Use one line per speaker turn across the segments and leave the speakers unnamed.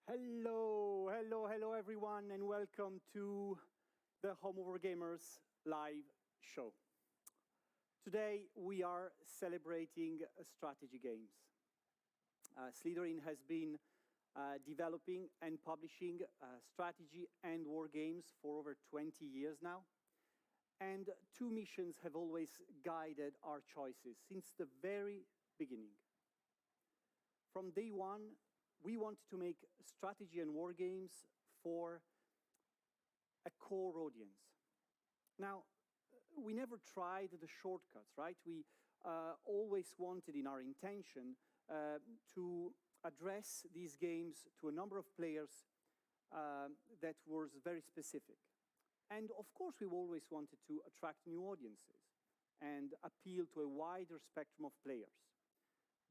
Hello everyone, and welcome to the Home of Wargamers live show. Today we are celebrating strategy games. Slitherine has been developing and publishing strategy and war games for over 20 years now. And two missions have always guided our choices since the very beginning. From day one, we wanted to make strategy and war games for a core audience. Now, we never tried the shortcuts, right? We always wanted in our intention to address these games to a number of players that was very specific. And of course, we always wanted to attract new audiences and appeal to a wider spectrum of players.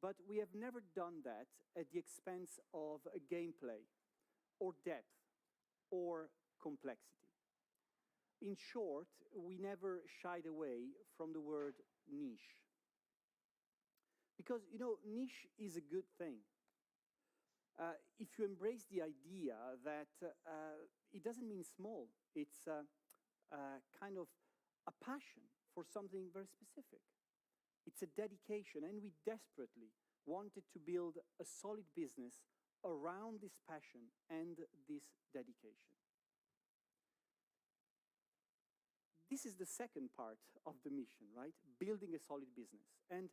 But we have never done that at the expense of gameplay, or depth, or complexity. In short, we never shied away from the word niche. Because, you know, niche is a good thing. If you embrace the idea that it doesn't mean small, it's kind of a passion for something very specific. It's a dedication, and we desperately wanted to build a solid business around this passion and this dedication. This is the second part of the mission, right? Building a solid business. And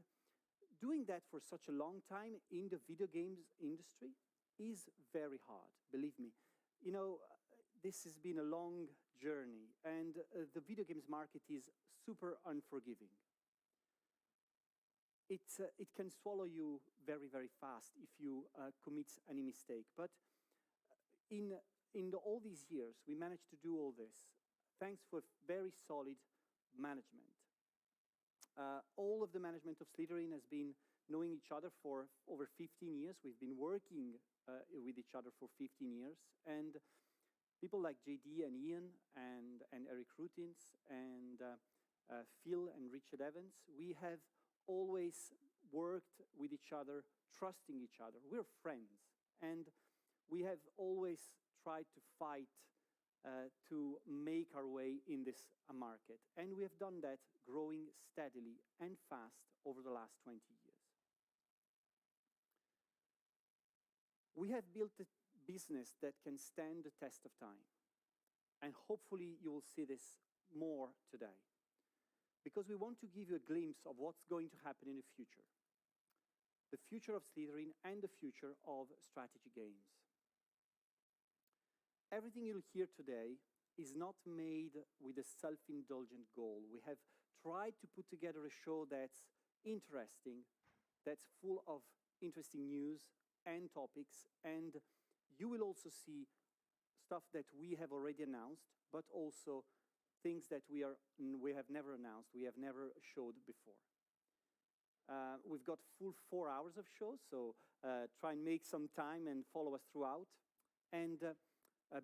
doing that for such a long time in the video games industry is very hard, believe me. You know, this has been a long journey, and the video games market is super unforgiving. It can swallow you very, very fast if you commit any mistake. But in all these years, we managed to do all this thanks for very solid management. All of the management of Slitherine has been knowing each other for over 15 years. We've been working with each other for 15 years. And people like JD and Ian and Eric Rutins and Phil and Richard Evans, we have always worked with each other, trusting each other. We're friends, and we have always tried to fight to make our way in this market. And we have done that growing steadily and fast over the last 20 years. We have built a business that can stand the test of time. And hopefully you will see this more today, because we want to give you a glimpse of what's going to happen in the future of Slitherine and the future of strategy games. Everything you'll hear today is not made with a self-indulgent goal. We have tried to put together a show that's interesting, that's full of interesting news and topics, and you will also see stuff that we have already announced, but also things that we have never announced, we have never showed before. We've got full 4 hours of shows, so try and make some time and follow us throughout. And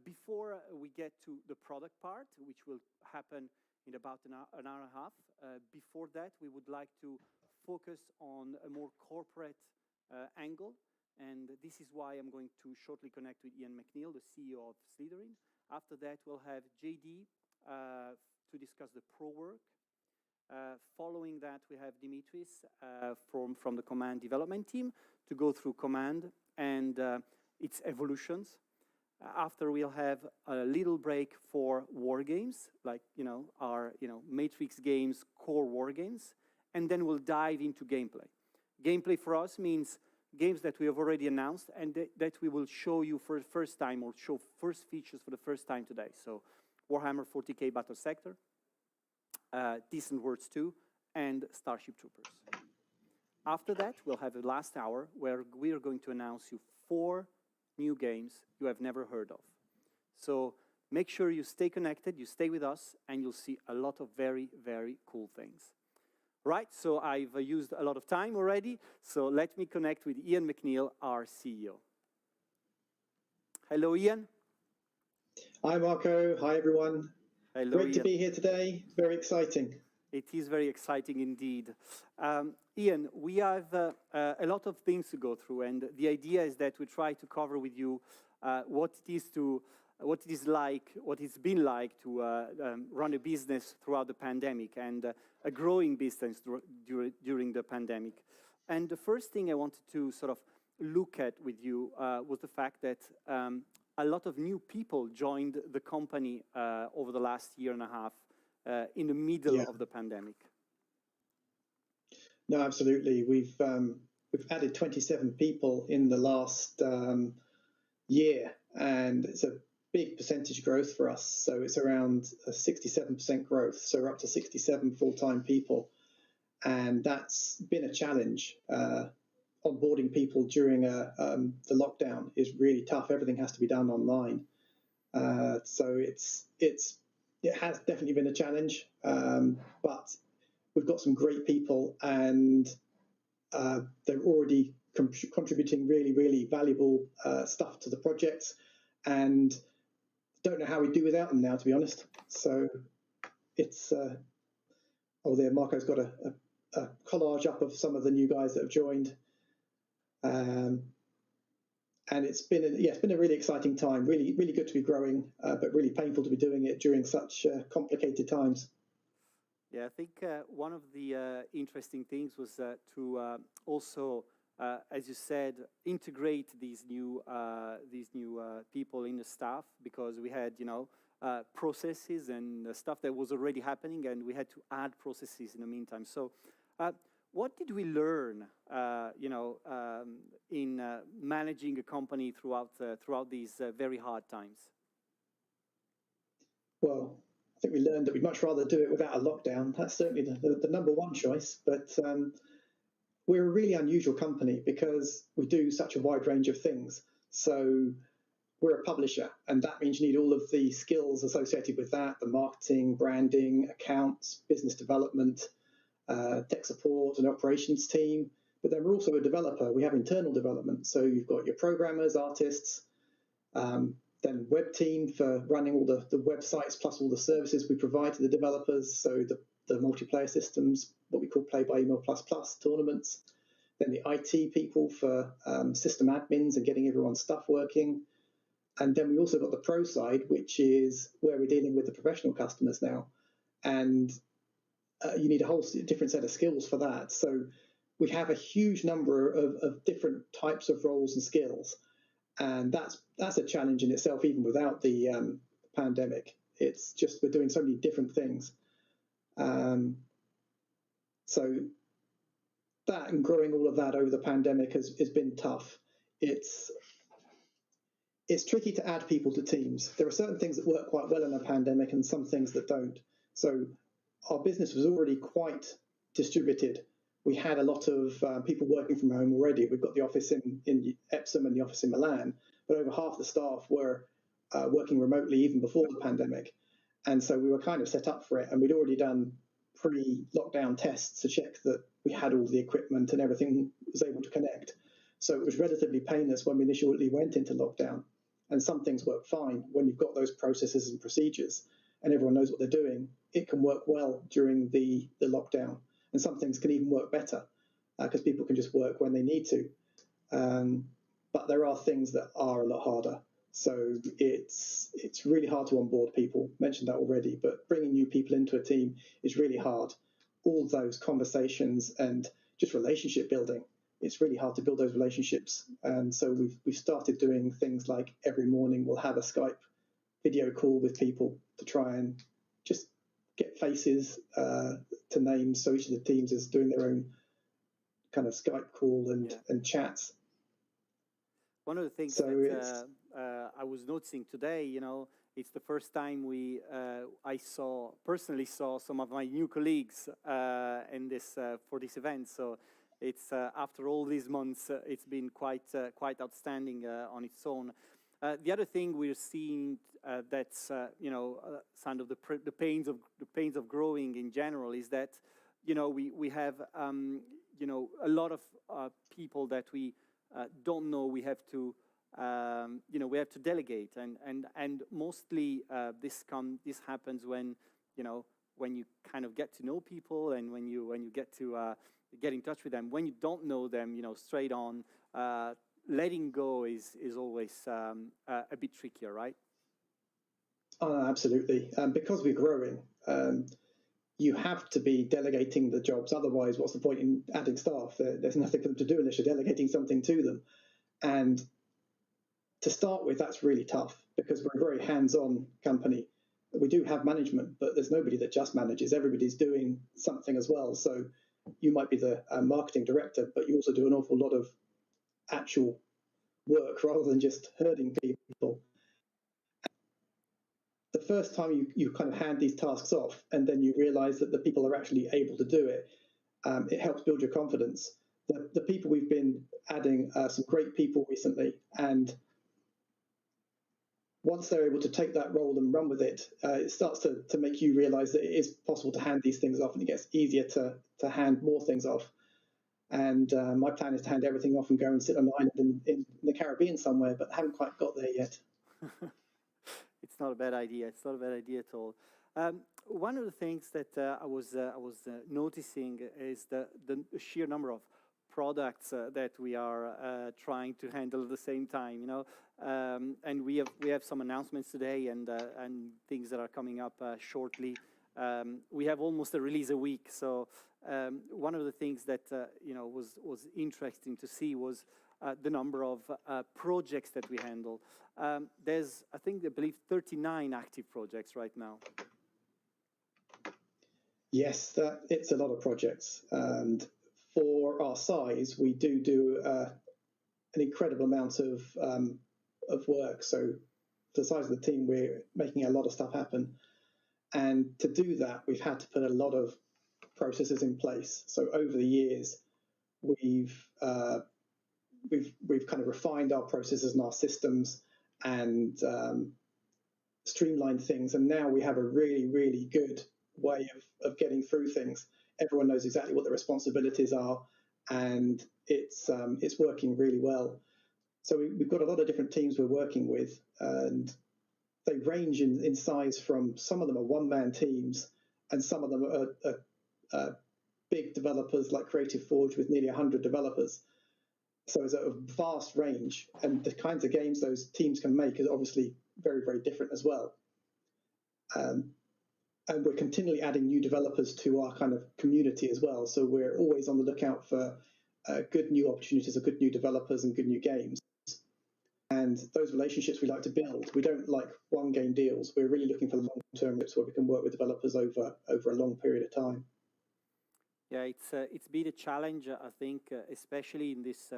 before we get to the product part, which will happen in about an hour and a half, before that we would like to focus on a more corporate angle. And this is why I'm going to shortly connect with Ian McNeil, the CEO of Slitherine. After that, we'll have JD to discuss the pro work. Following that, we have Dimitris from the Command development team to go through Command and its evolutions. After, we'll have a little break for war games, like our Matrix games, core war games, and then we'll dive into gameplay. Gameplay for us means games that we have already announced and that we will show you for the first time, or show first features for the first time today. So Warhammer 40K Battle Sector, Decent Words 2, and Starship Troopers. After that, we'll have a last hour where we are going to announce you 4 new games you have never heard of. So make sure you stay connected, you stay with us, and you'll see a lot of very, very cool things. Right, so I've used a lot of time already, so let me connect with Ian McNeil, our CEO. Hello, Ian.
Hi, Marco. Hi, everyone.
Hello,
Great
Ian.
to be here today. Very exciting.
It is very exciting indeed. Ian, we have a lot of things to go through, and the idea is that we try to cover with you what it's been like to run a business throughout the pandemic and a growing business during the pandemic. And the first thing I wanted to sort of look at with you was the fact that a lot of new people joined the company over the last year and a half in the middle of the pandemic.
No, absolutely. We've added 27 people in the last year, and it's a big percentage growth for us. So it's around a 67% growth. So we're up to 67 full-time people, and that's been a challenge. Onboarding people during the lockdown is really tough. Everything has to be done online. So it has definitely been a challenge, but we've got some great people, and they're already contributing really, really valuable stuff to the projects, and don't know how we do without them now, to be honest. So it's oh, there Marco's got a collage up of some of the new guys that have joined, and it's been a really exciting time. Really, really good to be growing, but really painful to be doing it during such complicated times.
Yeah, I think one of the interesting things was to also, as you said, integrate these new people in the staff, because we had processes and stuff that was already happening, and we had to add processes in the meantime. So, what did we learn, in managing a company throughout these very hard times?
Well, I think we learned that we'd much rather do it without a lockdown. That's certainly the number one choice. But we're a really unusual company because we do such a wide range of things. So we're a publisher, and that means you need all of the skills associated with that: the marketing, branding, accounts, business development, tech support, and operations team. But then we're also a developer. We have internal development. So you've got your programmers, artists, then web team for running all the websites, plus all the services we provide to the developers. So the multiplayer systems, what we call Play by Email ++ tournaments. Then the IT people for system admins and getting everyone's stuff working. And then we also got the pro side, which is where we're dealing with the professional customers now. And you need a whole different set of skills for that. So we have a huge number of different types of roles and skills. And that's a challenge in itself, even without the pandemic. It's just we're doing so many different things. So that and growing all of that over the pandemic has been tough. It's tricky to add people to teams. There are certain things that work quite well in a pandemic and some things that don't. So our business was already quite distributed. We had a lot of people working from home already. We've got the office in Epsom and the office in Milan, but over half the staff were working remotely even before the pandemic. And so we were kind of set up for it, and we'd already done pre-lockdown tests to check that we had all the equipment and everything was able to connect. So it was relatively painless when we initially went into lockdown. And some things work fine when you've got those processes and procedures and everyone knows what they're doing. It can work well during the lockdown. And some things can even work better because people can just work when they need to. But there are things that are a lot harder. So it's really hard to onboard people. Mentioned that already, but bringing new people into a team is really hard. All those conversations and just relationship building. It's really hard to build those relationships. And so we've started doing things like every morning we'll have a Skype video call with people to try and just get faces to names. So each of the teams is doing their own kind of Skype call and chats.
One of the things that I was noticing today, it's the first time I personally saw some of my new colleagues for this event. So it's after all these months, it's been quite outstanding on its own. The other thing we're seeing that's some of the pains of growing in general is that we have a lot of people that we don't know. We have to delegate, and mostly this happens when when you kind of get to know people and when you get to get in touch with them. When you don't know them, straight on, letting go is always a bit trickier, right?
Absolutely. Because we're growing, you have to be delegating the jobs. Otherwise, what's the point in adding staff? There's nothing for them to do unless you're delegating something to them. And to start with, that's really tough because we're a very hands-on company. We do have management, but there's nobody that just manages. Everybody's doing something as well. So you might be the marketing director, but you also do an awful lot of actual work rather than just herding people. The first time you kind of hand these tasks off and then you realize that the people are actually able to do it, it helps build your confidence. The people we've been adding some great people recently, and once they're able to take that role and run with it, it starts to make you realize that it is possible to hand these things off, and it gets easier to hand more things off. And my plan is to hand everything off and go and sit on an island in the Caribbean somewhere, but haven't quite got there yet.
It's not a bad idea. It's not a bad idea at all. One of the things that I was noticing is the sheer number of products that we are trying to handle at the same time. And we have some announcements today and things that are coming up shortly. We have almost a release a week. So one of the things that was interesting to see was the number of projects that we handle. There's, I believe 39 active projects right now.
Yes, it's a lot of projects. And for our size, we do an incredible amount of work. So for the size of the team, we're making a lot of stuff happen. And to do that, we've had to put a lot of processes in place. So over the years, we've kind of refined our processes and our systems and streamlined things. And now we have a really, really good way of getting through things. Everyone knows exactly what their responsibilities are, and it's working really well. So we've got a lot of different teams we're working with, and they range in size from, some of them are one-man teams, and some of them are big developers like Creative Forge with nearly 100 developers. So it's a vast range, and the kinds of games those teams can make is obviously very, very different as well. And we're continually adding new developers to our kind of community as well. So we're always on the lookout for good new opportunities or good new developers and good new games. And those relationships we like to build. We don't like one-game deals. We're really looking for long-term relationships where we can work with developers over a long period of time.
Yeah, it's been a challenge, I think, especially in this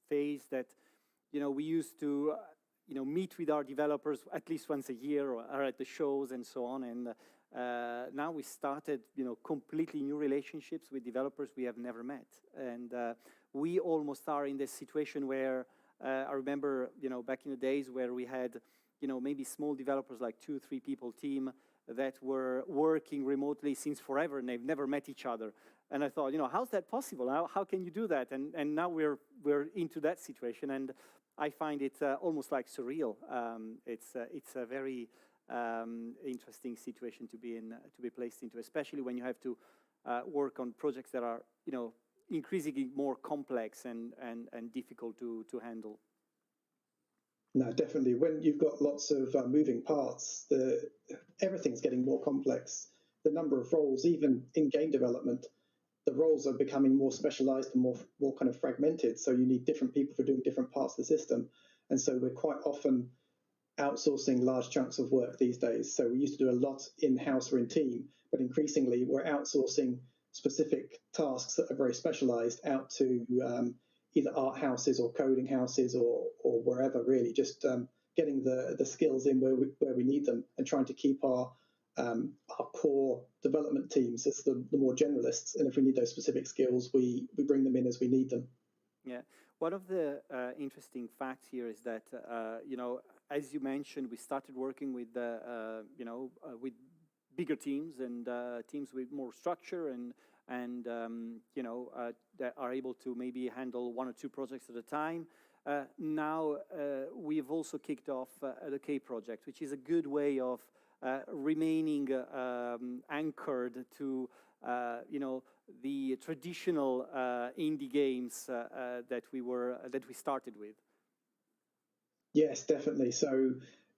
phase that we used to meet with our developers at least once a year or at the shows and so on, and now we started completely new relationships with developers we have never met, and we almost are in this situation where I remember back in the days where we had maybe small developers like 2-3 people team that were working remotely since forever and they've never met each other. And I thought, how's that possible? How can you do that? And now we're into that situation, and I find it almost like surreal. It's a very interesting situation to be in, to be placed into, especially when you have to work on projects that are increasingly more complex and difficult to handle.
No, definitely. When you've got lots of moving parts, everything's getting more complex. The number of roles, even in game development, the roles are becoming more specialized and more kind of fragmented. So you need different people for doing different parts of the system. And so we're quite often outsourcing large chunks of work these days. So we used to do a lot in-house or in team, but increasingly we're outsourcing specific tasks that are very specialized out to either art houses or coding houses or wherever, really, just getting the skills in where we need them and trying to keep our core development teams as the more generalists. And if we need those specific skills, we bring them in as we need them.
Yeah. One of the interesting facts here is that, as you mentioned, we started working with, with bigger teams and teams with more structure and that are able to maybe handle 1 or 2 projects at a time. Now we've also kicked off the K project, which is a good way of remaining anchored to the traditional indie games that we started with.
Yes, definitely. So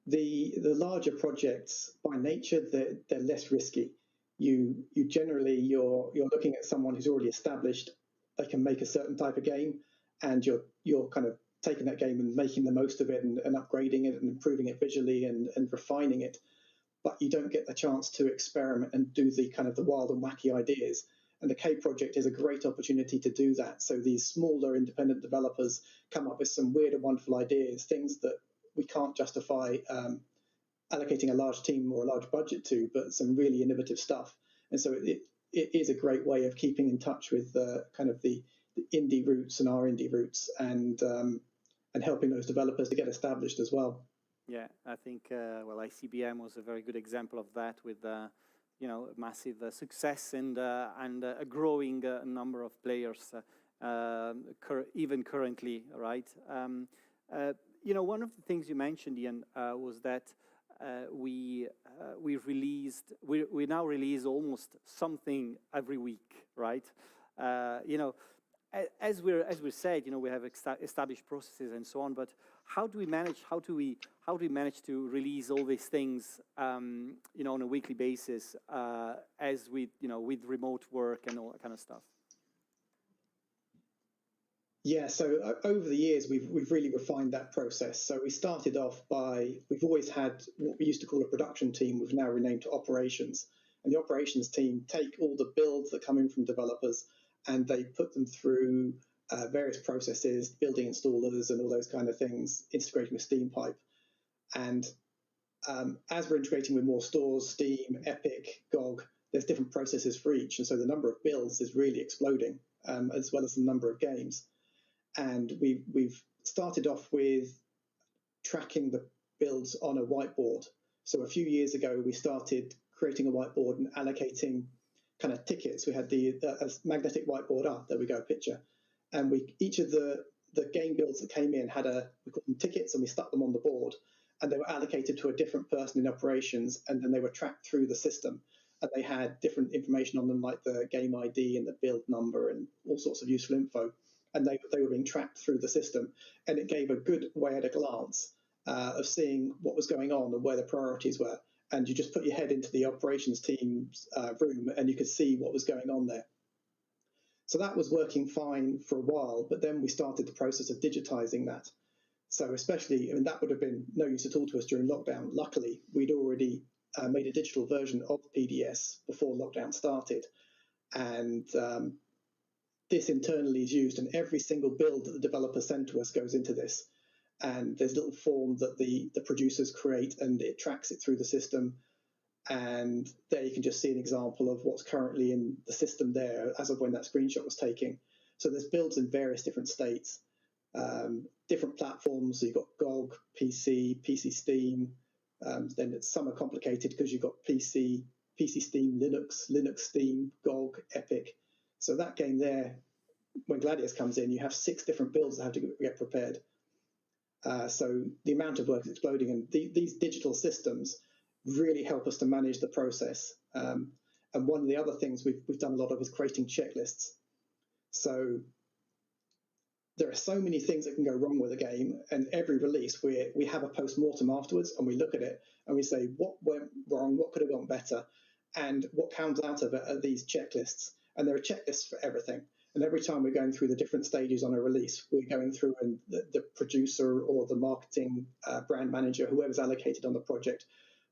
the larger projects, by nature, they're less risky. You generally you're looking at someone who's already established. They can make a certain type of game, and you're kind of taking that game and making the most of it and upgrading it and improving it visually and refining it. But you don't get the chance to experiment and do the kind of the wild and wacky ideas. And the K project is a great opportunity to do that. So these smaller independent developers come up with some weird and wonderful ideas, things that we can't justify allocating a large team or a large budget to, but some really innovative stuff. And so it is a great way of keeping in touch with kind of the indie roots and our indie roots, and helping those developers to get established as well.
Yeah, I think ICBM was a very good example of that, with massive success and a growing number of players, even currently, right? One of the things you mentioned, Ian, was that we now release almost something every week, right? As we said, we have established processes and so on, but how do we manage to release all these things on a weekly basis, as with remote work and all that kind of stuff?
Yeah, so over the years we've really refined that process. So we started off we've always had what we used to call a production team. We've now renamed to operations, and the operations team take all the builds that come in from developers, and they put them through various processes, building installers and all those kind of things, integrating with Steam Pipe. And as we're integrating with more stores, Steam, Epic, GOG, there's different processes for each. And so the number of builds is really exploding, as well as the number of games. And we've started off with tracking the builds on a whiteboard. So a few years ago, we started creating a whiteboard and allocating kind of tickets. We had the magnetic whiteboard. There we go, picture. And each of the game builds that came in had we called them tickets, and we stuck them on the board, and they were allocated to a different person in operations, and then they were tracked through the system. And they had different information on them, like the game ID and the build number and all sorts of useful info. And they were being tracked through the system. And it gave a good way at a glance of seeing what was going on and where the priorities were. And you just put your head into the operations team's room, and you could see what was going on there. So that was working fine for a while, but then we started the process of digitizing that. So especially, that would have been no use at all to us during lockdown. Luckily, we'd already made a digital version of PDS before lockdown started. And this internally is used, and every single build that the developers send to us goes into this. And there's a little form that the producers create, and it tracks it through the system. And there you can just see an example of what's currently in the system there as of when that screenshot was taken. So there's builds in various different states, different platforms. So you've got GOG, PC Steam. Then some are complicated because you've got PC Steam, Linux Steam, GOG, Epic. So that game there, when Gladius comes in, you have 6 different builds that have to get prepared. So the amount of work is exploding, and these digital systems really help us to manage the process. And one of the other things we've done a lot of is creating checklists. So there are so many things that can go wrong with a game, and every release we have a post-mortem afterwards, and we look at it and we say, what went wrong, what could have gone better, and what comes out of it are these checklists. And there are checklists for everything. And every time we're going through the different stages on a release, we're going through, and the producer or the marketing brand manager, whoever's allocated on the project,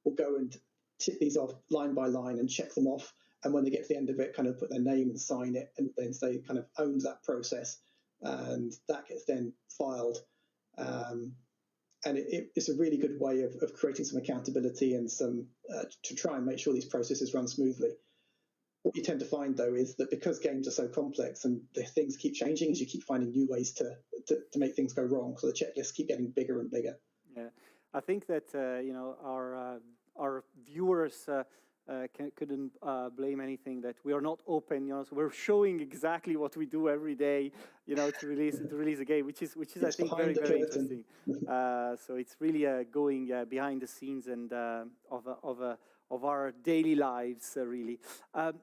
will go and tick these off line by line and check them off. And when they get to the end of it, kind of put their name and sign it, and then say kind of owns that process. And that gets then filed. And it's a really good way of creating some accountability and some to try and make sure these processes run smoothly. What you tend to find, though, is that because games are so complex and the things keep changing, is you keep finding new ways to make things go wrong. So the checklists keep getting bigger and bigger.
Yeah, I think that our viewers couldn't blame anything that we are not open. So we're showing exactly what we do every day. To release a game, which is I think very interesting. So it's really going behind the scenes and of our daily lives, really.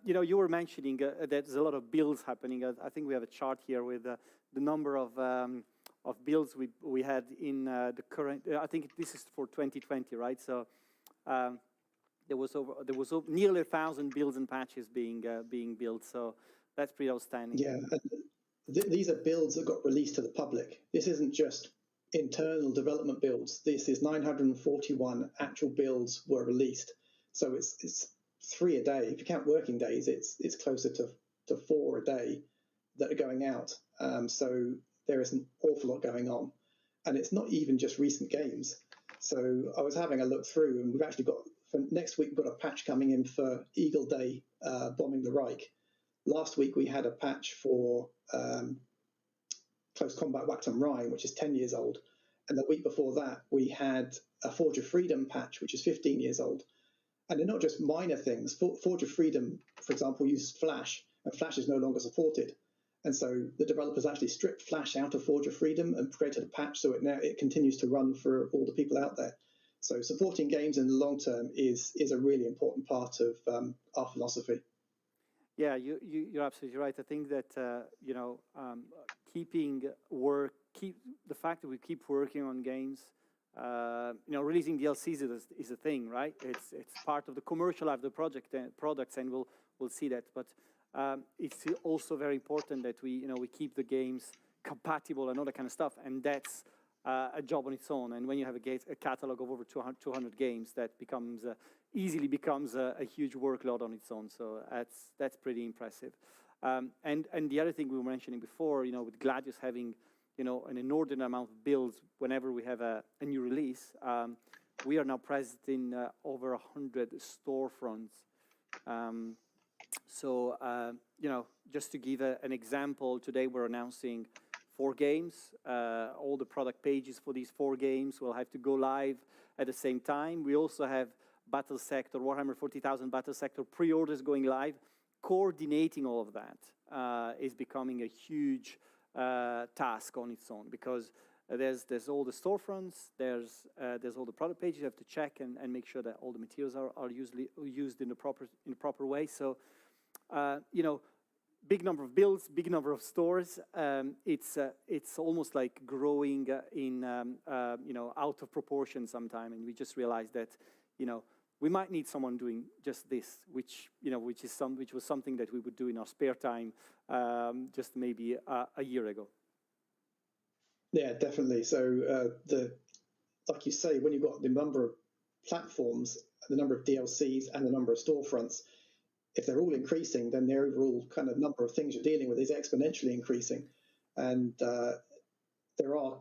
You were mentioning that there's a lot of builds happening. I think we have a chart here with the number of builds we had in the current. I think this is for 2020, right? So. There was nearly 1,000 builds and patches being built, so that's pretty outstanding.
Yeah, these are builds that got released to the public. This isn't just internal development builds. This is 941 actual builds were released. So it's 3 a day. If you count working days, it's closer to 4 a day that are going out. So there is an awful lot going on, and it's not even just recent games. So I was having a look through, and we've actually got. For next week, we've got a patch coming in for Eagle Day, bombing the Reich. Last week, we had a patch for Close Combat Whacked on Rhine, which is 10 years old. And the week before that, we had a Forge of Freedom patch, which is 15 years old. And they're not just minor things. Forge of Freedom, for example, uses Flash, and Flash is no longer supported. And so the developers actually stripped Flash out of Forge of Freedom and created a patch so it continues to run for all the people out there. So supporting games in the long term is a really important part of our philosophy.
Yeah, you're absolutely right. I think that the fact that we keep working on games, releasing DLCs is a thing, right? It's part of the commercial life of the products, and we'll see that. But it's also very important that we keep the games compatible and all that kind of stuff, and that's a job on its own. And when you have a catalog of over 200 games, that easily becomes a huge workload on its own. So that's pretty impressive. And the other thing we were mentioning before, with Gladius having an inordinate amount of builds whenever we have a new release, we are now present in over 100 storefronts. Just to give an example, today we're announcing 4 games. All the product pages for these 4 games will have to go live at the same time. We also have Battle Sector, Warhammer 40,000 Battle Sector pre-orders going live. Coordinating all of that is becoming a huge task on its own, because there's all the storefronts, there's all the product pages you have to check and make sure that all the materials are used in the proper way. So, big number of builds, big number of stores. It's almost like growing in out of proportion sometime, and we just realized that we might need someone doing just this, which was something that we would do in our spare time just maybe a year ago.
Yeah, definitely. So like you say, when you've got the number of platforms, the number of DLCs, and the number of storefronts, if they're all increasing, then the overall kind of number of things you're dealing with is exponentially increasing. And there are,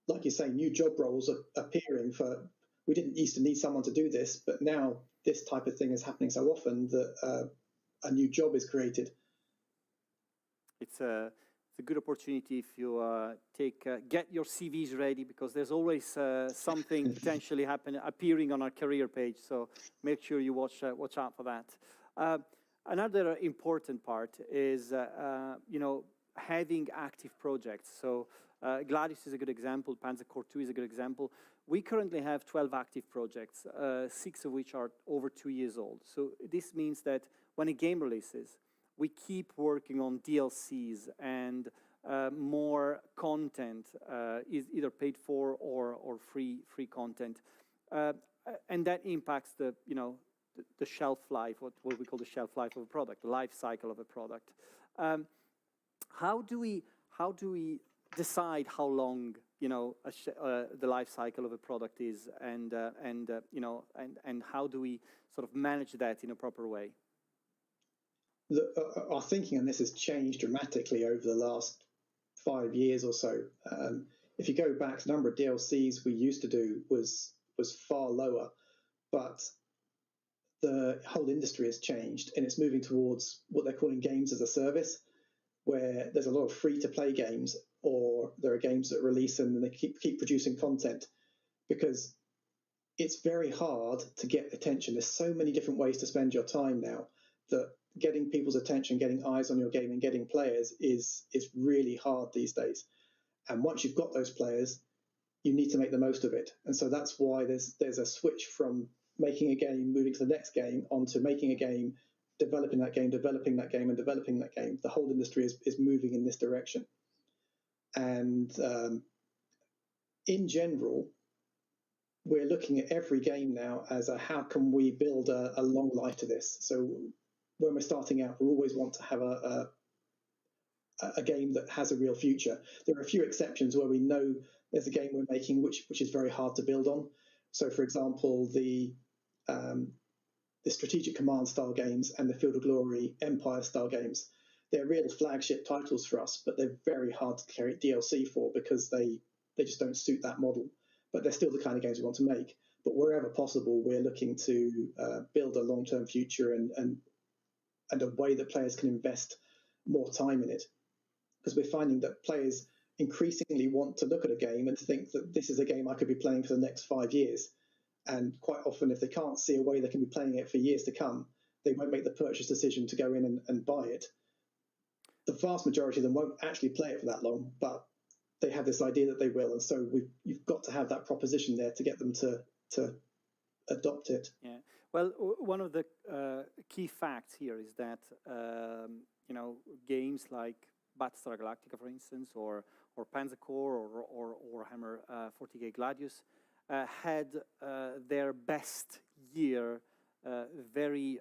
like you say, new job roles appearing for. We didn't used to need someone to do this, but now this type of thing is happening so often that a new job is created. It's
a good opportunity if you get your CVs ready, because there's always something potentially appearing on our career page. So make sure you watch out for that. Another important part is having active projects. So Gladius is a good example. Panzer Corps 2 is a good example. We currently have 12 active projects, 6 of which are over 2 years old. So this means that when a game releases, we keep working on DLCs and more content, is either paid for or free content, and that impacts the shelf life, what we call the shelf life of a product, the life cycle of a product. How do we decide how long the life cycle of a product is, and how do we sort of manage that in a proper way?
Our thinking on this has changed dramatically over the last 5 years or so. If you go back, the number of DLCs we used to do was far lower, but the whole industry has changed, and it's moving towards what they're calling games as a service, where there's a lot of free-to-play games, or there are games that release and they keep producing content, because it's very hard to get attention. There's so many different ways to spend your time now that getting people's attention, getting eyes on your game, and getting players is really hard these days. And once you've got those players, you need to make the most of it. And so that's why there's a switch from making a game, moving to the next game, onto making a game, developing that game, developing that game, and developing that game. The whole industry is moving in this direction. And in general, we're looking at every game now as how can we build a long life to this. So when we're starting out, we always want to have a game that has a real future. There are a few exceptions where we know there's a game we're making which is very hard to build on. So, for example, the Strategic Command style games and the Field of Glory Empire style games, they're real flagship titles for us, but they're very hard to carry DLC for because they just don't suit that model. But they're still the kind of games we want to make. But wherever possible, we're looking to build a long-term future and a way that players can invest more time in it. Because we're finding that players increasingly want to look at a game and think that this is a game I could be playing for the next 5 years. And quite often, if they can't see a way they can be playing it for years to come, they won't make the purchase decision to go in and buy it. The vast majority of them won't actually play it for that long, but they have this idea that they will. And so you've got to have that proposition there to get them to adopt it.
Yeah. Well, one of the key facts here is that, games like Battlestar Galactica, for instance, or Panzer Corps or Warhammer 40k Gladius had their best year very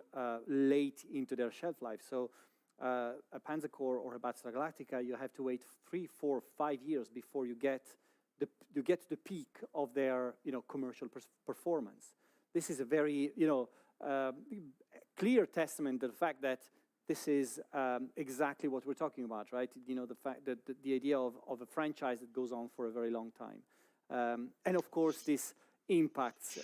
late into their shelf life. So a Panzer Corps or a Battlestar Galactica, you have to wait 3, 4, 5 years before you get the peak of their commercial performance. This is a very clear testament to the fact that this is exactly what we're talking about, right? The fact that the idea of a franchise that goes on for a very long time. And of course, this impacts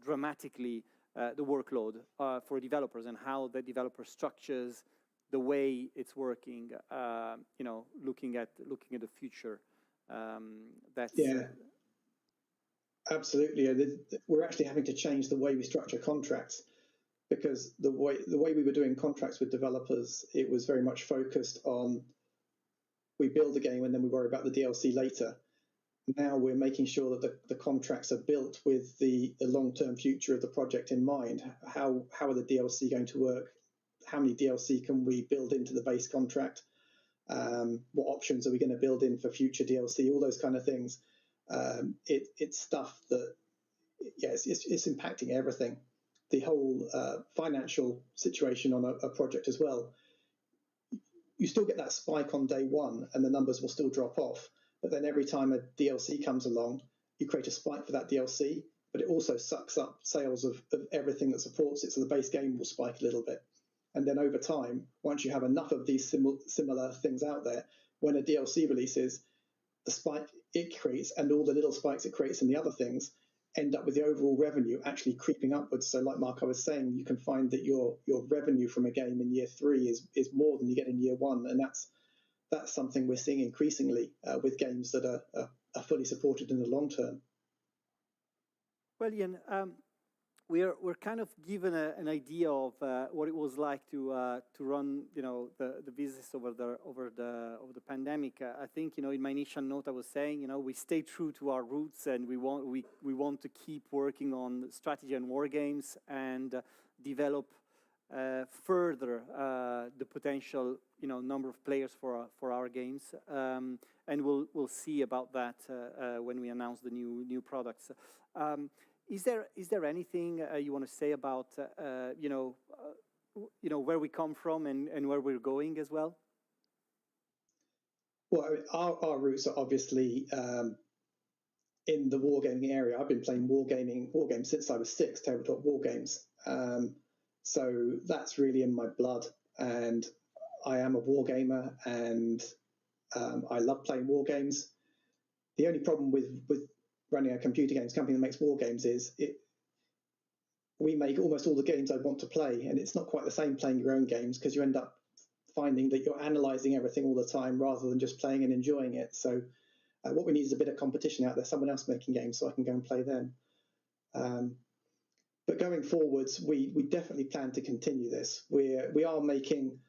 dramatically the workload for developers and how the developer structures the way it's working, looking at the future.
Absolutely. We're actually having to change the way we structure contracts, because the way we were doing contracts with developers, it was very much focused on we build a game and then we worry about the DLC later. Now we're making sure that the contracts are built with the long-term future of the project in mind. How are the DLC going to work? How many DLC can we build into the base contract? What options are we going to build in for future DLC? All those kind of things. It's stuff that, it's impacting everything. The whole financial situation on a project as well. You still get that spike on day one and the numbers will still drop off. But then every time a DLC comes along, you create a spike for that DLC, but it also sucks up sales of everything that supports it. So the base game will spike a little bit. And then over time, once you have enough of these similar things out there, when a DLC releases, the spike it creates and all the little spikes it creates in the other things end up with the overall revenue actually creeping upwards. So like Mark, I was saying, you can find that your revenue from a game in year 3 is more than you get in year 1. And that's something we're seeing increasingly with games that are fully supported in the long term.
Well, Ian, we're kind of given an idea of what it was like to run the business over the pandemic. I think in my initial note I was saying we stay true to our roots and we want to keep working on strategy and war games and develop further the potential number of players for our games, and we'll see about that when we announce the new products. Is there anything you want to say about where we come from and where we're going as well?
Well, our roots are obviously in the wargaming area. I've been playing war games since I was 6, tabletop war games. So that's really in my blood, and I am a wargamer, and I love playing war games. The only problem with running a computer games company that makes war games is we make almost all the games I want to play, and it's not quite the same playing your own games because you end up finding that you're analysing everything all the time rather than just playing and enjoying it. So what we need is a bit of competition out there, someone else making games so I can go and play them. But going forwards, we definitely plan to continue this. We are making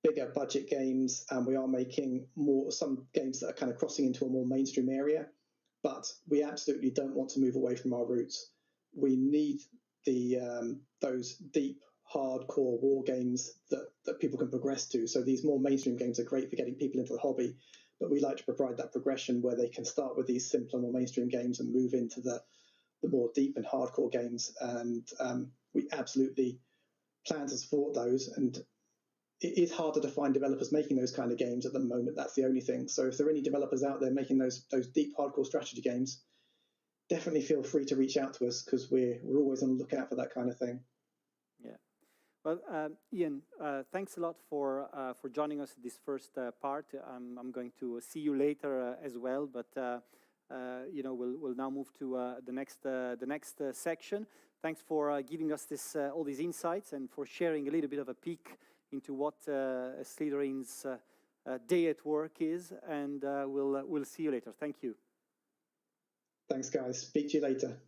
bigger budget games, and we are making some games that are kind of crossing into a more mainstream area. But we absolutely don't want to move away from our roots. We need those deep, hardcore war games that people can progress to. So these more mainstream games are great for getting people into the hobby, but we like to provide that progression where they can start with these simpler, more mainstream games and move into the more deep and hardcore games. And we absolutely plan to support those. And it is harder to find developers making those kind of games at the moment. That's the only thing. So if there are any developers out there making those deep, hardcore strategy games, definitely feel free to reach out to us, because we're always on the lookout for that kind of thing.
Yeah. Well, Ian, thanks a lot for joining us in this first part. I'm going to see you later as well, but we'll now move to the next section. Thanks for giving us all these insights and for sharing a little bit of a peek into what Slitherine's day at work is, and we'll see you later. Thank you.
Thanks, guys. Speak to you later.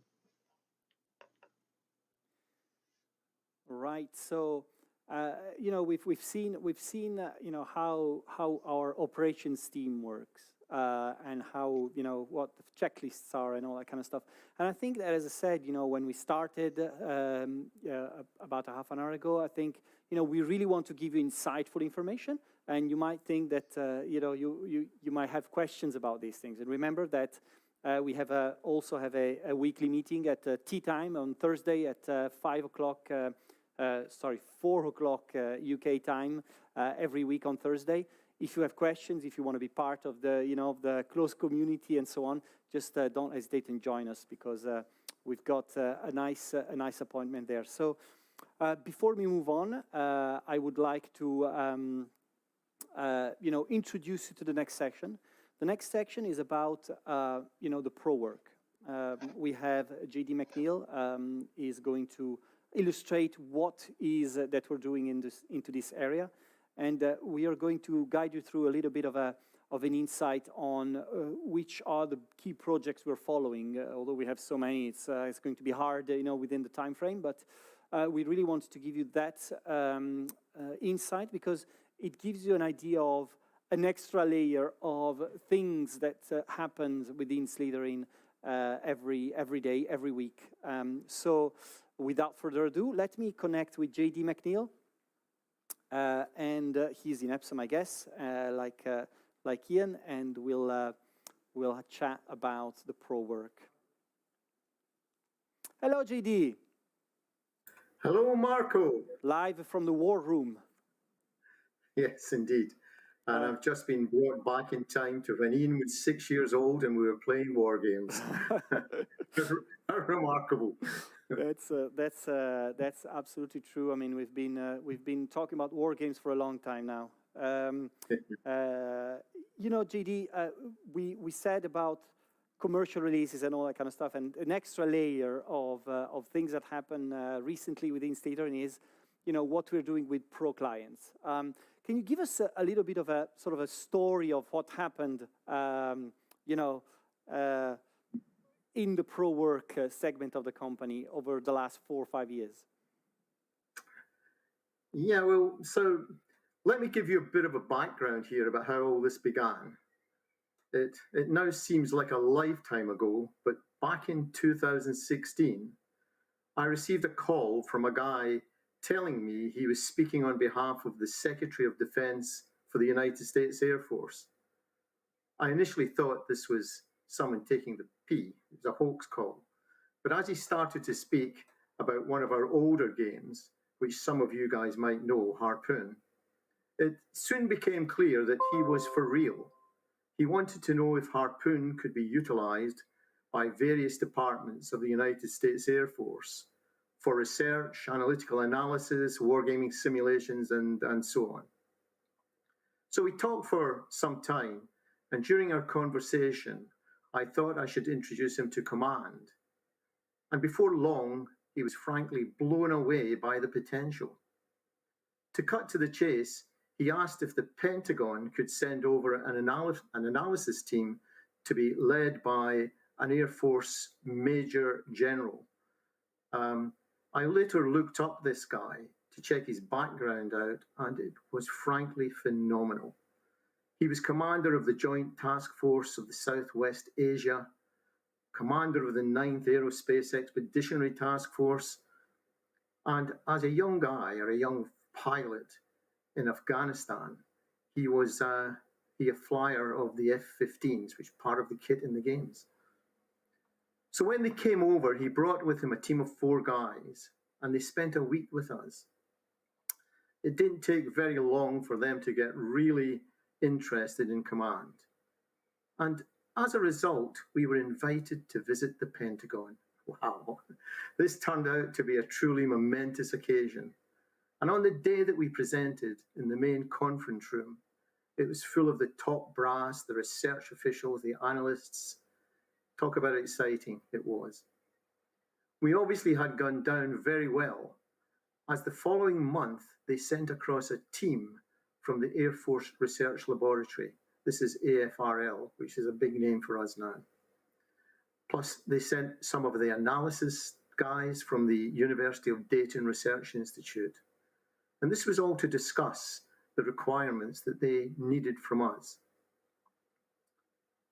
Right. So, we've seen how our operations team works, and how what the checklists are and all that kind of stuff. And I think that, as I said, when we started about a half an hour ago, I think we really want to give you insightful information, and you might think that you might have questions about these things. And remember that we also have a weekly meeting at tea time on Thursday at 4 o'clock UK time every week on Thursday. If you have questions, if you want to be part of the close community and so on, just don't hesitate and join us, because we've got a nice appointment there. So before we move on, I would like to introduce you to the next section. The next section is about the pro work. We have JD McNeil is going to illustrate what is that we're doing into this area, and we are going to guide you through a little bit of an insight on which are the key projects we're following. Although we have so many, it's going to be hard, within the time frame. But we really want to give you that insight, because it gives you an idea of an extra layer of things that happens within Slitherine every day, every week. So without further ado, let me connect with JD McNeil. And he's in Epsom, I guess, like Ian, and we'll chat about the pro work. Hello, JD.
Hello, Marco.
Live from the war room.
Yes, indeed. And I've just been brought back in time to when Ian was 6 years old and we were playing war games. How remarkable.
That's absolutely true. I mean, we've been talking about war games for a long time now. JD, we said about commercial releases and all that kind of stuff, and an extra layer of things that happen recently within Slitherine is, what we're doing with pro clients. Can you give us a little bit of a sort of a story of what happened, in the pro work segment of the company over the last 4 or 5 years?
Yeah, well, so let me give you a bit of a background here about how all this began. It now seems like a lifetime ago, but back in 2016, I received a call from a guy telling me he was speaking on behalf of the Secretary of Defense for the United States Air Force. I initially thought this was someone taking the pee. It was a hoax call. But as he started to speak about one of our older games, which some of you guys might know, Harpoon, it soon became clear that he was for real. He wanted to know if Harpoon could be utilized by various departments of the United States Air Force for research, analytical analysis, wargaming simulations, and so on. So we talked for some time, and during our conversation, I thought I should introduce him to command. And before long, he was frankly blown away by the potential. To cut to the chase, he asked if the Pentagon could send over an analysis team to be led by an Air Force Major General I later looked up this guy to check his background out, and it was frankly phenomenal. He was commander of the Joint Task Force of the Southwest Asia, commander of the 9th Aerospace Expeditionary Task Force, and as a young guy or a young pilot in Afghanistan, he was a flyer of the F-15s, which is part of the kit in the games. So when they came over, he brought with him a team of 4 guys, and they spent a week with us. It didn't take very long for them to get really interested in command. And as a result, we were invited to visit the Pentagon. Wow, this turned out to be a truly momentous occasion. And on the day that we presented in the main conference room, it was full of the top brass, the research officials, the analysts. Talk about exciting it was. We obviously had gone down very well, as the following month they sent across a team from the Air Force Research Laboratory. This is AFRL, which is a big name for us now. Plus, they sent some of the analysis guys from the University of Dayton Research Institute. And this was all to discuss the requirements that they needed from us.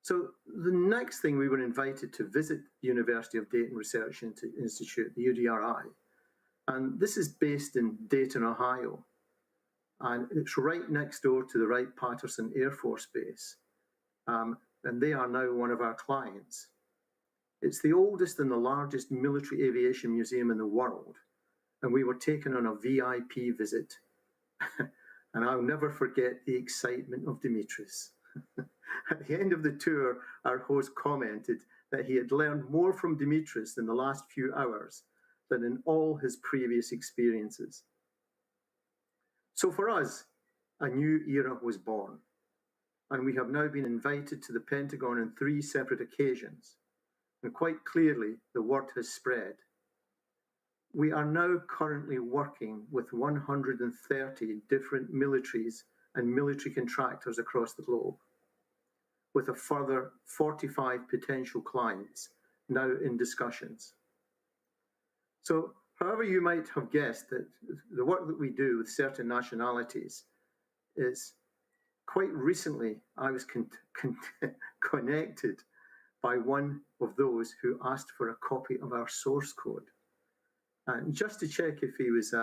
So the next thing, we were invited to visit the University of Dayton Research Institute, the UDRI. And this is based in Dayton, Ohio. And it's right next door to the Wright-Patterson Air Force Base. And they are now one of our clients. It's the oldest and the largest military aviation museum in the world. And we were taken on a VIP visit. And I'll never forget the excitement of Dimitris. At the end of the tour, our host commented that he had learned more from Dimitris in the last few hours than in all his previous experiences. So for us, a new era was born, and we have now been invited to the Pentagon on 3 separate occasions, and quite clearly the word has spread. We are now currently working with 130 different militaries and military contractors across the globe, with a further 45 potential clients now in discussions. So, however you might have guessed that the work that we do with certain nationalities is, quite recently I was connected by one of those who asked for a copy of our source code. And just to check if he was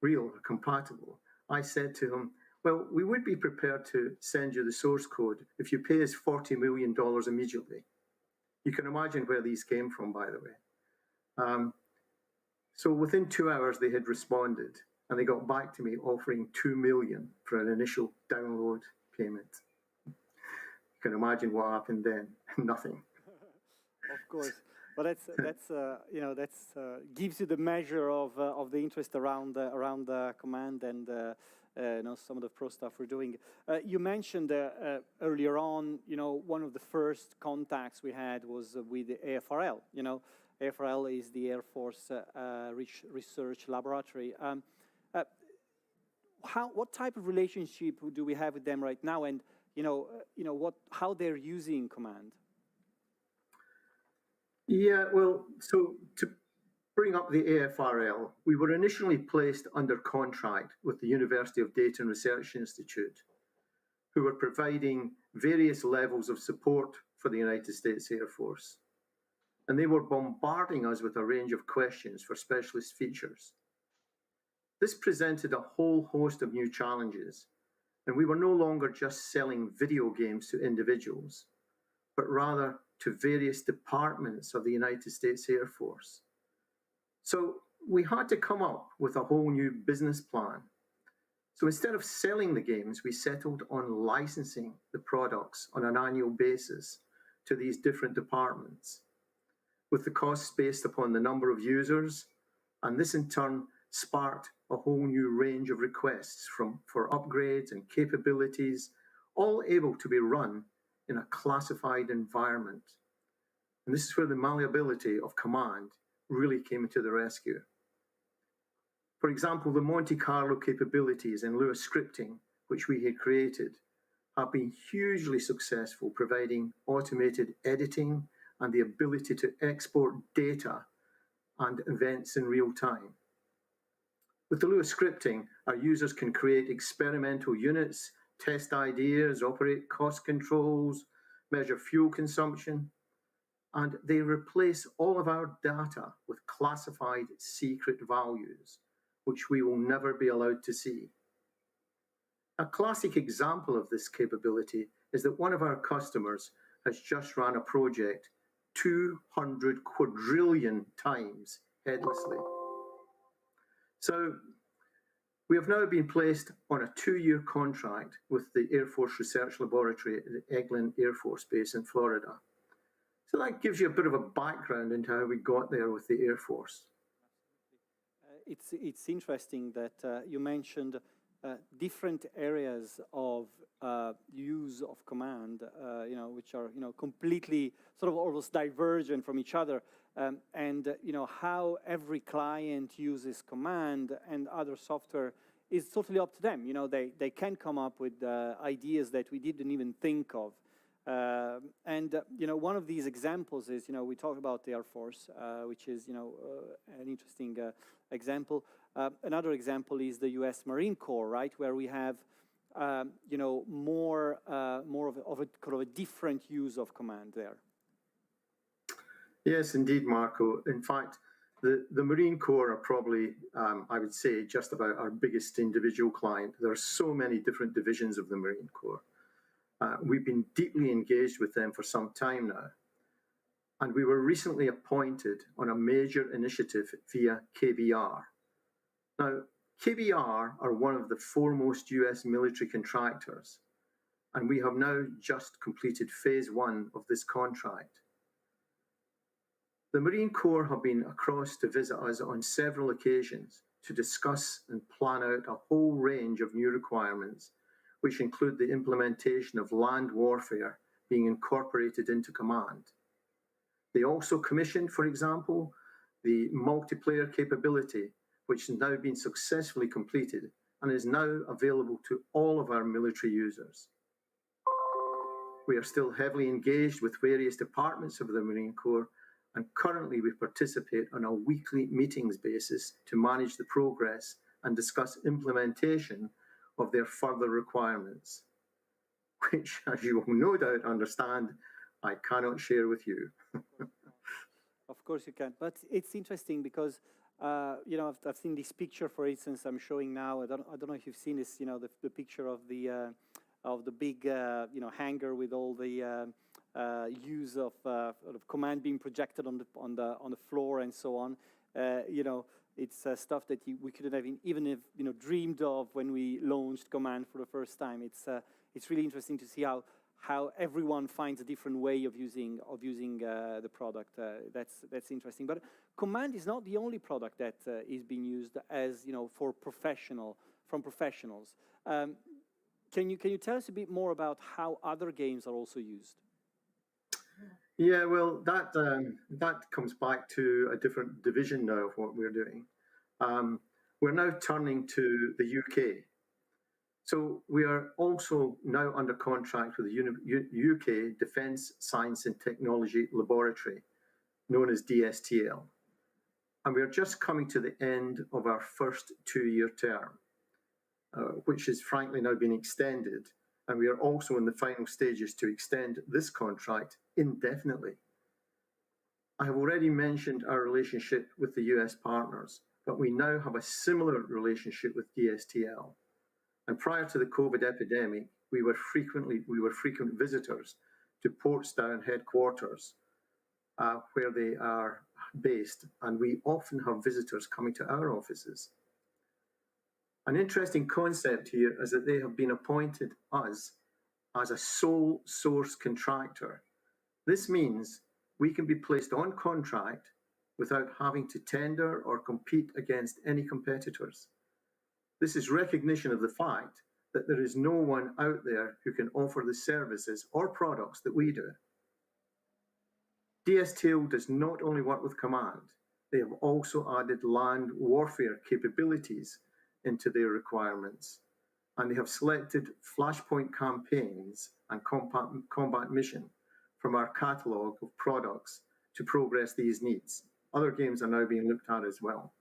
real or compatible, I said to him, well, we would be prepared to send you the source code if you pay us $40 million immediately. You can imagine where these came from, by the way. So within 2 hours, they had responded, and they got back to me offering $2 million for an initial download payment. You can imagine what happened then. Nothing.
Of course, but that's gives you the measure of the interest around the command and some of the pro stuff we're doing. You mentioned earlier on, one of the first contacts we had was with the AFRL. AFRL is the Air Force Research Laboratory. What type of relationship do we have with them right now, and how they're using command?
Yeah, well, so to bring up the AFRL, we were initially placed under contract with the University of Dayton Research Institute, who were providing various levels of support for the United States Air Force. And they were bombarding us with a range of questions for specialist features. This presented a whole host of new challenges, and we were no longer just selling video games to individuals, but rather to various departments of the United States Air Force. So we had to come up with a whole new business plan. So instead of selling the games, we settled on licensing the products on an annual basis to these different departments, with the costs based upon the number of users, and this in turn sparked a whole new range of requests for upgrades and capabilities, all able to be run in a classified environment. And this is where the malleability of command really came to the rescue. For example, the Monte Carlo capabilities in Lua scripting, which we had created, have been hugely successful, providing automated editing and the ability to export data and events in real time. With the Lua scripting, our users can create experimental units, test ideas, operate cost controls, measure fuel consumption, and they replace all of our data with classified secret values, which we will never be allowed to see. A classic example of this capability is that one of our customers has just run a project 200 quadrillion times headlessly. So we have now been placed on a 2-year contract with the Air Force Research Laboratory at Eglin Air Force Base in Florida. So that gives you a bit of a background into how we got there with the Air Force.
It's interesting that you mentioned different areas of use of command, which are completely sort of almost divergent from each other, and how every client uses command and other software is totally up to them. They can come up with ideas that we didn't even think of. One of these examples is, we talk about the Air Force, which is, an interesting example. Another example is the U.S. Marine Corps, right, where we have, more of a kind of a different use of command there.
Yes, indeed, Marco. In fact, the Marine Corps are probably, I would say, just about our biggest individual client. There are so many different divisions of the Marine Corps. We've been deeply engaged with them for some time now. And we were recently appointed on a major initiative via KBR. Now, KBR are one of the foremost US military contractors, and we have now just completed phase 1 of this contract. The Marine Corps have been across to visit us on several occasions to discuss and plan out a whole range of new requirements, which include the implementation of land warfare being incorporated into command. They also commissioned, for example, the multiplayer capability, which has now been successfully completed and is now available to all of our military users. We are still heavily engaged with various departments of the Marine Corps, and currently we participate on a weekly meetings basis to manage the progress and discuss implementation of their further requirements, which, as you will no doubt understand, I cannot share with you.
Of course you can, but it's interesting because I've seen this picture, for instance, I'm showing now. I don't know if you've seen this. The picture of the big hangar with all the use of command being projected on the floor and so on. It's stuff that we couldn't have even dreamed of when we launched command for the first time. It's really interesting to see how everyone finds a different way of using the product. That's interesting. But command is not the only product that is being used as from professionals. Can you tell us a bit more about how other games are also used?
Yeah, well, that comes back to a different division now of what we're doing. We're now turning to the UK. So we are also now under contract with the UK Defence Science and Technology Laboratory, known as DSTL. And we are just coming to the end of our first 2-year term, which has frankly now been extended. And we are also in the final stages to extend this contract indefinitely. I have already mentioned our relationship with the US partners, but we now have a similar relationship with DSTL. And prior to the COVID epidemic, we were frequent visitors to Portsdown headquarters, where they are based, and we often have visitors coming to our offices. An interesting concept here is that they have been appointed us as a sole source contractor. This means we can be placed on contract without having to tender or compete against any competitors. This is recognition of the fact that there is no one out there who can offer the services or products that we do. DSTL does not only work with command, they have also added land warfare capabilities into their requirements, and they have selected flashpoint campaigns and combat mission from our catalogue of products to progress these needs. Other games are now being looked at as well.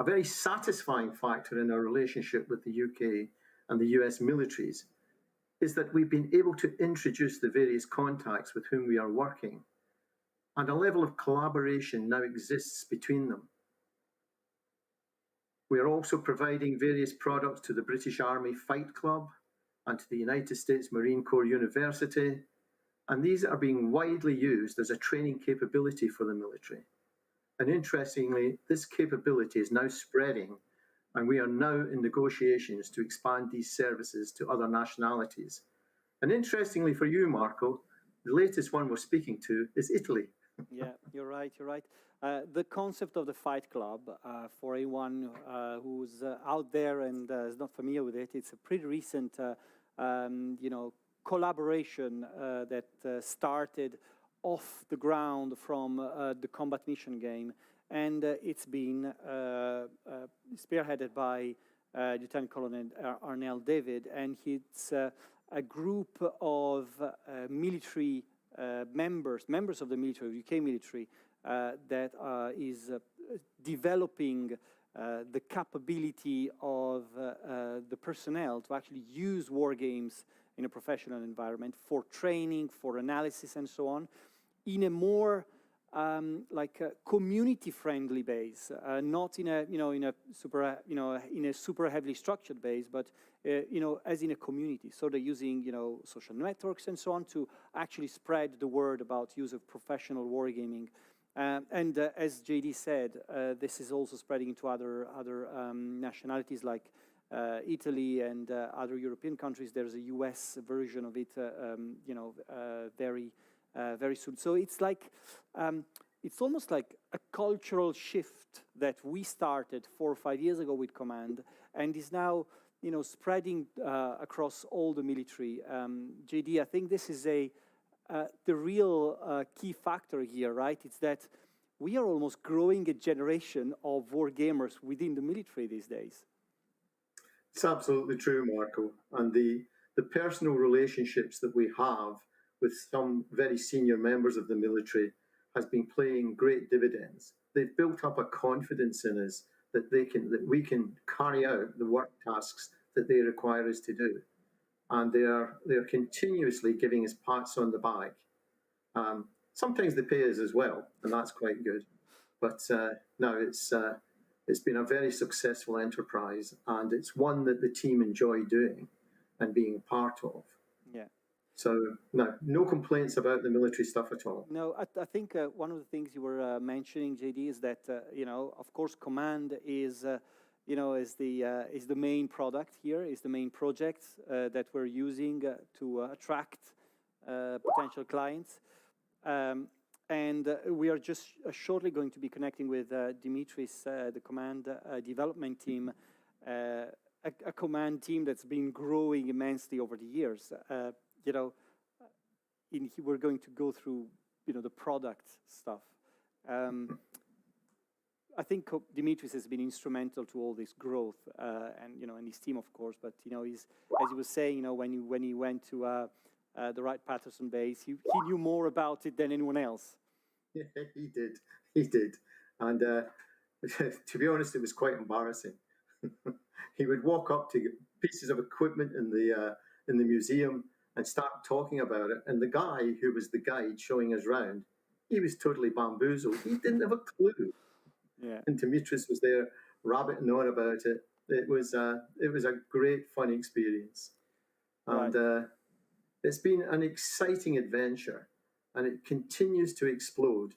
A very satisfying factor in our relationship with the UK and the US militaries is that we've been able to introduce the various contacts with whom we are working, and a level of collaboration now exists between them. We are also providing various products to the British Army Fight Club and to the United States Marine Corps University, and these are being widely used as a training capability for the military. And interestingly, this capability is now spreading, and we are now in negotiations to expand these services to other nationalities. And interestingly for you, Marco, the latest one we're speaking to is Italy.
Yeah, you're right, you're right. The concept of the Fight Club, for anyone who's out there and is not familiar with it, it's a pretty recent, collaboration that started off the ground from the Combat Mission game, and it's been spearheaded by Lieutenant Colonel Arnell David, and it's a group of military members of the military, UK military, that is developing the capability of the personnel to actually use war games in a professional environment for training, for analysis, and so on, in a more community-friendly base, not in a super heavily structured base, but as in a community. So they're using social networks and so on to actually spread the word about use of professional wargaming. And as JD said, this is also spreading into other nationalities like Italy and other European countries. There's a US version of it, very soon. So it's like, it's almost like a cultural shift that we started 4 or 5 years ago with Command, and is now, spreading across all the military. JD, I think this is the real key factor here, right? It's that we are almost growing a generation of war gamers within the military these days.
It's absolutely true, Marco. And the personal relationships that we have with some very senior members of the military has been paying great dividends. They've built up a confidence in us that we can carry out the work tasks that they require us to do. And they're continuously giving us pats on the back. Sometimes they pay us as well, and that's quite good. But no, it's been a very successful enterprise, and it's one that the team enjoy doing and being a part of.
Yeah.
So no complaints about the military stuff at all.
No, I think one of the things you were mentioning, JD, is that of course, Command is is the main product here, is the main project that we're using to attract potential clients. And we are just shortly going to be connecting with Dimitris, the Command development team, a Command team that's been growing immensely over the years. We're going to go through, the product stuff. I think Dimitris has been instrumental to all this growth, and his team, of course. But he's, as he was saying, when he went to the Wright-Patterson base, he knew more about it than anyone else.
Yeah, he did, and to be honest, it was quite embarrassing. He would walk up to pieces of equipment in the museum and start talking about it, and the guy who was the guide showing us round, he was totally bamboozled. He didn't have a clue.
Yeah.
And Dimitris was there rabbiting on about it. It was a great fun experience, and it's been an exciting adventure, and it continues to explode.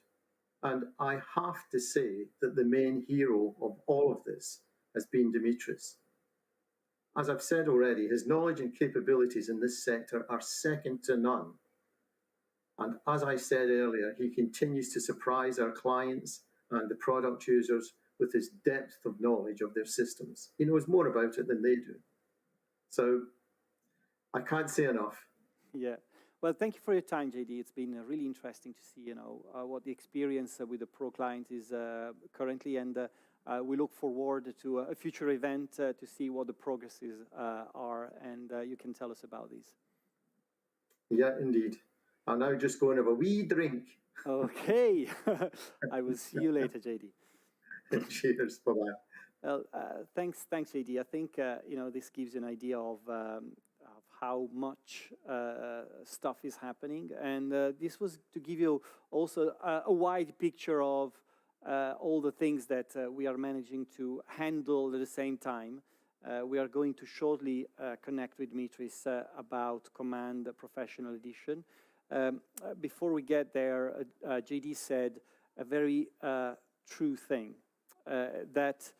And I have to say that the main hero of all of this has been Dimitris. As I've said already, his knowledge and capabilities in this sector are second to none. And as I said earlier, he continues to surprise our clients and the product users with his depth of knowledge of their systems. He knows more about it than they do. So I can't say enough.
Yeah. Well, thank you for your time, JD. It's been really interesting to see, what the experience with the Pro client is currently, and we look forward to a future event to see what the progresses are, and you can tell us about these.
Yeah, indeed. I'll now just go and have a wee drink.
Okay. I will see you later, JD.
Cheers. Bye-bye.
Well, thanks, JD. I think this gives you an idea of how much stuff is happening, and this was to give you also a wide picture of all the things that we are managing to handle at the same time. We are going to shortly connect with Dimitris about Command Professional Edition. Before we get there, JD said a very true thing, that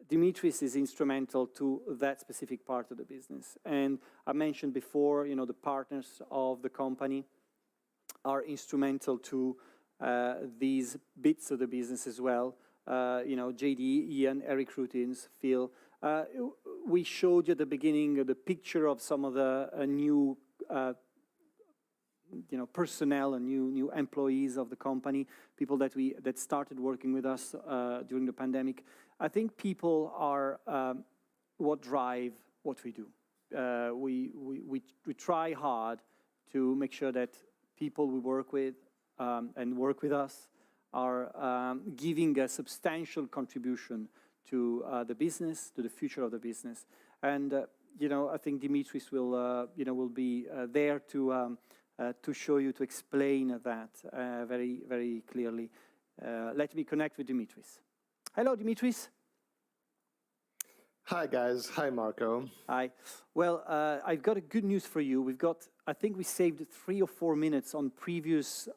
Dimitris is instrumental to that specific part of the business. And I mentioned before, the partners of the company are instrumental to these bits of the business as well. JD, Ian, Eric Routins, Phil. We showed you at the beginning the picture of some of the new personnel and new employees of the company, people that started working with us during the pandemic. I think people are what drive what we do. We try hard to make sure that people we work with and work with us are giving a substantial contribution to the business, to the future of the business. And I think Dimitris will be there to show you, to explain that very, very clearly. Let me connect with Dimitris. Hello, Dimitris.
Hi, guys. Hi, Marco.
Hi. Well, I've got a good news for you. I think we saved 3 or 4 minutes on previous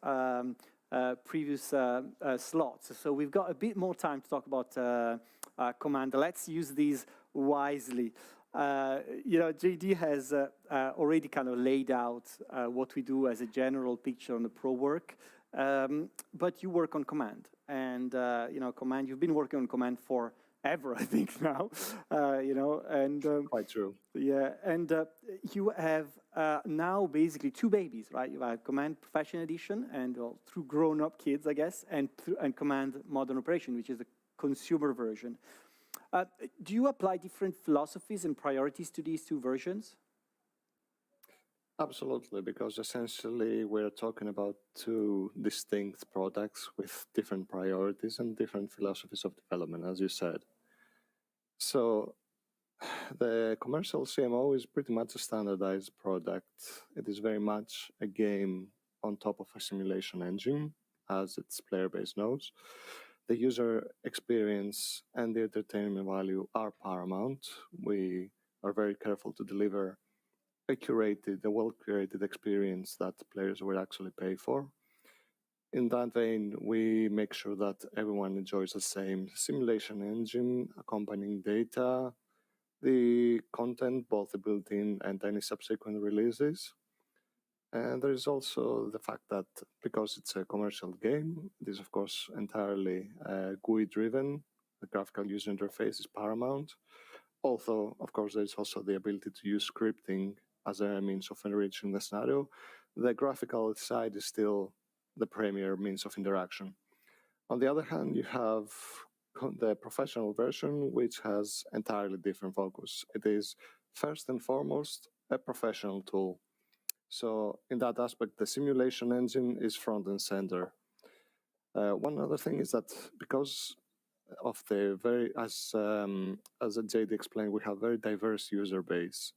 slots. So we've got a bit more time to talk about Commander. Let's use these wisely. JD has already kind of laid out what we do as a general picture on the pro work, but you work on Command, and Command. You've been working on Command forever, I think now. And
quite true.
Yeah, and you have now basically 2 babies, right? You have Command Professional Edition, and through grown-up kids, I guess, and Command Modern Operation, which is the consumer version. Do you apply different philosophies and priorities to these 2 versions?
Absolutely, because essentially we're talking about 2 distinct products with different priorities and different philosophies of development, as you said. So the commercial CMO is pretty much a standardized product. It is very much a game on top of a simulation engine, as its player base knows. The user experience and the entertainment value are paramount. We are very careful to deliver a well-curated experience that players will actually pay for. In that vein, we make sure that everyone enjoys the same simulation engine, accompanying data, the content, both the built-in and any subsequent releases. And there is also the fact that because it's a commercial game, it is of course entirely GUI-driven. The graphical user interface is paramount. Although, of course, there is also the ability to use scripting as a means of enriching the scenario. The graphical side is still the premier means of interaction. On the other hand, you have the professional version, which has entirely different focus. It is first and foremost a professional tool. So in that aspect, the simulation engine is front and center. One other thing is that because of the as JD explained, we have very diverse user base,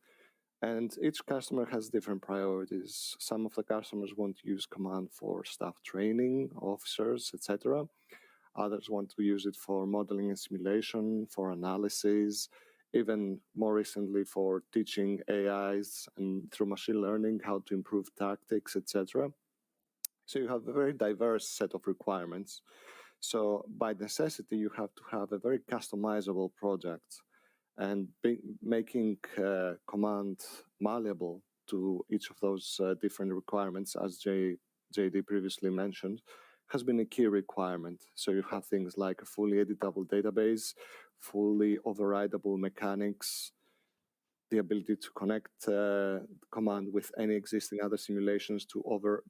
and each customer has different priorities. Some of the customers want to use Command for staff training, officers, etc. Others want to use it for modeling and simulation, for analysis, even more recently for teaching AIs and through machine learning how to improve tactics, etc. So you have a very diverse set of requirements. So by necessity, you have to have a very customizable project, and making Command malleable to each of those different requirements, as JD previously mentioned, has been a key requirement. So you have things like a fully editable database, fully overridable mechanics, the ability to connect Command with any existing other simulations to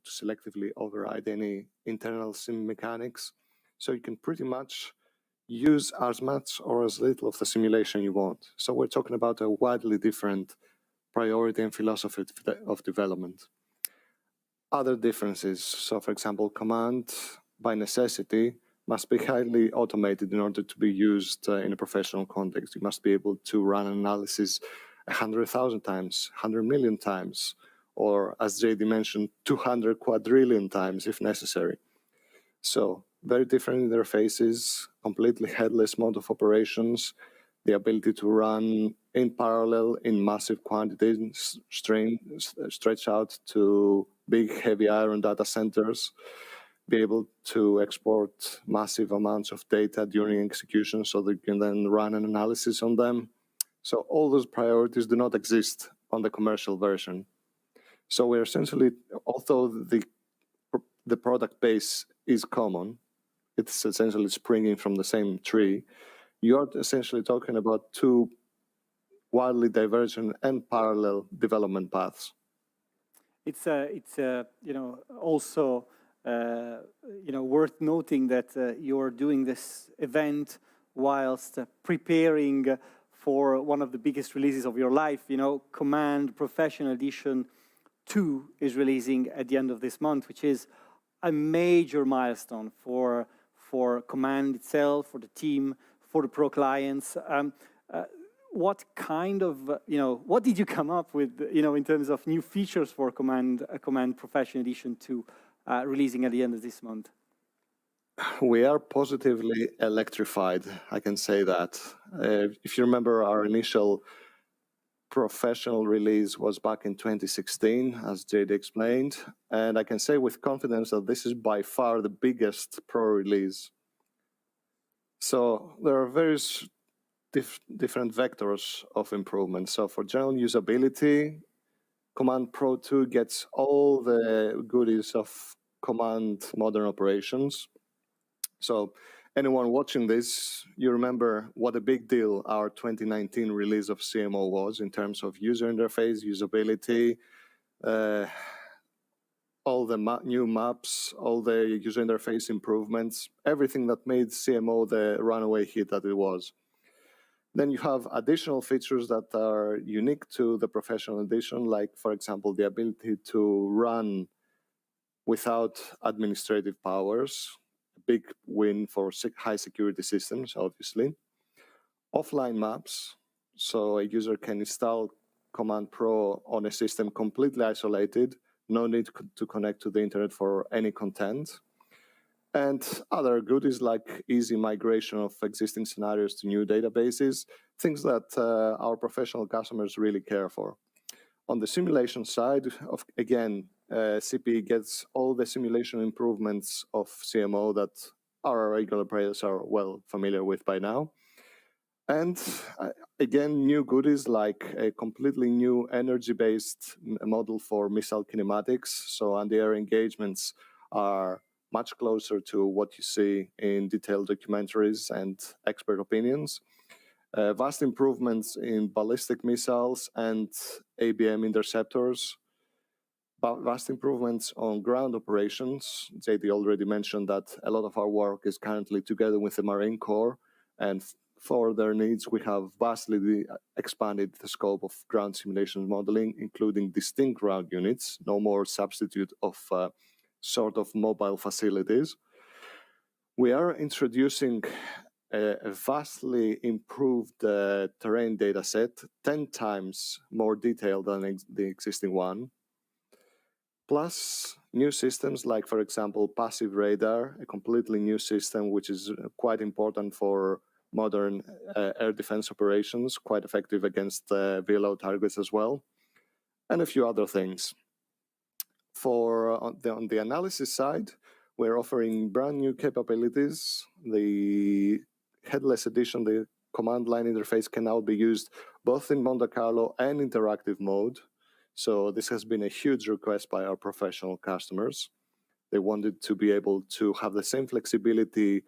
selectively override any internal sim mechanics. So you can pretty much use as much or as little of the simulation you want. So we're talking about a widely different priority and philosophy of development. other differences. So, for example, command by necessity must be highly automated in order to be used in a professional context. You must be able to run analysis 100,000 times, 100 million times, or as JD mentioned, 200 quadrillion times if necessary. So very different interfaces, completely headless mode of operations, the ability to run in parallel in massive quantities, stretch out to big heavy iron data centers, be able to export massive amounts of data during execution so that you can then run an analysis on them. So all those priorities do not exist on the commercial version. So we're essentially, although the product base is common, it's essentially springing from the same tree, you're essentially talking about two wildly divergent and parallel development paths.
It's also worth noting that you're doing this event whilst preparing for one of the biggest releases of your life. Command Professional Edition 2 is releasing at the end of this month, which is a major milestone for Command itself, for the team, for the pro clients. What kind of, what did you come up with, in terms of new features for Command Professional Edition 2 releasing at the end of this month?
We are positively electrified, I can say that. If you remember, our initial professional release was back in 2016, as JD explained, and I can say with confidence that this is by far the biggest pro release. So there are various different vectors of improvement. So for general usability, Command Pro 2 gets all the goodies of Command Modern Operations. So anyone watching this, you remember what a big deal our 2019 release of CMO was in terms of user interface, usability, all the new maps, all the user interface improvements, everything that made CMO the runaway hit that it was. Then you have additional features that are unique to the Professional Edition, like, for example, the ability to run without administrative powers, a big win for high security systems, obviously. Offline maps, so a user can install Command Pro on a system completely isolated, no need to connect to the internet for any content. And other goodies like easy migration of existing scenarios to new databases, things that our professional customers really care for. On the simulation side, again, CP gets all the simulation improvements of CMO that our regular players are well familiar with by now. And again, new goodies like a completely new energy-based model for missile kinematics. So anti-air engagements are much closer to what you see in detailed documentaries and expert opinions. Vast improvements in ballistic missiles and ABM interceptors. Vast improvements on ground operations. JD already mentioned that a lot of our work is currently together with the Marine Corps, and for their needs, we have vastly expanded the scope of ground simulation modeling, including distinct ground units, no more substitute of sort of mobile facilities. We are introducing a vastly improved terrain data set, 10 times more detailed than the existing one. Plus new systems like, for example, passive radar, a completely new system which is quite important for modern air defense operations, quite effective against VLO targets as well, and a few other things. On the analysis side, we're offering brand new capabilities. The headless edition, the command line interface, can now be used both in Monte Carlo and interactive mode. So this has been a huge request by our professional customers. They wanted to be able to have the same flexibility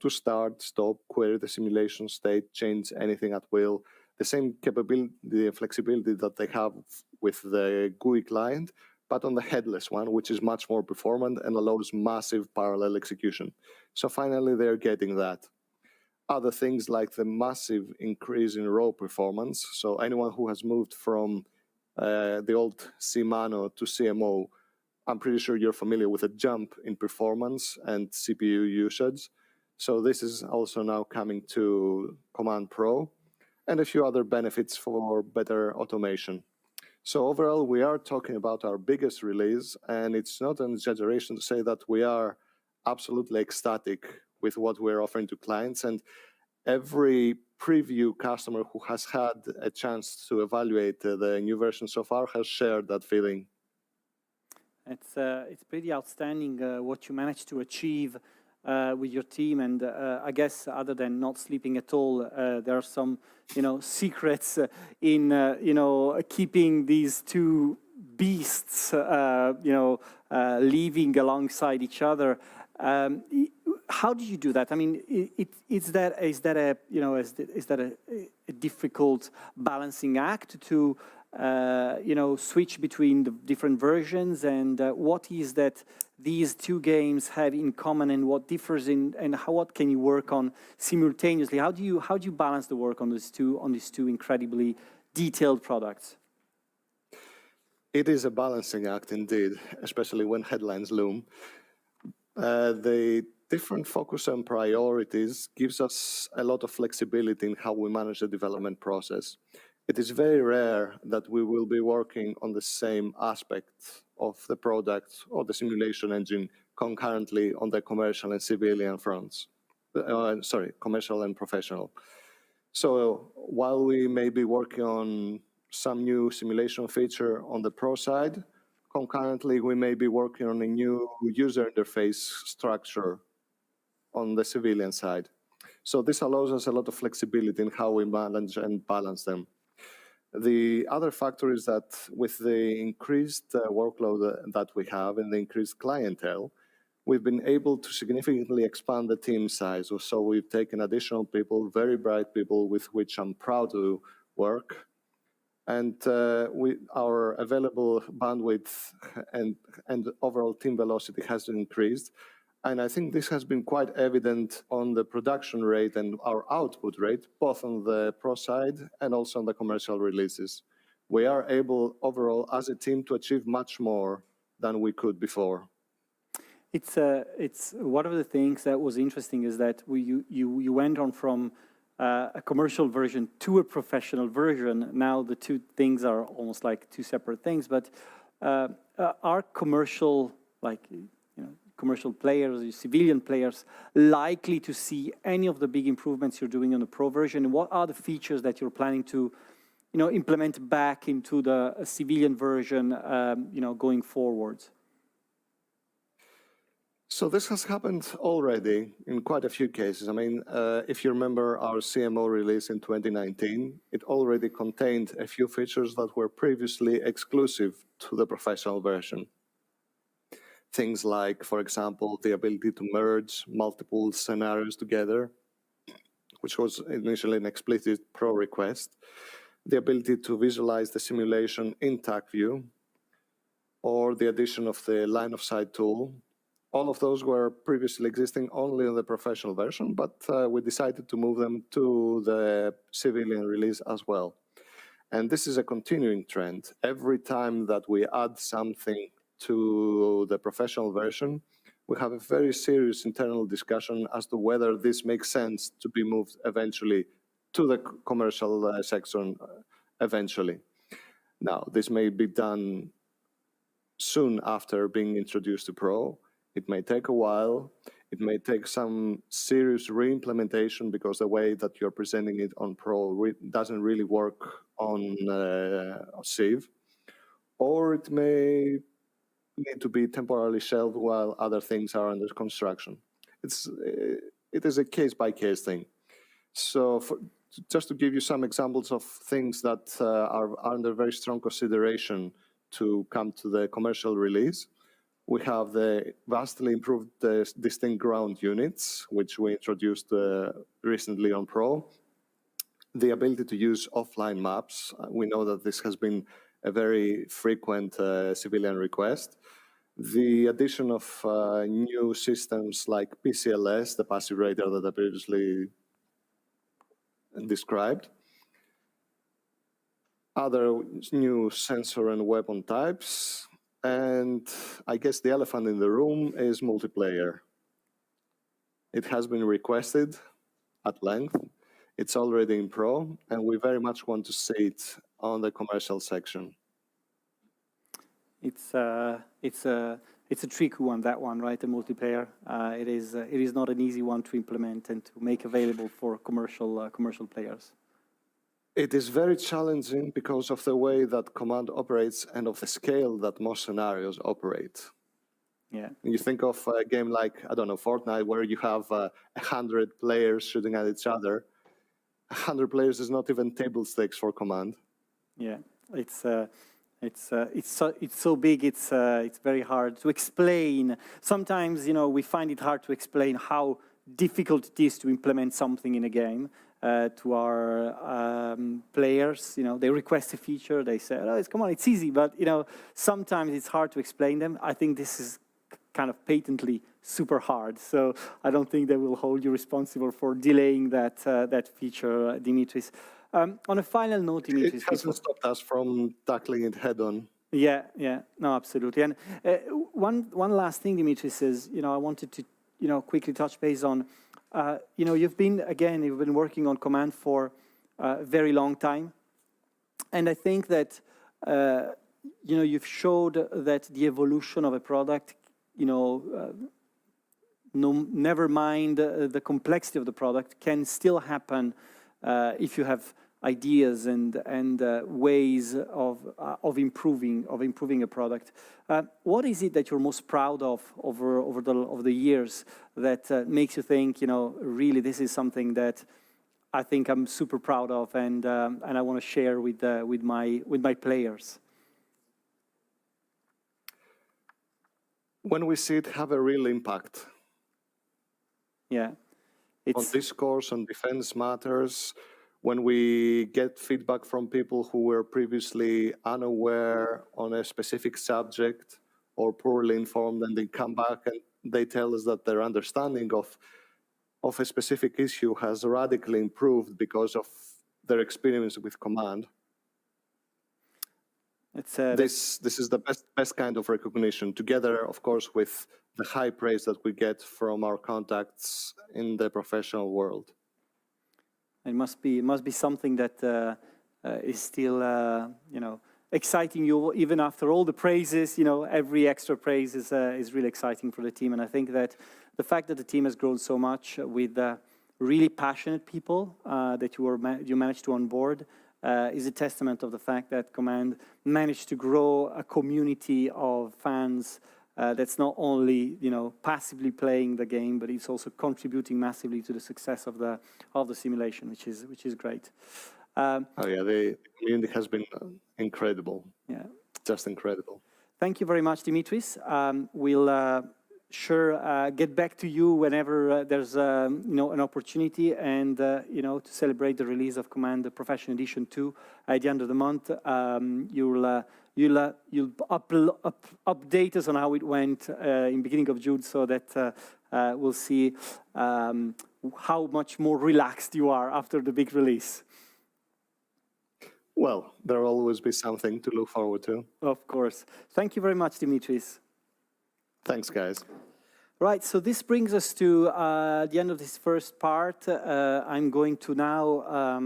to start, stop, query the simulation state, change anything at will, the same capability and flexibility that they have with the GUI client, but on the headless one, which is much more performant and allows massive parallel execution. So finally, they're getting that. Other things like the massive increase in raw performance. So anyone who has moved from the old CMano to CMO I'm pretty sure you're familiar with a jump in performance and CPU usage. So this is also now coming to Command Pro, and a few other benefits for better automation. So overall, we are talking about our biggest release, and it's not an exaggeration to say that we are absolutely ecstatic with what we're offering to clients. And every preview customer who has had a chance to evaluate the new version so far has shared that feeling.
It's pretty outstanding what you managed to achieve with your team, and I guess other than not sleeping at all, there are some secrets in keeping these two beasts living alongside each other. How do you do that? I mean, is that a difficult balancing act to switch between the different versions, and what is that these two games have in common, and what differs and what can you work on simultaneously? How do you balance the work on these two incredibly detailed products?
It is a balancing act indeed, especially when headlines loom. The different focus and priorities gives us a lot of flexibility in how we manage the development process. It is very rare that we will be working on the same aspect of the product or the simulation engine concurrently on the commercial and civilian fronts. Commercial and professional. So while we may be working on some new simulation feature on the pro side, concurrently we may be working on a new user interface structure on the civilian side. So this allows us a lot of flexibility in how we manage and balance them. The other factor is that with the increased workload that we have and the increased clientele, we've been able to significantly expand the team size. So we've taken additional people, very bright people with which I'm proud to work. And our available bandwidth and overall team velocity has increased. And I think this has been quite evident on the production rate and our output rate, both on the pro side and also on the commercial releases. We are able overall as a team to achieve much more than we could before.
It's one of the things that was interesting is that you went on from a commercial version to a professional version. Now the two things are almost like two separate things, but are commercial, commercial players, civilian players, likely to see any of the big improvements you're doing on the pro version? What are the features that you're planning to, implement back into the civilian version, going forward?
So this has happened already in quite a few cases. I mean, if you remember our CMO release in 2019, it already contained a few features that were previously exclusive to the professional version. Things like, for example, the ability to merge multiple scenarios together, which was initially an explicit pro request, the ability to visualize the simulation in TAC view, or the addition of the line of sight tool. All of those were previously existing only in the professional version, but we decided to move them to the civilian release as well. And this is a continuing trend. Every time that we add something to the professional version, we have a very serious internal discussion as to whether this makes sense to be moved eventually to the commercial section eventually. Now, this may be done soon after being introduced to Pro. It may take a while. It may take some serious re-implementation because the way that you're presenting it on Pro doesn't really work on Civ. Or it may need to be temporarily shelved while other things are under construction. It is a case-by-case thing. So just to give you some examples of things that are under very strong consideration to come to the commercial release, we have the vastly improved distinct ground units, which we introduced recently on Pro. The ability to use offline maps. We know that this has been a very frequent civilian request. The addition of new systems like PCLS, the passive radar that I previously described. Other new sensor and weapon types. And I guess the elephant in the room is multiplayer. It has been requested at length. It's already in pro, and we very much want to see it on the commercial section.
It's a tricky one, that one, right? The multiplayer. It is not an easy one to implement and to make available for commercial players.
It is very challenging because of the way that Command operates and of the scale that most scenarios operate.
Yeah.
You think of a game like, I don't know, Fortnite, where you have 100 players shooting at each other. 100 players is not even table stakes for Command.
Yeah, it's so big. It's very hard to explain. Sometimes, you know, we find it hard to explain how difficult it is to implement something in a game to our players. You know, they request a feature. They say, "Oh, come on, it's easy." But you know, sometimes it's hard to explain them. I think this is kind of patently super hard. So I don't think they will hold you responsible for delaying that feature, Dimitris. On a final note, Dimitris,
it hasn't stopped us from tackling it head on.
Yeah, no, absolutely. And one last thing, Dimitris, is, you know, I wanted to, you know, quickly touch base on, you know, you've been working on Command for a very long time, and I think that, you know, you've showed that the evolution of a product, you know, never mind the complexity of the product, can still happen if you have ideas and ways of improving a product. What is it that you're most proud of over the years that makes you think, you know, really this is something that I think I'm super proud of and I want to share with my players?
When we see it have a real impact.
Yeah.
On discourse, on defense matters, when we get feedback from people who were previously unaware on a specific subject or poorly informed, and they come back and they tell us that their understanding of a specific issue has radically improved because of their experience with Command. This is the best kind of recognition, together, of course, with the high praise that we get from our contacts in the professional world.
It must be something that is still, you know, exciting you even after all the praises. You know, every extra praise is really exciting for the team, and I think that the fact that the team has grown so much with really passionate people that you managed to onboard is a testament of the fact that Command managed to grow a community of fans that's not only, you know, passively playing the game, but it's also contributing massively to the success of the simulation, which is great.
Oh yeah, the community has been incredible.
Yeah,
just incredible.
Thank you very much, Dimitris. We'll sure get back to you whenever there's you know, an opportunity, and you know, to celebrate the release of Command the Professional Edition 2 at the end of the month. You'll update us on how it went in beginning of June, so that we'll see how much more relaxed you are after the big release.
Well, there will always be something to look forward to.
Of course. Thank you very much, Dimitris.
Thanks, guys.
Right, so this brings us to the end of this first part. I'm going to now,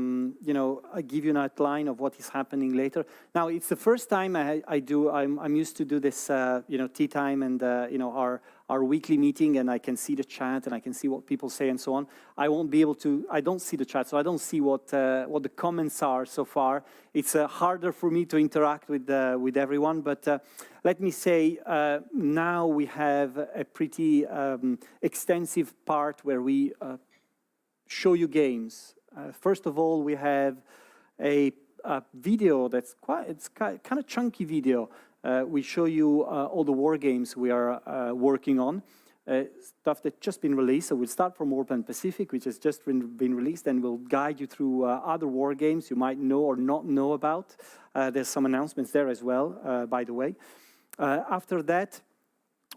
you know, give you an outline of what is happening later. Now, it's the first time I'm used to do this, you know, tea time and, you know, our weekly meeting, and I can see the chat and I can see what people say and so on. I won't be able to, I don't see the chat, so I don't see what the comments are so far. It's harder for me to interact with everyone, but let me say, now we have a pretty extensive part where we show you games. First of all, we have a video that's kind of chunky video. We show you all the war games we are working on, stuff that's just been released. So we'll start from Warplan Pacific, which has just been released, and we'll guide you through other war games you might know or not know about. There's some announcements there as well, by the way. After that,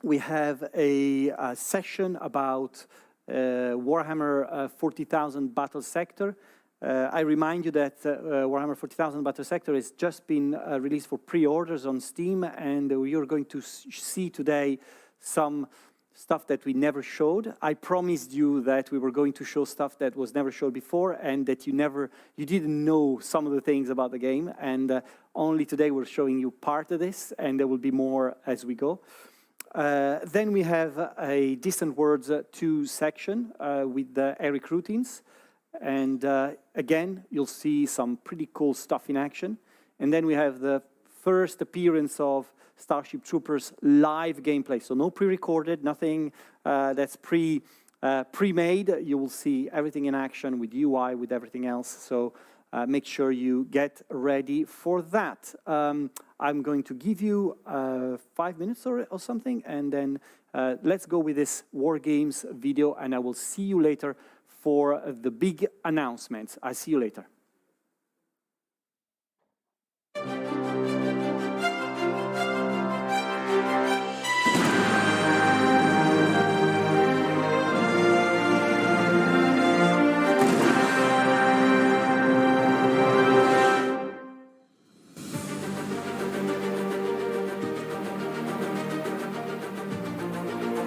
we have a session about Warhammer 40,000 Battle Sector. I remind you that Warhammer 40,000 Battle Sector has just been released for pre-orders on Steam, and you're going to see today some stuff that we never showed. I promised you that we were going to show stuff that was never showed before, and that you didn't know some of the things about the game, and only today we're showing you part of this, and there will be more as we go. Then we have a Distant Worlds 2 section with the Eric routines. And again, you'll see some pretty cool stuff in action. And then we have the first appearance of Starship Troopers live gameplay. So no pre-recorded, nothing that's pre-made. You will see everything in action with UI, with everything else. So make sure you get ready for that. I'm going to give you 5 minutes or something, and then let's go with this War Games video, and I will see you later for the big announcements. I'll see you later.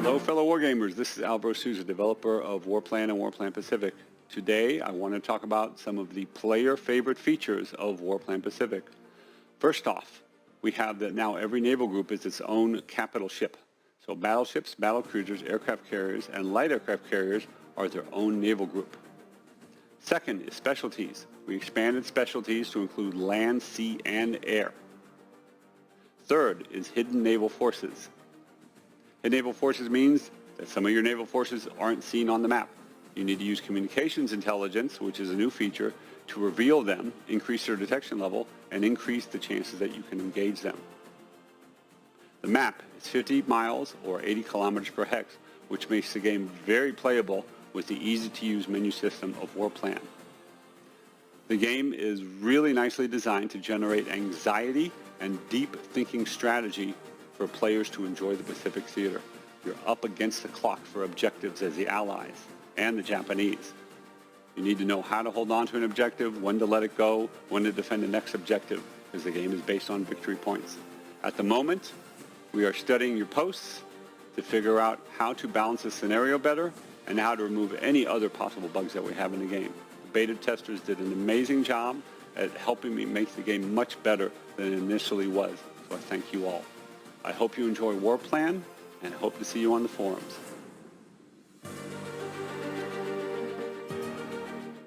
Hello, fellow Wargamers. This is Alvaro Souza, developer of Warplan and Warplan Pacific. Today, I want to talk about some of the player favorite features of Warplan Pacific. First off, we have that now every naval group is its own capital ship. So battleships, battlecruisers, aircraft carriers, and light aircraft carriers are their own naval group. Second is specialties. We expanded specialties to include land, sea, and air. Third is hidden naval forces. Hidden naval forces means that some of your naval forces aren't seen on the map. You need to use communications intelligence, which is a new feature, to reveal them, increase their detection level, and increase the chances that you can engage them. The map is 50 miles or 80 kilometers per hex, which makes the game very playable with the easy-to-use menu system of Warplan. The game is really nicely designed to generate anxiety and deep thinking strategy for players to enjoy the Pacific theater. You're up against the clock for objectives as the Allies and the Japanese. You need to know how to hold on to an objective, when to let it go, when to defend the next objective, because the game is based on victory points. At the moment, we are studying your posts to figure out how to balance the scenario better and how to remove any other possible bugs that we have in the game. The beta testers did an amazing job at helping me make the game much better than it initially was, so I thank you all. I hope you enjoy Warplan, and hope to see you on the forums.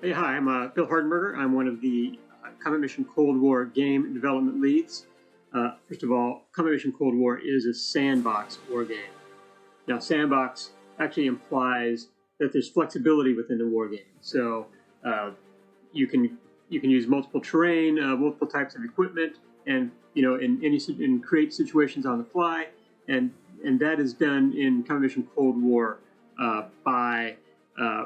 Hey, hi, I'm Bill Hardenberger. I'm one of the Combat Mission Cold War game development leads. First of all, Combat Mission Cold War is a sandbox war game. Now, sandbox actually implies that there's flexibility within the war game. So you can use multiple terrain, multiple types of equipment, and and create situations on the fly, and that is done in Combat Mission Cold War by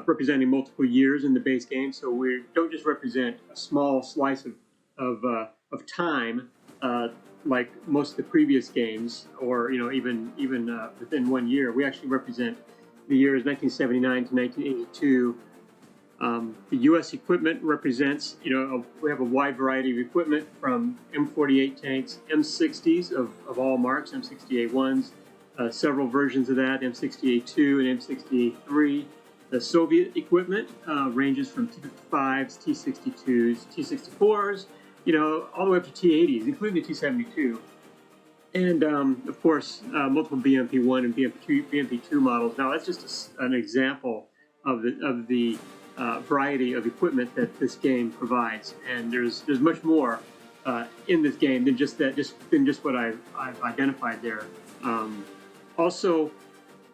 representing multiple years in the base game. So we don't just represent a small slice of time like most of the previous games, or even within 1 year. We actually represent the years 1979 to 1982. The U.S. equipment represents, we have a wide variety of equipment, from M48 tanks, M60s of all marks, M60A1s, several versions of that, M60A2 and M60A3. The Soviet equipment ranges from T-55s, T-62s, T-64s, all the way up to T-80s, including the T-72. And, of course, multiple BMP-1 and BMP-2 models. Now, that's just an example of the variety of equipment that this game provides, and there's much more in this game than just what I've identified there. Also,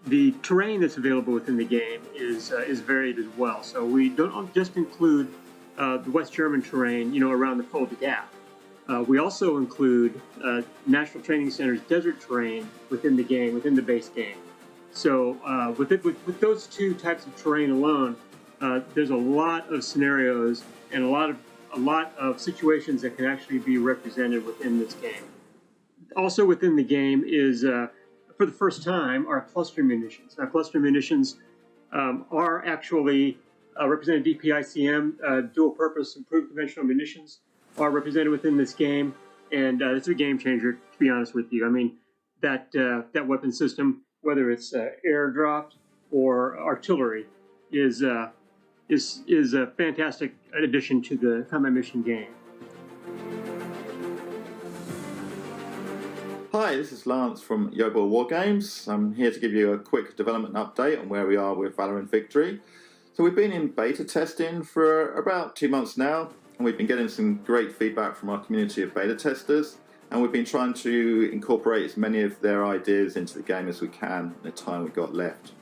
the terrain that's available within the game is varied as well. So we don't just include the West German terrain, around the Fulda Gap. We also include National Training Center's desert terrain within the game, within the base game. So with those two types of terrain alone, there's a lot of scenarios and a lot of situations that can actually be represented within this game. Also within the game is, for the first time, are cluster munitions. Now, cluster munitions are actually represented DPICM, dual purpose improved conventional munitions are represented within this game, and it's a game changer, to be honest with you. I mean, that weapon system, whether it's airdropped or artillery, is a fantastic addition to the combat mission game.
Hi, this is Lance from Yobel Wargames. I'm here to give you a quick development update on where we are with Valorant Victory. So we've been in beta testing for about 2 months now, and we've been getting some great feedback from our community of beta testers, and we've been trying to incorporate as many of their ideas into the game as we can in the time we've got left.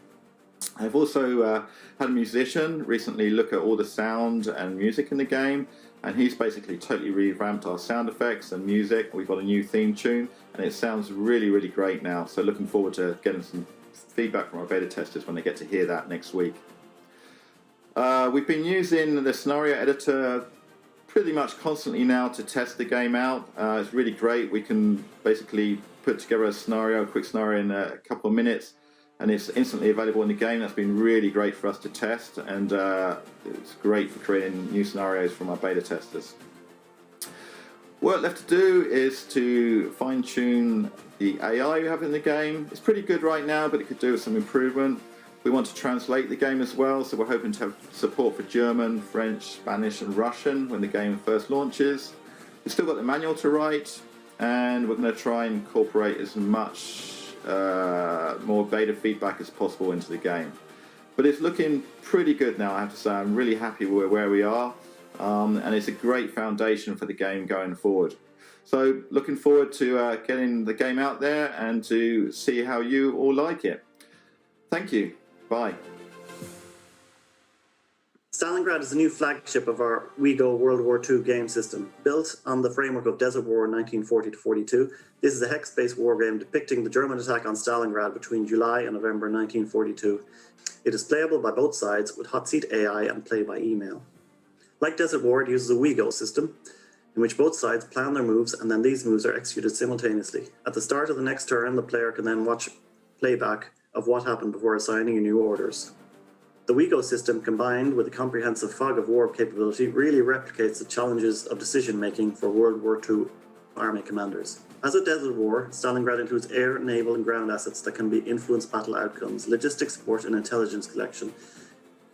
I've also had a musician recently look at all the sound and music in the game, and he's basically totally revamped our sound effects and music. We've got a new theme tune, and it sounds really, really great now. So looking forward to getting some feedback from our beta testers when they get to hear that next week. We've been using the scenario editor pretty much constantly now to test the game out. It's really great. We can basically put together a quick scenario in a couple of minutes, and it's instantly available in the game. That's been really great for us to test, and it's great for creating new scenarios from our beta testers. What left to do is to fine-tune the AI we have in the game. It's pretty good right now, but it could do with some improvement. We want to translate the game as well, so we're hoping to have support for German, French, Spanish and Russian when the game first launches. We've still got the manual to write, and we're going to try and incorporate as much more beta feedback as possible into the game. But it's looking pretty good now, I have to say. I'm really happy with where we are, and it's a great foundation for the game going forward. So looking forward to getting the game out there and to see how you all like it. Thank you. Bye.
Stalingrad is the new flagship of our WeGo World War II game system. Built on the framework of Desert War 1940-42, this is a hex-based wargame depicting the German attack on Stalingrad between July and November 1942. It is playable by both sides with hot seat AI and play by email. Like Desert War, it uses a WeGo system in which both sides plan their moves, and then these moves are executed simultaneously. At the start of the next turn, the player can then watch playback of what happened before assigning new orders. The WeGo system, combined with a comprehensive fog of war capability, really replicates the challenges of decision-making for World War II army commanders. As with Desert War, Stalingrad includes air, naval and ground assets that can influence battle outcomes, logistics support and intelligence collection.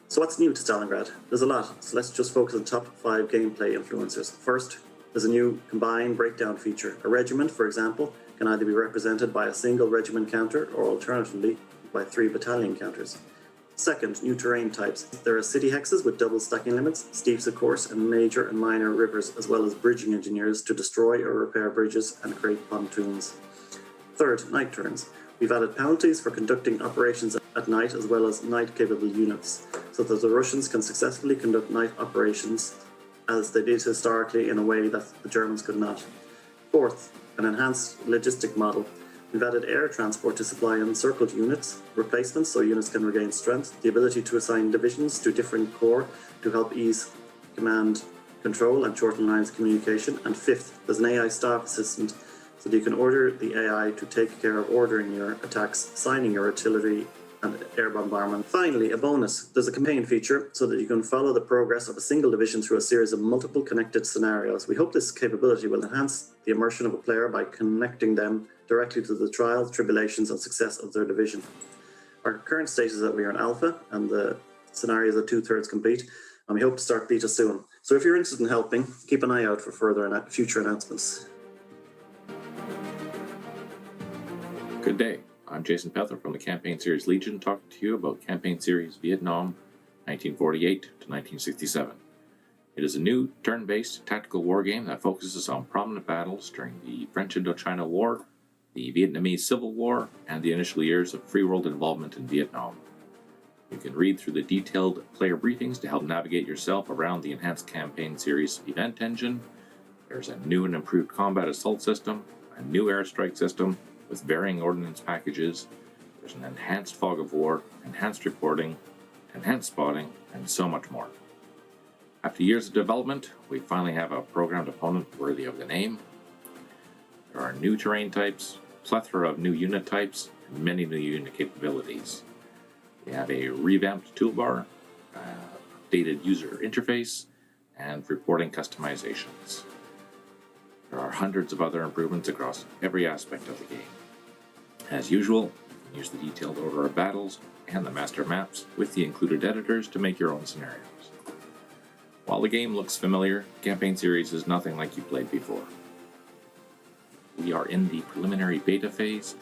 So what's new to Stalingrad? There's a lot, so let's just focus on the top 5 gameplay influencers. First, there's a new combined breakdown feature. A regiment, for example, can either be represented by a single regiment counter or alternatively by 3 battalion counters. Second, new terrain types. There are city hexes with double stacking limits, steeps of course, and major and minor rivers, as well as bridging engineers to destroy or repair bridges and create pontoons. Third, night turns. We've added penalties for conducting operations at night, as well as night-capable units, so that the Russians can successfully conduct night operations as they did historically in a way that the Germans could not. Fourth, an enhanced logistic model. We've added air transport to supply encircled units, replacements so units can regain strength, the ability to assign divisions to different corps to help ease command control and shorten lines of communication. And fifth, there's an AI staff assistant so that you can order the AI to take care of ordering your attacks, assigning your artillery and air bombardment. Finally, a bonus. There's a campaign feature so that you can follow the progress of a single division through a series of multiple connected scenarios. We hope this capability will enhance the immersion of a player by connecting them directly to the trials, tribulations, and success of their division. Our current state is that we are in alpha, and the scenarios are 2/3 complete, and we hope to start beta soon. So if you're interested in helping, keep an eye out for further future announcements.
Good day. I'm Jason Pether from the Campaign Series Legion, talking to you about Campaign Series Vietnam 1948 to 1967. It is a new turn-based tactical wargame that focuses on prominent battles during the French Indochina War, the Vietnamese Civil War, and the initial years of free world involvement in Vietnam. You can read through the detailed player briefings to help navigate yourself around the enhanced Campaign Series event engine. There's a new and improved combat assault system, a new airstrike system with varying ordnance packages. There's an enhanced fog of war, enhanced reporting, enhanced spotting, and so much more. After years of development, we finally have a programmed opponent worthy of the name. There are new terrain types, a plethora of new unit types, and many new unit capabilities. We have a revamped toolbar, updated user interface, and reporting customizations. There are hundreds of other improvements across every aspect of the game. As usual, you can use the detailed order of battles and the master maps with the included editors to make your own scenarios. While the game looks familiar, Campaign Series is nothing like you played before. We are in the preliminary beta phase,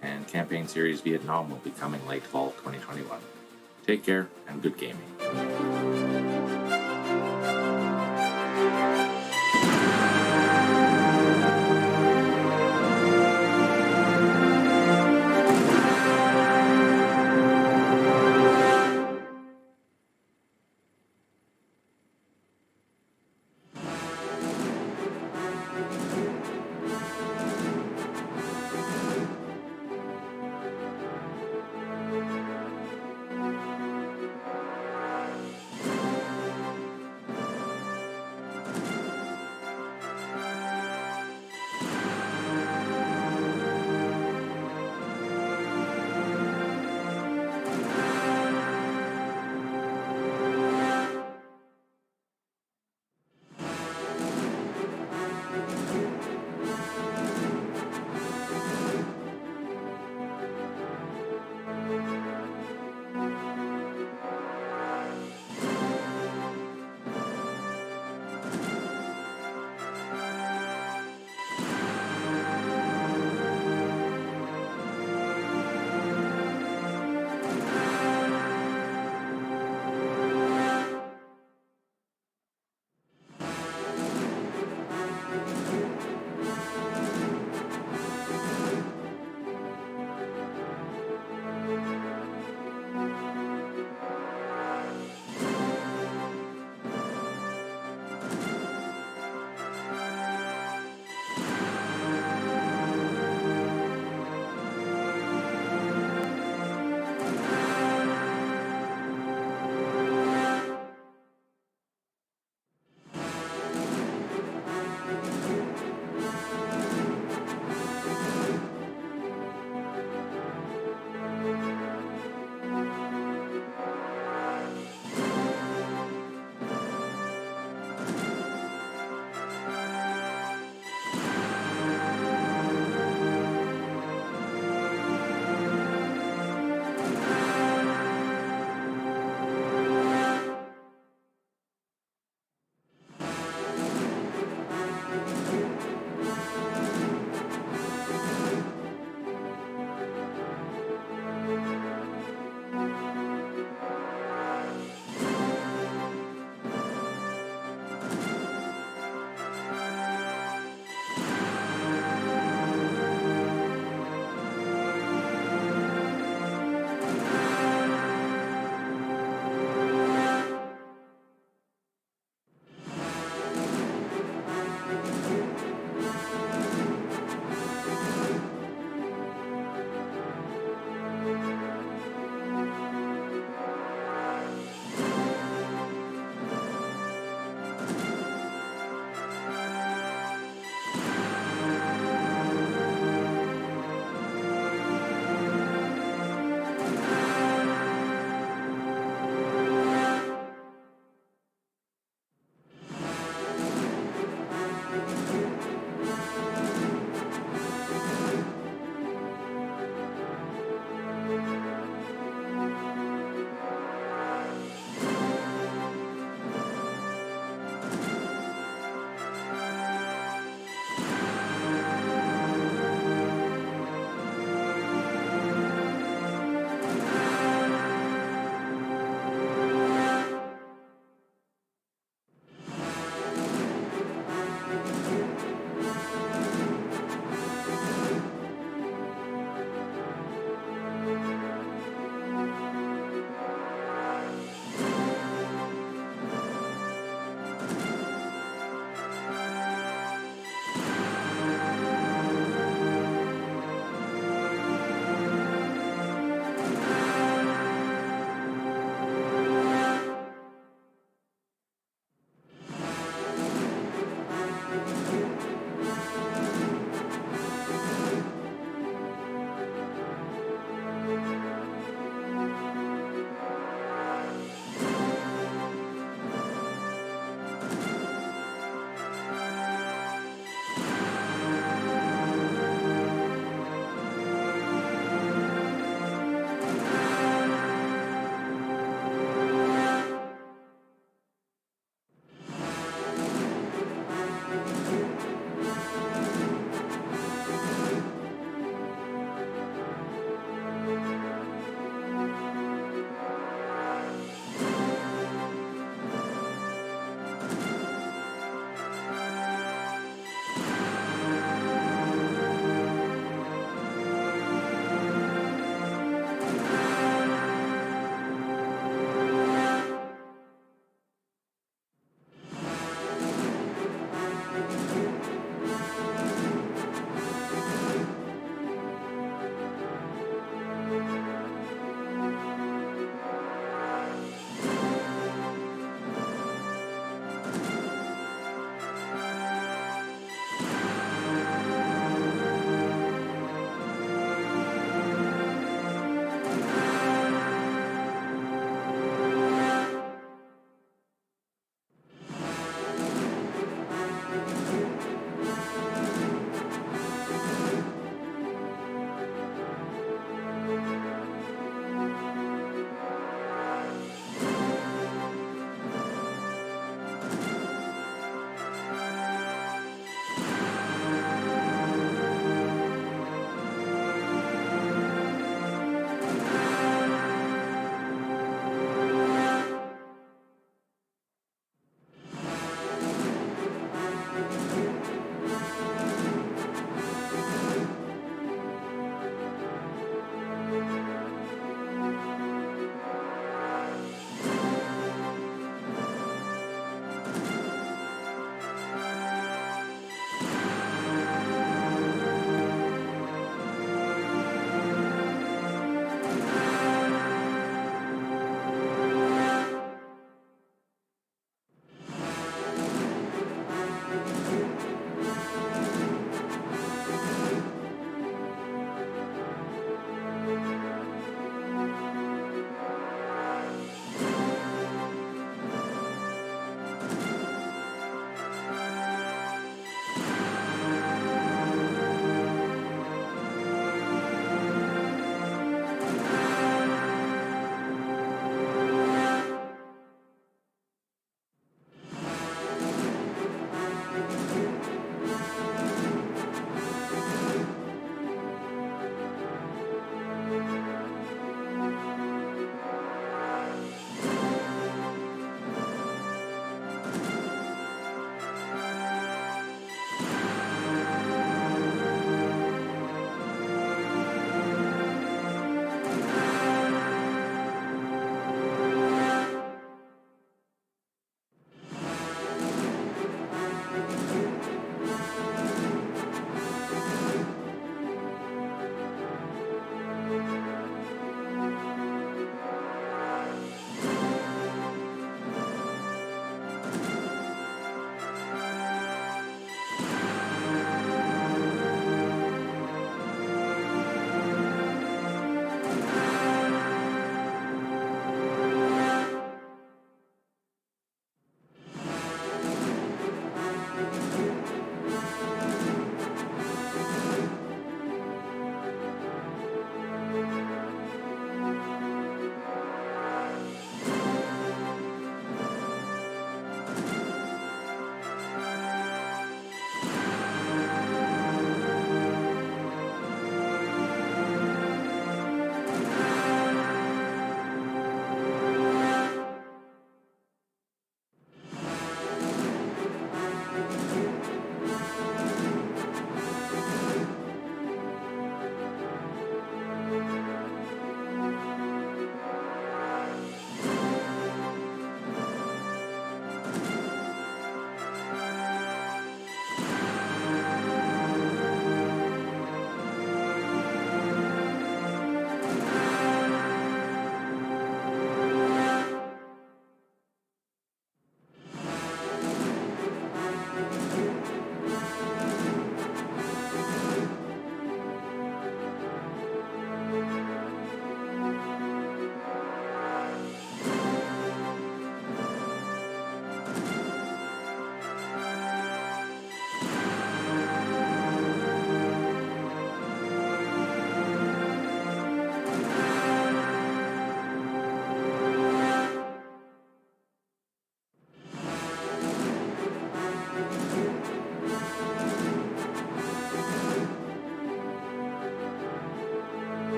and Campaign Series Vietnam will be coming late fall 2021. Take care and good gaming.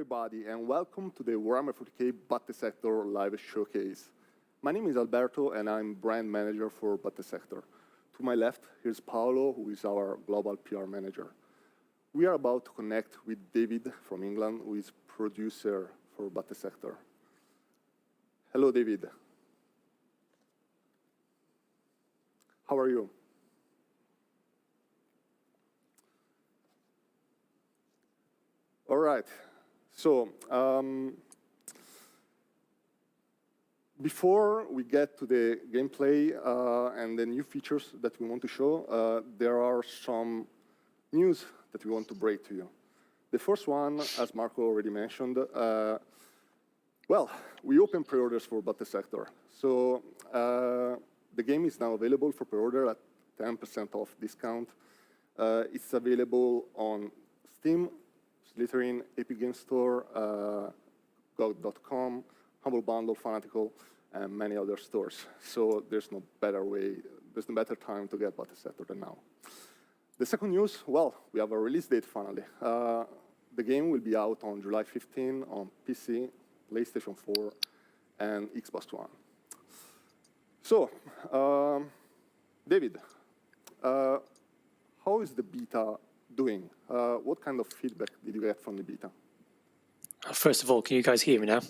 everybody, and welcome to the Warhammer 40k Battesector live showcase. My name is Alberto, and I'm brand manager for Battesector. To my left, here's Paolo, who is our global PR manager. We are about to connect with David from England, who is producer for Battesector. Hello, David. How are you? All right. So before we get to the gameplay and the new features that we want to show, there are some news that we want to break to you. The first one, as Marco already mentioned, well, we opened pre-orders for Battesector. So the game is now available for pre-order at 10% off discount. It's available on Steam, Slitherine, Epic Games Store, GOG.com, Humble Bundle, Fanatical, and many other stores. So there's no better way, there's no better time to get Battesector than now. The second news, well, we have a release date finally. The game will be out on July 15 on PC, PlayStation 4, and Xbox One. So, David, how is the beta doing? What kind of feedback did you get from the beta?
First of all, can you guys hear me now?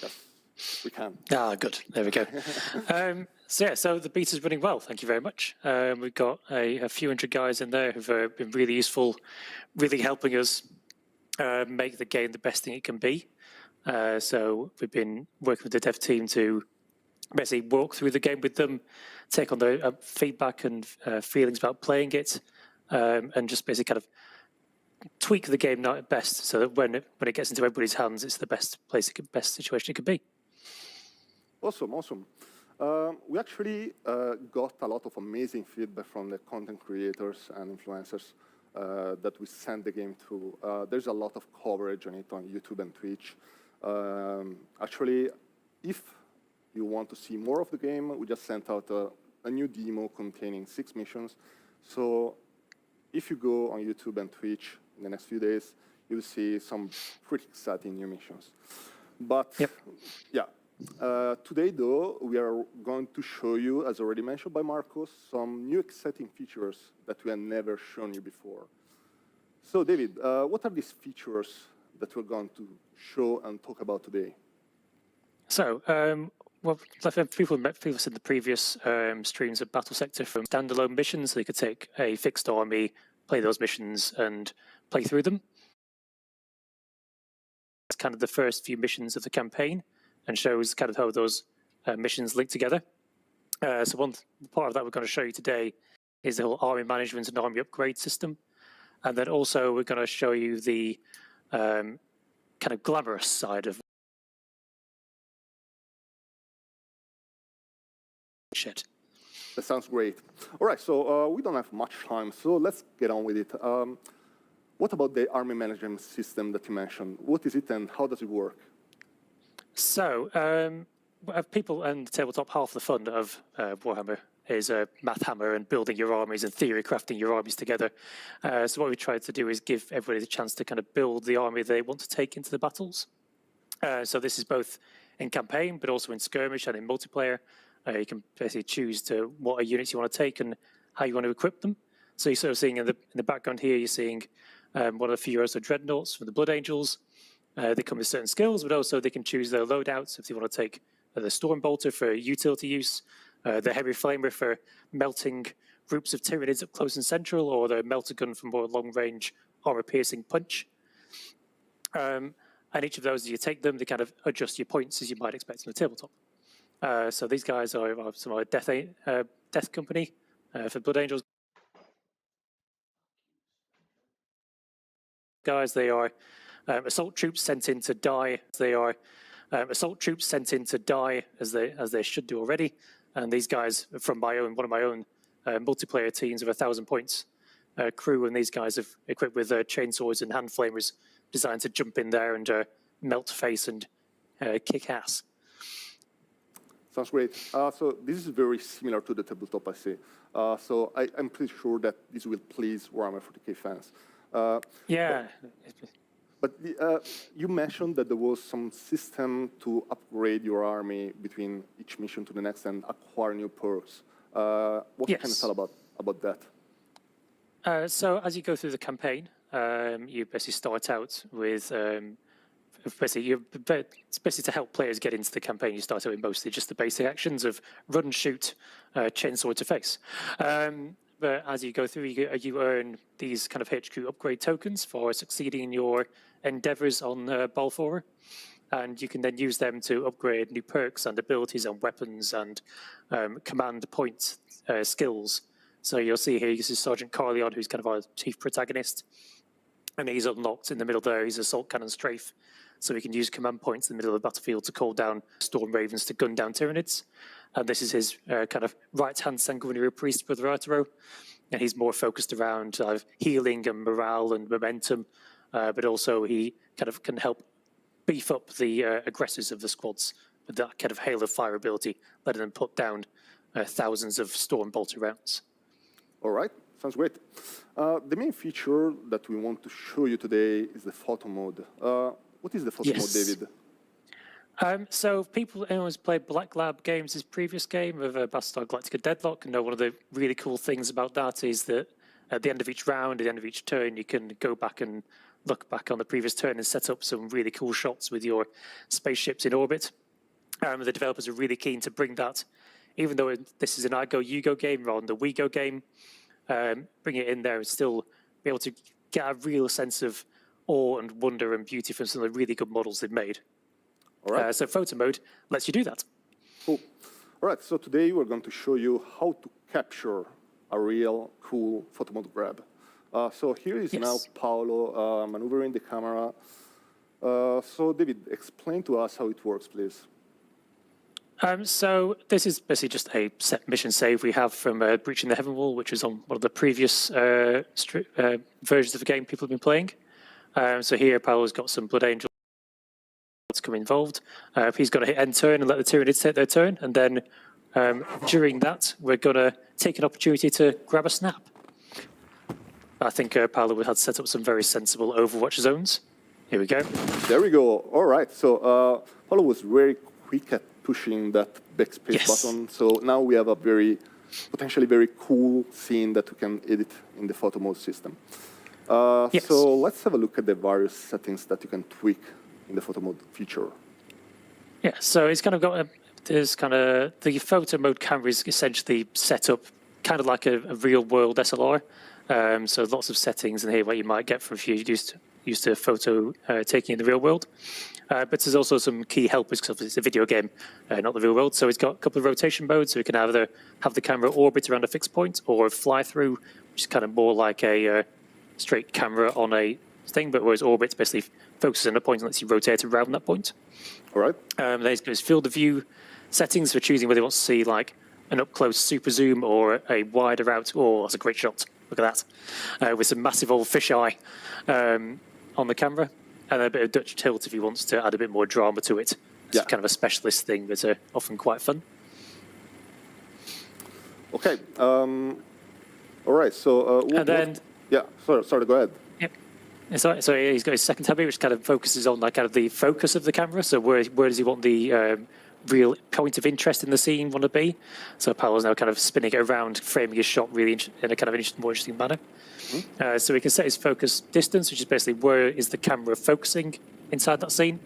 Yes, we can.
Ah, good. There we go. So the beta's running well. Thank you very much. We've got a few hundred guys in there who've been really useful, really helping us make the game the best thing it can be. So we've been working with the dev team to basically walk through the game with them, take on their feedback and feelings about playing it, and just basically kind of tweak the game now at best, so that when it gets into everybody's hands, it's the best situation it could be.
Awesome, awesome. We actually got a lot of amazing feedback from the content creators and influencers that we sent the game to. There's a lot of coverage on it on YouTube and Twitch. Actually, if you want to see more of the game, we just sent out a new demo containing 6 missions. So if you go on YouTube and Twitch in the next few days, you'll see some pretty exciting new missions. But
yep.
Yeah, today though, we are going to show you, as already mentioned by Marcos, some new exciting features that we have never shown you before. So David, what are these features that we're going to show and talk about today?
So, well, people have seen the previous streams of Battesector from standalone missions. They could take a fixed army, play those missions, and play through them. It's kind of the first few missions of the campaign and shows kind of how those missions link together. So one part of that we're going to show you today is the whole army management and army upgrade system. And then also we're going to show you the kind of glamorous side of shit.
That sounds great. All right, so we don't have much time, so let's get on with it. What about the army management system that you mentioned? What is it and how does it work? So,
people and tabletop, half the fun of Warhammer is math hammer and building your armies and theory crafting your armies together. So what we tried to do is give everybody the chance to kind of build the army they want to take into the battles. So this is both in campaign, but also in skirmish and in multiplayer. You can basically choose to what units you want to take and how you want to equip them. So you're sort of seeing in the background here, you're seeing one of the few dreadnoughts from the Blood Angels. They come with certain skills, but also they can choose their loadouts if they want to take the Stormbolter for utility use, the Heavy Flamer for melting groups of Tyranids up close and central, or the Melter Gun for more long-range armor-piercing punch. And each of those, as you take them, they kind of adjust your points as you might expect on the tabletop. So these guys are some of our Death Company for Blood Angels. Guys, they are assault troops sent in to die. They are assault troops sent in to die as they should do already. And these guys from one of my own multiplayer teams of 1,000 points crew, and these guys are equipped with chainsaws and hand flamers designed to jump in there and melt face and kick ass.
Sounds great. So this is very similar to the tabletop, I see. So I'm pretty sure that this will please Warhammer 40k fans.
Yeah.
But you mentioned that there was some system to upgrade your army between each mission to the next and acquire new perks. What can you tell about that?
So as you go through the campaign, you basically start out with it's basically to help players get into the campaign. You start out with mostly just the basic actions of run, shoot, chainsaw to face. But as you go through, you earn these kind of HQ upgrade tokens for succeeding in your endeavors on Balfour, and you can then use them to upgrade new perks and abilities and weapons and command point skills. So you'll see here, this is Sergeant Carleon, who's kind of our chief protagonist, and he's unlocked in the middle there. He's Assault Cannon Strafe, so he can use command points in the middle of the battlefield to call down Storm Ravens to gun down Tyranids. And this is his kind of right-hand Sanguinary Priest, Brother Arturo, and he's more focused around healing and morale and momentum, but also he kind of can help beef up the aggressors of the squads with that kind of hail of fire ability, letting them put down thousands of Storm Bolter rounds.
All right, sounds great. The main feature that we want to show you today is the photo mode. What is the photo mode, David?
So anyone's played Black Lab Games' previous game of Battlestar Galactica Deadlock, and know one of the really cool things about that is that at the end of each round, at the end of each turn, you can go back and look back on the previous turn and set up some really cool shots with your spaceships in orbit. The developers are really keen to bring that, even though this is an I Go, You Go game rather than the We Go game, bring it in there and still be able to get a real sense of awe and wonder and beauty from some of the really good models they've made.
All right.
So photo mode lets you do that.
Cool. All right, so today we're going to show you how to capture a real cool photo mode grab. So here is now Paolo maneuvering the camera. So David, explain to us how it works, please.
So this is basically just a set mission save we have from Breaching the Heaven Wall, which is on one of the previous versions of the game people have been playing. So here Paolo's got some Blood Angel to come involved. He's going to hit end turn and let the Tyranids take their turn, and then during that we're going to take an opportunity to grab a snap. I think Paolo would have set up some very sensible Overwatch zones. Here we go.
There we go. All right, so Paolo was very quick at pushing that backspace button, so now we have a potentially very cool scene that we can edit in the photo mode system. So let's have a look at the various settings that you can tweak in the photo mode feature.
Yeah, so it's kind of got the photo mode camera is essentially set up kind of like a real world SLR. So lots of settings in here what you might get from if you're used to photo taking in the real world. But there's also some key helpers because it's a video game, not the real world. So it's got a couple of rotation modes, so we can either have the camera orbit around a fixed point or fly through, which is kind of more like a straight camera on a thing, but whereas orbit basically focuses on a point and lets you rotate around that point.
All right.
Then there's field of view settings for choosing whether you want to see like an up-close super zoom or a wider out. Oh, that's a great shot. Look at that. With some massive old fisheye on the camera. And a bit of Dutch tilt if he wants to add a bit more drama to it. It's kind of a specialist thing that's often quite fun.
Okay. All right. So. Sorry. Go ahead.
Yep. So he's got his second tab here, which kind of focuses on like kind of the focus of the camera. So where does he want the real point of interest in the scene want to be? So Paolo's now kind of spinning it around, framing his shot really in a kind of more interesting manner. So we can set his focus distance, which is basically where is the camera focusing inside that scene.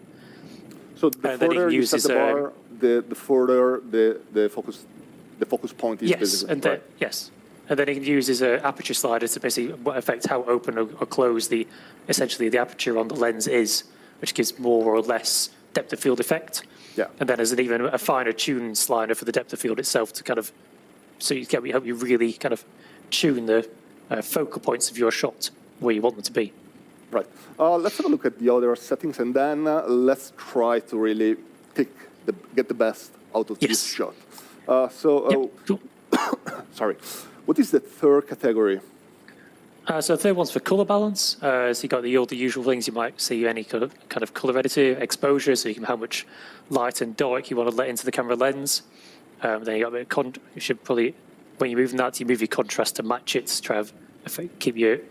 So the further you set the bar, the further the focus point is basically.
And then he can use his aperture slider to basically affect how open or closed essentially the aperture on the lens is, which gives more or less depth of field effect.
Yeah.
And then there's even a finer tune slider for the depth of field itself to kind of help you really kind of tune the focal points of your shot where you want them to be.
Right. Let's have a look at the other settings, and then let's try to really get the best out of this shot. Cool. Sorry. What is the third category?
So the third one's for color balance. So you got all the usual things you might see any kind of color editor, exposure, so you can how much light and dark you want to let into the camera lens. Then you got a bit of you should probably, when you're moving that, you move your contrast to match it to try to keep your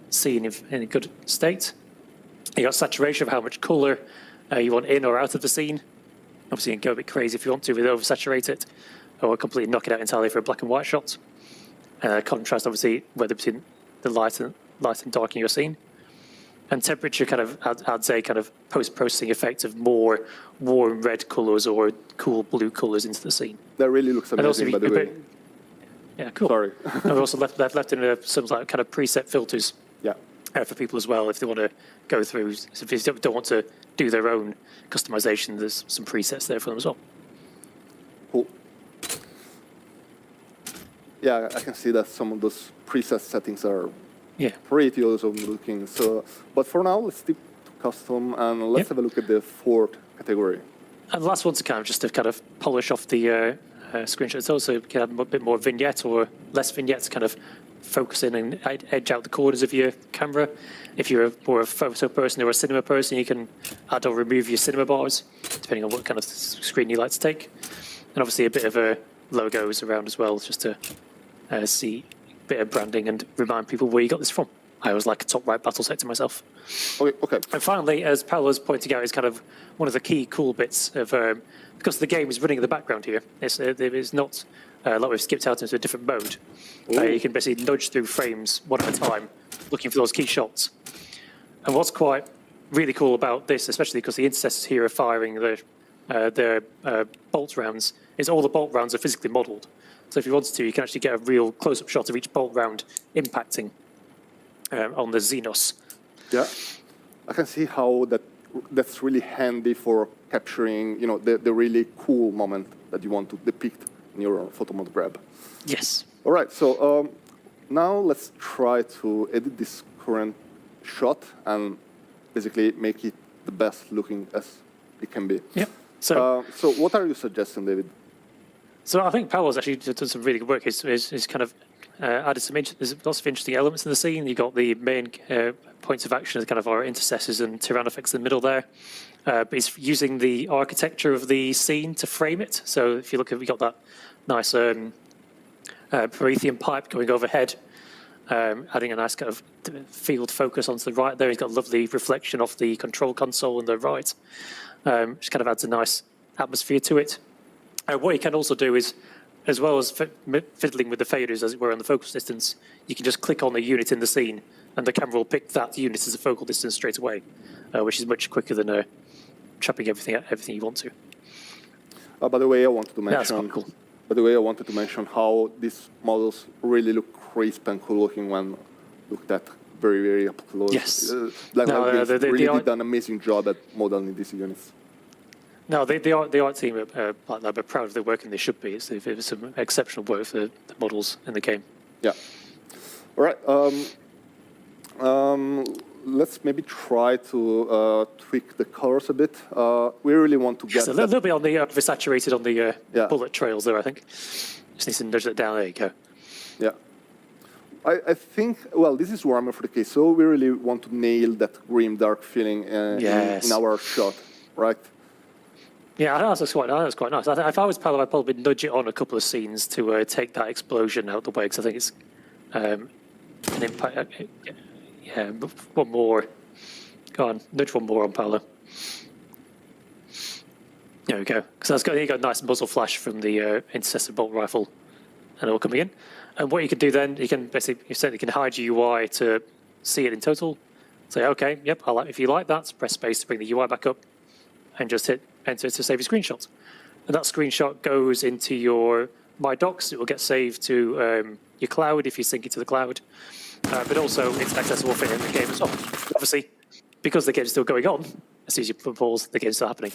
scene in a good state. You got saturation of how much color you want in or out of the scene. Obviously, you can go a bit crazy if you want to with oversaturate it, or completely knock it out entirely for a black and white shot. Contrast, obviously, whether between the light and dark in your scene. And temperature kind of adds a kind of post-processing effect of more warm red colors or cool blue colors into the scene.
That really looks amazing, by the way.
Yeah, cool.
Sorry.
And we've also left in some like kind of preset filters.
Yeah.
For people as well, if they want to go through, if they don't want to do their own customization, there's some presets there for them as well.
Cool. Yeah, I can see that some of those preset settings are pretty awesome looking. So, but for now, let's stick to custom and let's have a look at the fourth category.
And the last one's just to kind of polish off the screenshot. It's also can have a bit more vignette or less vignettes, kind of focus in and edge out the corners of your camera. If you're more a photo person or a cinema person, you can add or remove your cinema bars, depending on what kind of screen you like to take. And obviously a bit of logos around as well, just to see a bit of branding and remind people where you got this from. I always like a top right battle set to myself.
Okay.
And finally, as Paolo was pointing out, is kind of one of the key cool bits of, because the game is running in the background here, there is not, like we've skipped out into a different mode. You can basically nudge through frames one at a time, looking for those key shots. And what's quite really cool about this, especially because the intercessors here are firing their bolt rounds, is all the bolt rounds are physically modeled. So if you wanted to, you can actually get a real close-up shot of each bolt round impacting on the Xenos. Yeah,
I can see how that's really handy for capturing, the really cool moment that you want to depict in your photo mode grab.
Yes.
All right, so now let's try to edit this current shot and basically make it the best looking as it can be.
Yeah. So
what are you suggesting, David?
So I think Paolo's actually done some really good work. He's kind of added there's lots of interesting elements in the scene. You've got the main points of action as kind of our intercessors and Tyrannofex in the middle there. But he's using the architecture of the scene to frame it. So if you look at, we got that nice Promethean pipe going overhead, adding a nice kind of field focus onto the right there. He's got lovely reflection off the control console on the right. Which kind of adds a nice atmosphere to it. What you can also do is, as well as fiddling with the faders, as it were, on the focus distance, you can just click on the unit in the scene, and the camera will pick that unit as a focal distance straight away, which is much quicker than trapping everything you want to.
By the way, I wanted to mention.
That's quite cool.
By the way, I wanted to mention how these models really look crisp and cool looking when looked at very, very up close.
Yes.
They really did an amazing job at modeling these units.
No, the art team are proud of their work, and they should be. It was some exceptional work for the models in the game.
Yeah. All right. Let's maybe try to tweak the colors a bit. We really want to get
a little bit on the oversaturated on the bullet trails there, I think. Just need to nudge that down. There you go.
Yeah. I think, well, this is Warhammer 40K, so we really want to nail that grim, dark feeling in our shot, right?
Yeah, I think that's quite nice. If I was Paolo, I'd probably nudge it on a couple of scenes to take that explosion out the way, because I think it's an impact. Yeah, one more. Go on, nudge one more on Paolo. There we go. Because you got a nice muzzle flash from the intercessor bolt rifle, and all coming in. And what you can do then, you can basically hide your UI to see it in total. Say, okay, yep, if you like that, press space to bring the UI back up, and just hit enter to save your screenshot. And that screenshot goes into your My Docs. It will get saved to your cloud if you sync it to the cloud. But also, it's accessible for in the game as well. Obviously, because the game's still going on, as soon as you put pause, the game's still happening.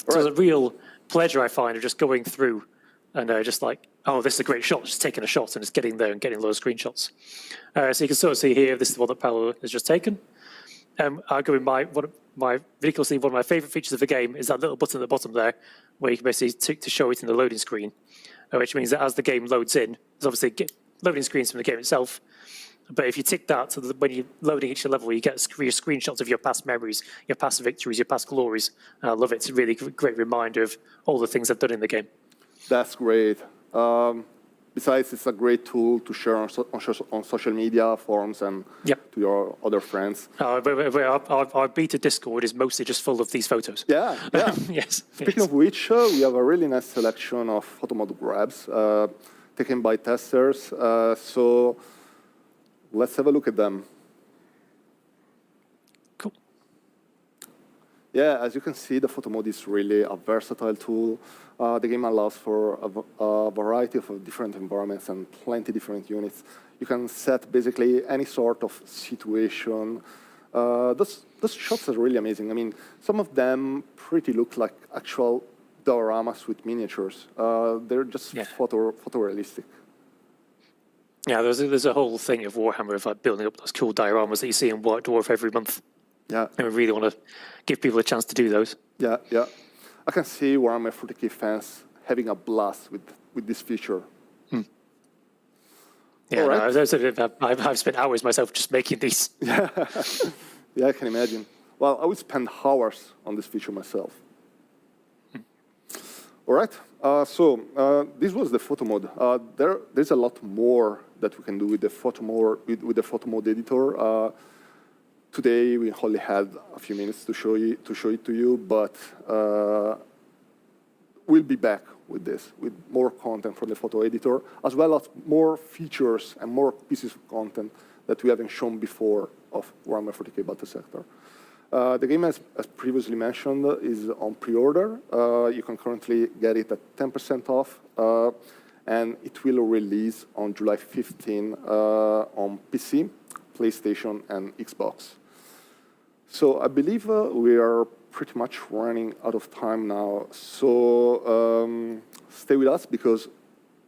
So it's a real pleasure, I find, of just going through and just like, oh, this is a great shot, just taking a shot and just getting there and getting those screenshots. So you can sort of see here, this is the one that Paolo has just taken. I'll go in ridiculously, one of my favorite features of the game is that little button at the bottom there, where you can basically tick to show it in the loading screen, which means that as the game loads in, there's obviously loading screens from the game itself, but if you tick that, so that when you're loading each level, you get your screenshots of your past memories, your past victories, your past glories. And I love it. It's a really great reminder of all the things I've done in the game.
That's great. Besides, it's a great tool to share on social media, forums, and
Yep.
to your other friends.
Our beta Discord is mostly just full of these photos.
Yeah, yeah.
Yes.
Speaking of which, we have a really nice selection of photo model grabs taken by testers. So let's have a look at them.
Cool.
Yeah, as you can see, the photo mode is really a versatile tool. The game allows for a variety of different environments and plenty different units. You can set basically any sort of situation. Those shots are really amazing. I mean, some of them pretty look like actual dioramas with miniatures. They're just photorealistic.
Yeah, there's a whole thing of Warhammer of like building up those cool dioramas that you see in White Dwarf every month.
Yeah.
And we really want to give people a chance to do those.
Yeah, yeah. I can see Warhammer 40k fans having a blast with this feature.
Yeah,
right.
no, I've spent hours myself just making these.
Yeah, yeah, I can imagine. Well, I would spend hours on this feature myself. All right, so this was the photo mode. There's a lot more that we can do with the photo mode editor. Today we only had a few minutes to show it to you, but we'll be back with this, with more content from the photo editor, as well as more features and more pieces of content that we haven't shown before of Warhammer 40k Battle Sector. The game, as previously mentioned, is on pre-order. You can currently get it at 10% off, and it will release on July 15 on PC, PlayStation, and Xbox. So I believe we are pretty much running out of time now. So stay with us, because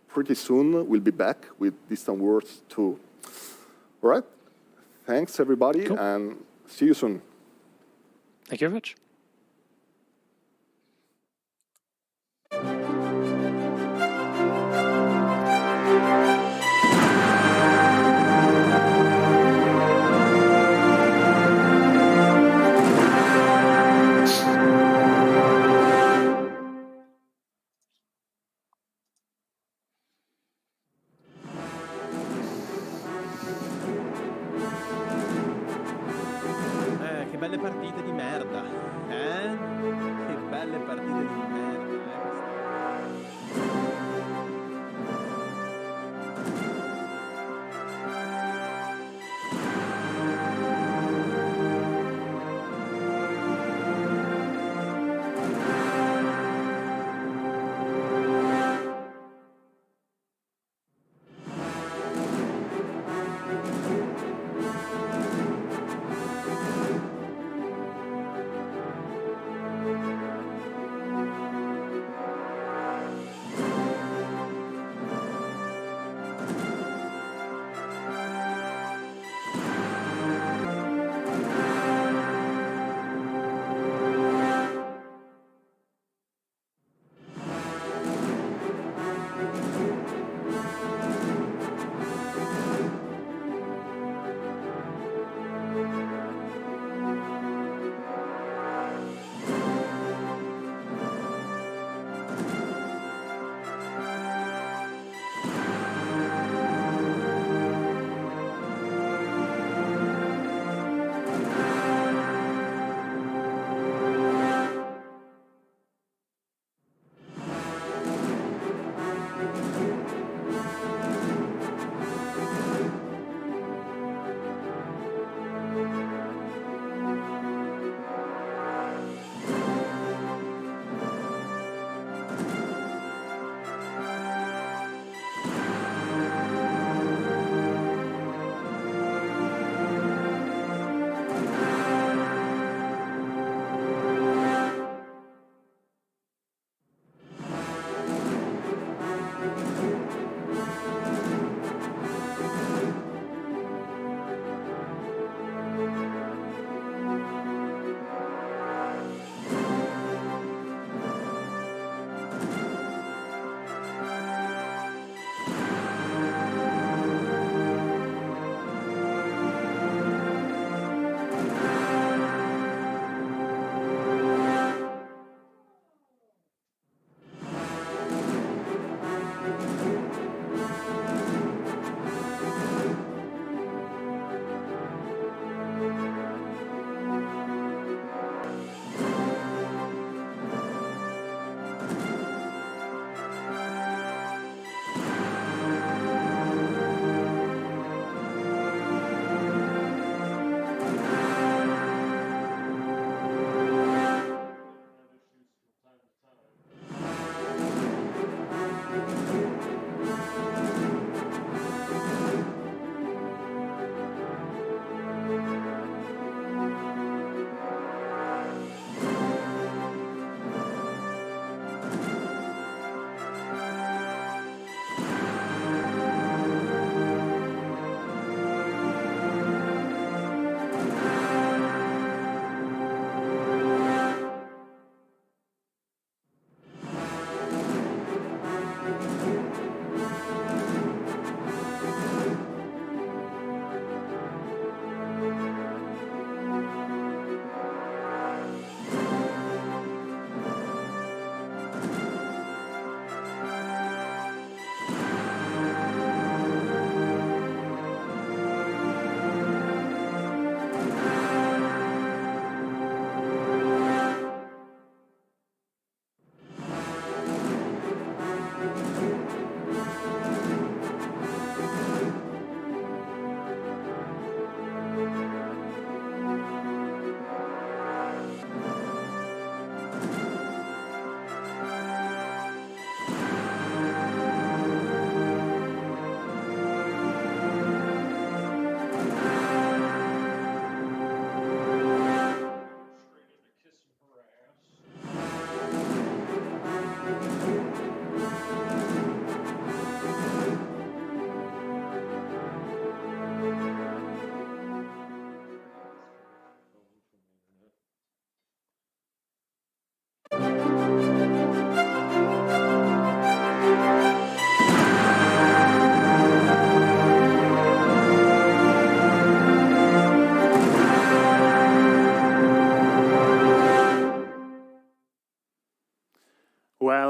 pretty soon we'll be back with Distant Worlds 2. All right? Thanks, everybody,
cool.
And see you soon.
Thank you very much.
Che belle partite di merda, eh? Che belle partite di merda,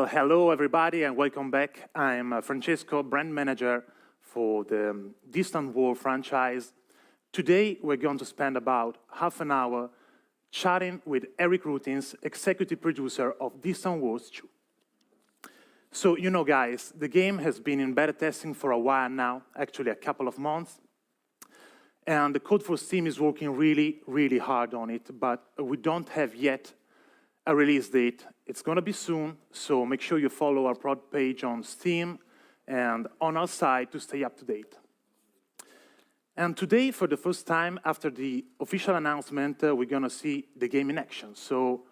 Well, hello everybody and welcome back. I'm Francesco, brand manager for the Distant War franchise. Today we're going to spend about half an hour chatting with Eric Routins, executive producer of Distant Wars 2. So, you know guys, the game has been in beta testing for a while now, actually a couple of months. And the Codeforce team is working really, really hard on it, but we don't have yet a release date. It's going to be soon, so make sure you follow our prod page on Steam and on our site to stay up to date. And today, for the first time after the official announcement, we're going to see the game in action. So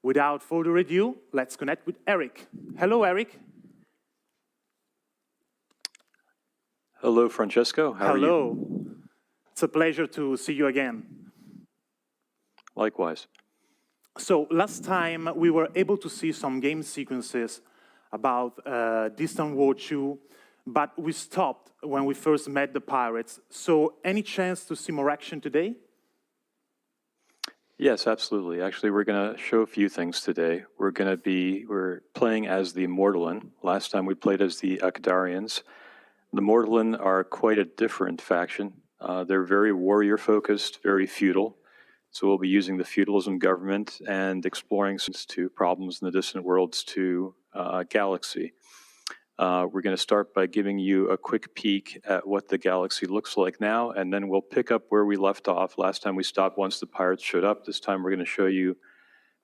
without further ado, let's connect with Eric. Hello, Eric.
Hello, Francesco. How are you?
Hello. It's a pleasure to see you again.
Likewise.
So last time we were able to see some game sequences about Distant War 2, but we stopped when we first met the pirates. So any chance to see more action today?
Yes, absolutely. Actually, we're going to show a few things today. We're playing as the Mortallin. Last time we played as the Akdarians. The Mortallin are quite a different faction. They're very warrior-focused, very feudal. So we'll be using the feudalism government and exploring to problems in the distant worlds to galaxy. We're going to start by giving you a quick peek at what the galaxy looks like now, and then we'll pick up where we left off. Last time we stopped once the pirates showed up. This time we're going to show you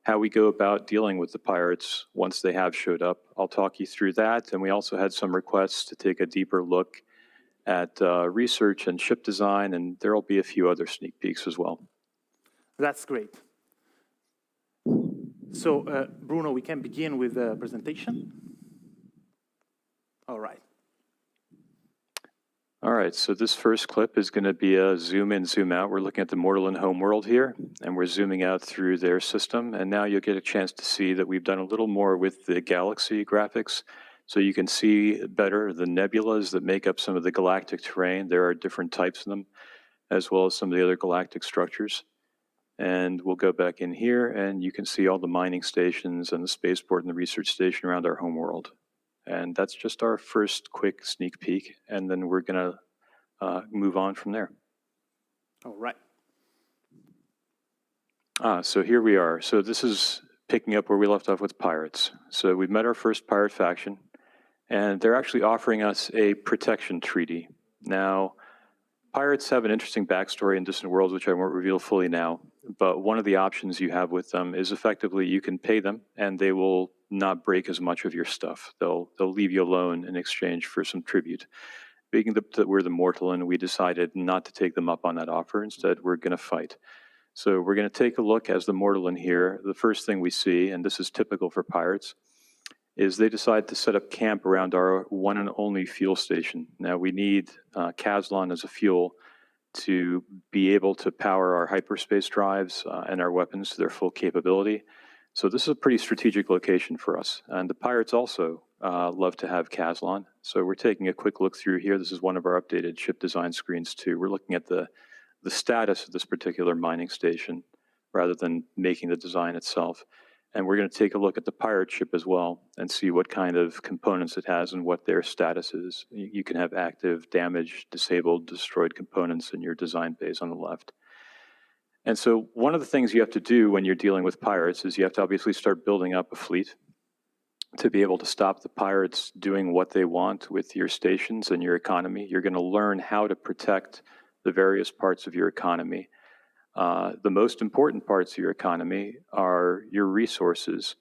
how we go about dealing with the pirates once they have showed up. I'll talk you through that, and we also had some requests to take a deeper look at research and ship design, and there will be a few other sneak peeks as well.
That's great. So, Bruno, we can begin with the presentation. All right.
All right, so this first clip is going to be a zoom in, zoom out. We're looking at the Mortallin homeworld here, and we're zooming out through their system. And now you'll get a chance to see that we've done a little more with the galaxy graphics. So you can see better the nebulas that make up some of the galactic terrain. There are different types of them, as well as some of the other galactic structures. And we'll go back in here, and you can see all the mining stations and the spaceport and the research station around our homeworld. And that's just our first quick sneak peek, and then we're going to move on from there.
All right.
So here we are. So this is picking up where we left off with pirates. So we've met our first pirate faction, and they're actually offering us a protection treaty. Now, pirates have an interesting backstory in Distant Worlds, which I won't reveal fully now, but one of the options you have with them is effectively you can pay them, and they will not break as much of your stuff. They'll leave you alone in exchange for some tribute. Being that we're the Mortallin, we decided not to take them up on that offer. Instead, we're going to fight. So we're going to take a look as the Mortallin here. The first thing we see, and this is typical for pirates, is they decide to set up camp around our one and only fuel station. Now we need Kazlon as a fuel to be able to power our hyperspace drives and our weapons to their full capability. So this is a pretty strategic location for us. And the pirates also love to have Kazlon. So we're taking a quick look through here. This is one of our updated ship design screens too. We're looking at the status of this particular mining station rather than making the design itself. And we're going to take a look at the pirate ship as well and see what kind of components it has and what their status is. You can have active, damaged, disabled, destroyed components in your design base on the left. And so one of the things you have to do when you're dealing with pirates is you have to obviously start building up a fleet to be able to stop the pirates doing what they want with your stations and your economy. You're going to learn how to protect the various parts of your economy. The most important parts of your economy are your resources,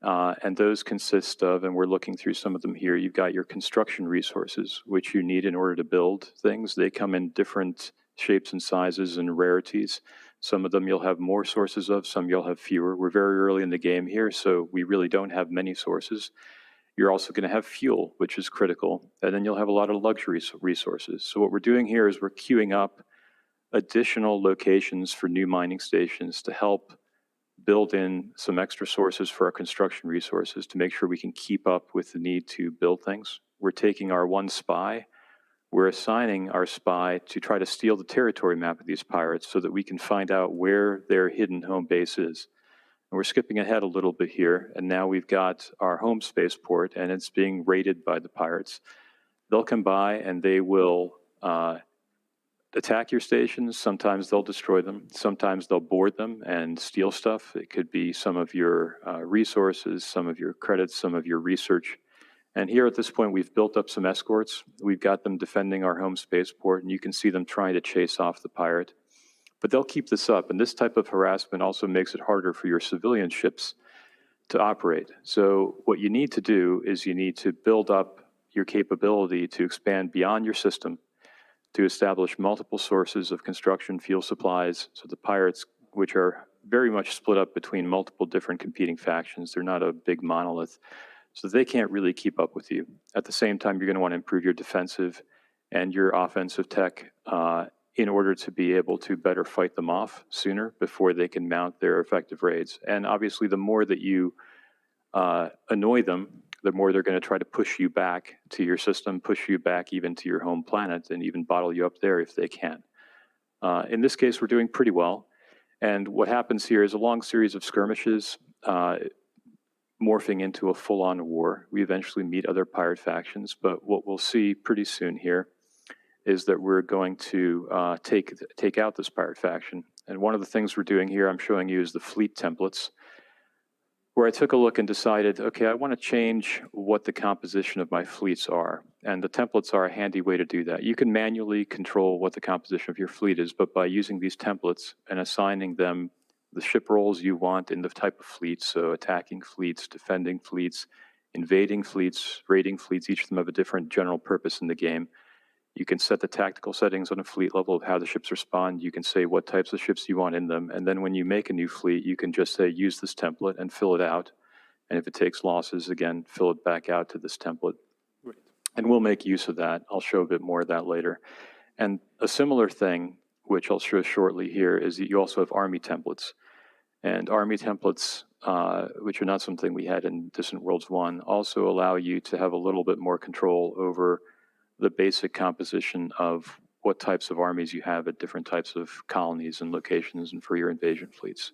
and those consist of, and we're looking through some of them here, you've got your construction resources, which you need in order to build things. They come in different shapes and sizes and rarities. Some of them you'll have more sources of, some you'll have fewer. We're very early in the game here, so we really don't have many sources. You're also going to have fuel, which is critical, and then you'll have a lot of luxury resources. So what we're doing here is we're queuing up additional locations for new mining stations to help build in some extra sources for our construction resources to make sure we can keep up with the need to build things. We're taking our one spy. We're assigning our spy to try to steal the territory map of these pirates so that we can find out where their hidden home base is. And we're skipping ahead a little bit here, and now we've got our home spaceport, and it's being raided by the pirates. They'll come by and they will attack your stations. Sometimes they'll destroy them. Sometimes they'll board them and steal stuff. It could be some of your resources, some of your credits, some of your research. And here at this point, we've built up some escorts. We've got them defending our home spaceport, and you can see them trying to chase off the pirate. But they'll keep this up, and this type of harassment also makes it harder for your civilian ships to operate. So what you need to do is you need to build up your capability to expand beyond your system, to establish multiple sources of construction fuel supplies, so the pirates, which are very much split up between multiple different competing factions, they're not a big monolith, so they can't really keep up with you. At the same time, you're going to want to improve your defensive and your offensive tech in order to be able to better fight them off sooner before they can mount their effective raids. And obviously, the more that you annoy them, the more they're going to try to push you back to your system, push you back even to your home planet, and even bottle you up there if they can. In this case, we're doing pretty well. And what happens here is a long series of skirmishes morphing into a full-on war. We eventually meet other pirate factions, but what we'll see pretty soon here is that we're going to take out this pirate faction. And one of the things we're doing here, I'm showing you, is the fleet templates, where I took a look and decided, okay, I want to change what the composition of my fleets are. And the templates are a handy way to do that. You can manually control what the composition of your fleet is, but by using these templates and assigning them the ship roles you want in the type of fleet, so attacking fleets, defending fleets, invading fleets, raiding fleets, each of them have a different general purpose in the game. You can set the tactical settings on a fleet level of how the ships respond. You can say what types of ships you want in them. And then when you make a new fleet, you can just say, use this template and fill it out. And if it takes losses, again, fill it back out to this template.
Great.
And we'll make use of that. I'll show a bit more of that later. And a similar thing, which I'll show shortly here, is that you also have army templates. And army templates, which are not something we had in Distant Worlds 1, also allow you to have a little bit more control over the basic composition of what types of armies you have at different types of colonies and locations and for your invasion fleets.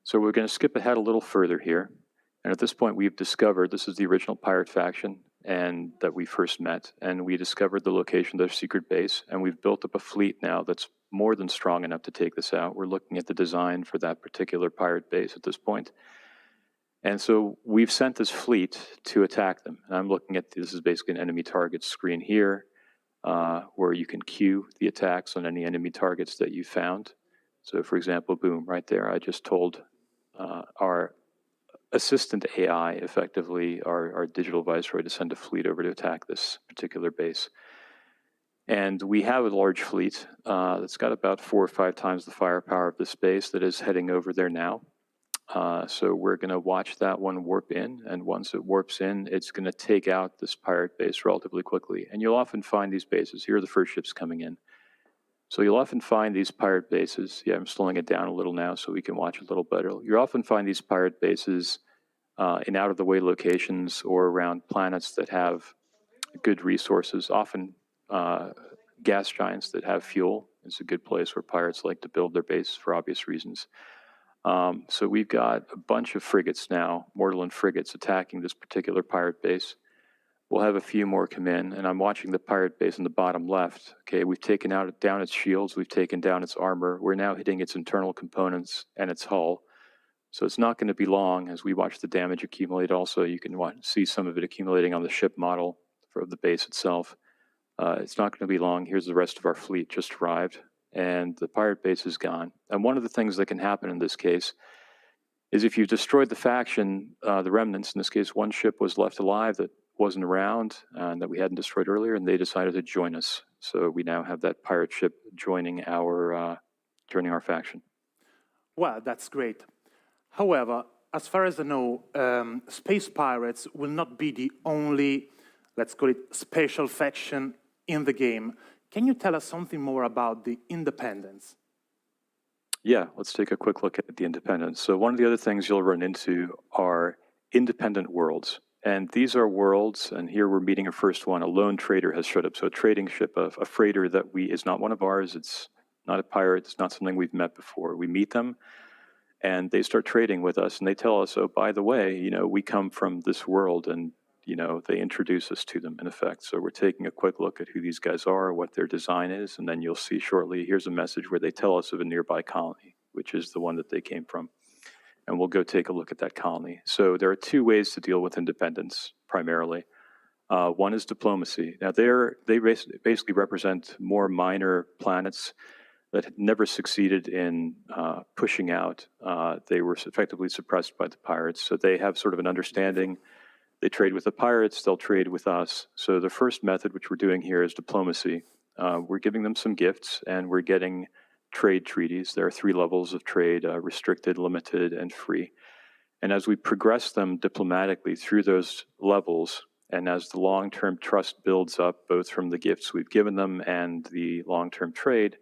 So we're going to skip ahead a little further here. And at this point, we've discovered this is the original pirate faction and that we first met. And we discovered the location of their secret base. And we've built up a fleet now that's more than strong enough to take this out. We're looking at the design for that particular pirate base at this point. And so we've sent this fleet to attack them. And I'm looking at, this is basically an enemy targets screen here, where you can queue the attacks on any enemy targets that you found. So for example, boom, right there, I just told our assistant AI, effectively, our digital viceroy, to send a fleet over to attack this particular base. And we have a large fleet that's got about 4 or 5 times the firepower of this base that is heading over there now. So we're going to watch that one warp in, and once it warps in, it's going to take out this pirate base relatively quickly. And you'll often find these bases. Here are the first ships coming in. So you'll often find these pirate bases. Yeah, I'm slowing it down a little now so we can watch a little better. You'll often find these pirate bases in out-of-the-way locations or around planets that have good resources, often gas giants that have fuel. It's a good place where pirates like to build their base for obvious reasons. So we've got a bunch of frigates now, Mortal frigates, attacking this particular pirate base. We'll have a few more come in, and I'm watching the pirate base in the bottom left. Okay, we've taken down its shields, we've taken down its armor. We're now hitting its internal components and its hull. So it's not going to be long as we watch the damage accumulate. Also, you can see some of it accumulating on the ship model for the base itself. It's not going to be long. Here's the rest of our fleet just arrived, and the pirate base is gone. And one of the things that can happen in this case is if you've destroyed the faction, the remnants, in this case, one ship was left alive that wasn't around and that we hadn't destroyed earlier, and they decided to join us. So we now have that pirate ship joining our faction.
Well, that's great. However, as far as I know, space pirates will not be the only, let's call it, special faction in the game. Can you tell us something more about the independents?
Yeah, let's take a quick look at the independents. So one of the other things you'll run into are independent worlds. And these are worlds, and here we're meeting a first one. A lone trader has showed up. So a trading ship, a freighter that is not one of ours. It's not a pirate. It's not something we've met before. We meet them, and they start trading with us, and they tell us, oh, by the way, you know, we come from this world, and, you know, they introduce us to them in effect. So we're taking a quick look at who these guys are, what their design is, and then you'll see shortly, here's a message where they tell us of a nearby colony, which is the one that they came from. And we'll go take a look at that colony. So there are two ways to deal with independence, primarily. One is diplomacy. Now, they basically represent more minor planets that had never succeeded in pushing out. They were effectively suppressed by the pirates. So they have sort of an understanding. They trade with the pirates, they'll trade with us. So the first method, which we're doing here, is diplomacy. We're giving them some gifts, and we're getting trade treaties. There are 3 levels of trade, restricted, limited, and free. And as we progress them diplomatically through those levels, and as the long-term trust builds up, both from the gifts we've given them and the long-term trade,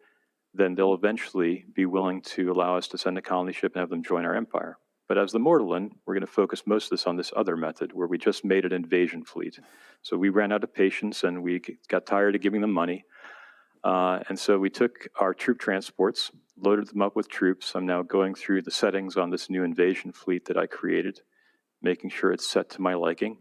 then they'll eventually be willing to allow us to send a colony ship and have them join our empire. But as the Mortalin, we're going to focus most of this on this other method, where we just made an invasion fleet. So we ran out of patience, and we got tired of giving them money. And so we took our troop transports, loaded them up with troops. I'm now going through the settings on this new invasion fleet that I created, making sure it's set to my liking.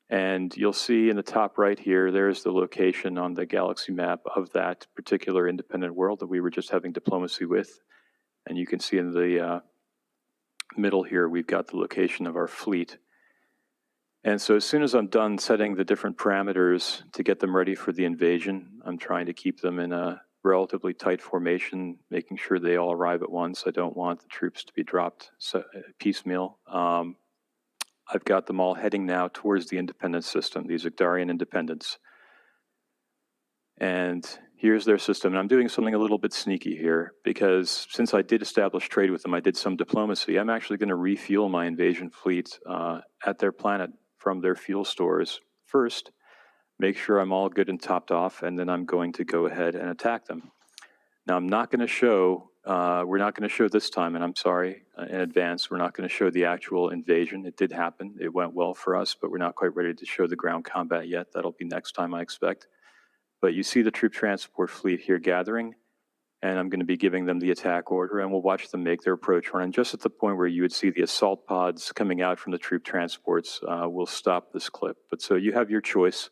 And you'll see in the top right here, there's the location on the galaxy map of that particular independent world that we were just having diplomacy with. And you can see in the middle here, we've got the location of our fleet. And so as soon as I'm done setting the different parameters to get them ready for the invasion, I'm trying to keep them in a relatively tight formation, making sure they all arrive at once. I don't want the troops to be dropped piecemeal. I've got them all heading now towards the independence system, these Ictarian independents. And here's their system. And I'm doing something a little bit sneaky here, because since I did establish trade with them, I did some diplomacy. I'm actually going to refuel my invasion fleet at their planet from their fuel stores first, make sure I'm all good and topped off, and then I'm going to go ahead and attack them. Now, I'm not going to show, we're not going to show this time, and I'm sorry in advance, we're not going to show the actual invasion. It did happen. It went well for us, but we're not quite ready to show the ground combat yet. That'll be next time, I expect. But you see the troop transport fleet here gathering, and I'm going to be giving them the attack order, and we'll watch them make their approach run. And just at the point where you would see the assault pods coming out from the troop transports, we'll stop this clip. But so you have your choice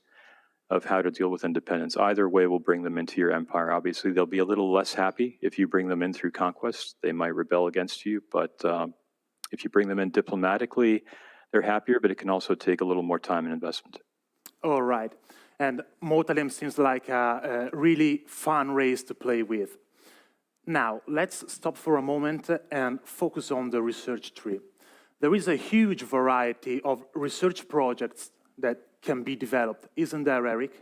of how to deal with independence. Either way will bring them into your empire. Obviously, they'll be a little less happy if you bring them in through conquest. They might rebel against you, but if you bring them in diplomatically, they're happier, but it can also take a little more time and investment.
All right. And Mortalin seems like a really fun race to play with. Now, let's stop for a moment and focus on the research tree. There is a huge variety of research projects that can be developed. Isn't there, Eric?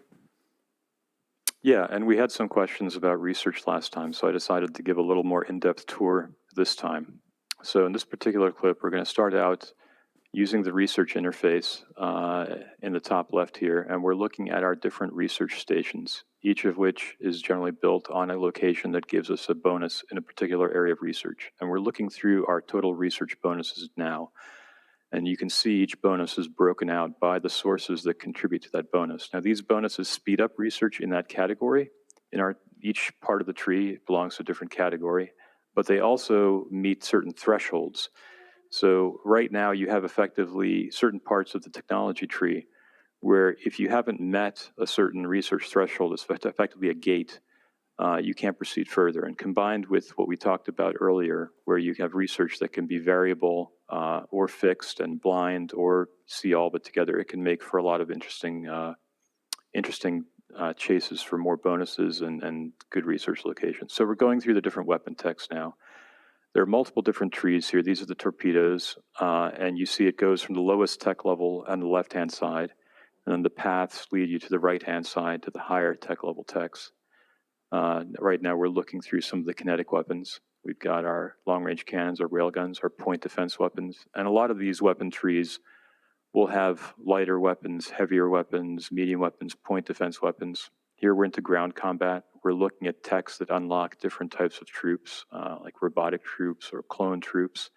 Yeah, and we had some questions about research last time, so I decided to give a little more in-depth tour this time. So in this particular clip, we're going to start out using the research interface in the top left here, and we're looking at our different research stations, each of which is generally built on a location that gives us a bonus in a particular area of research. And we're looking through our total research bonuses now. And you can see each bonus is broken out by the sources that contribute to that bonus. Now, these bonuses speed up research in that category. Each part of the tree belongs to a different category, but they also meet certain thresholds. So right now you have effectively certain parts of the technology tree where if you haven't met a certain research threshold, it's effectively a gate, you can't proceed further. And combined with what we talked about earlier, where you have research that can be variable or fixed and blind or see all but together, it can make for a lot of interesting chases for more bonuses and good research locations. So we're going through the different weapon techs now. There are multiple different trees here. These are the torpedoes, and you see it goes from the lowest tech level on the left-hand side, and then the paths lead you to the right-hand side to the higher tech level techs. Right now we're looking through some of the kinetic weapons. We've got our long-range cannons, our railguns, our point defense weapons, and a lot of these weapon trees will have lighter weapons, heavier weapons, medium weapons, point defense weapons. Here we're into ground combat. We're looking at techs that unlock different types of troops, like robotic troops or clone troops,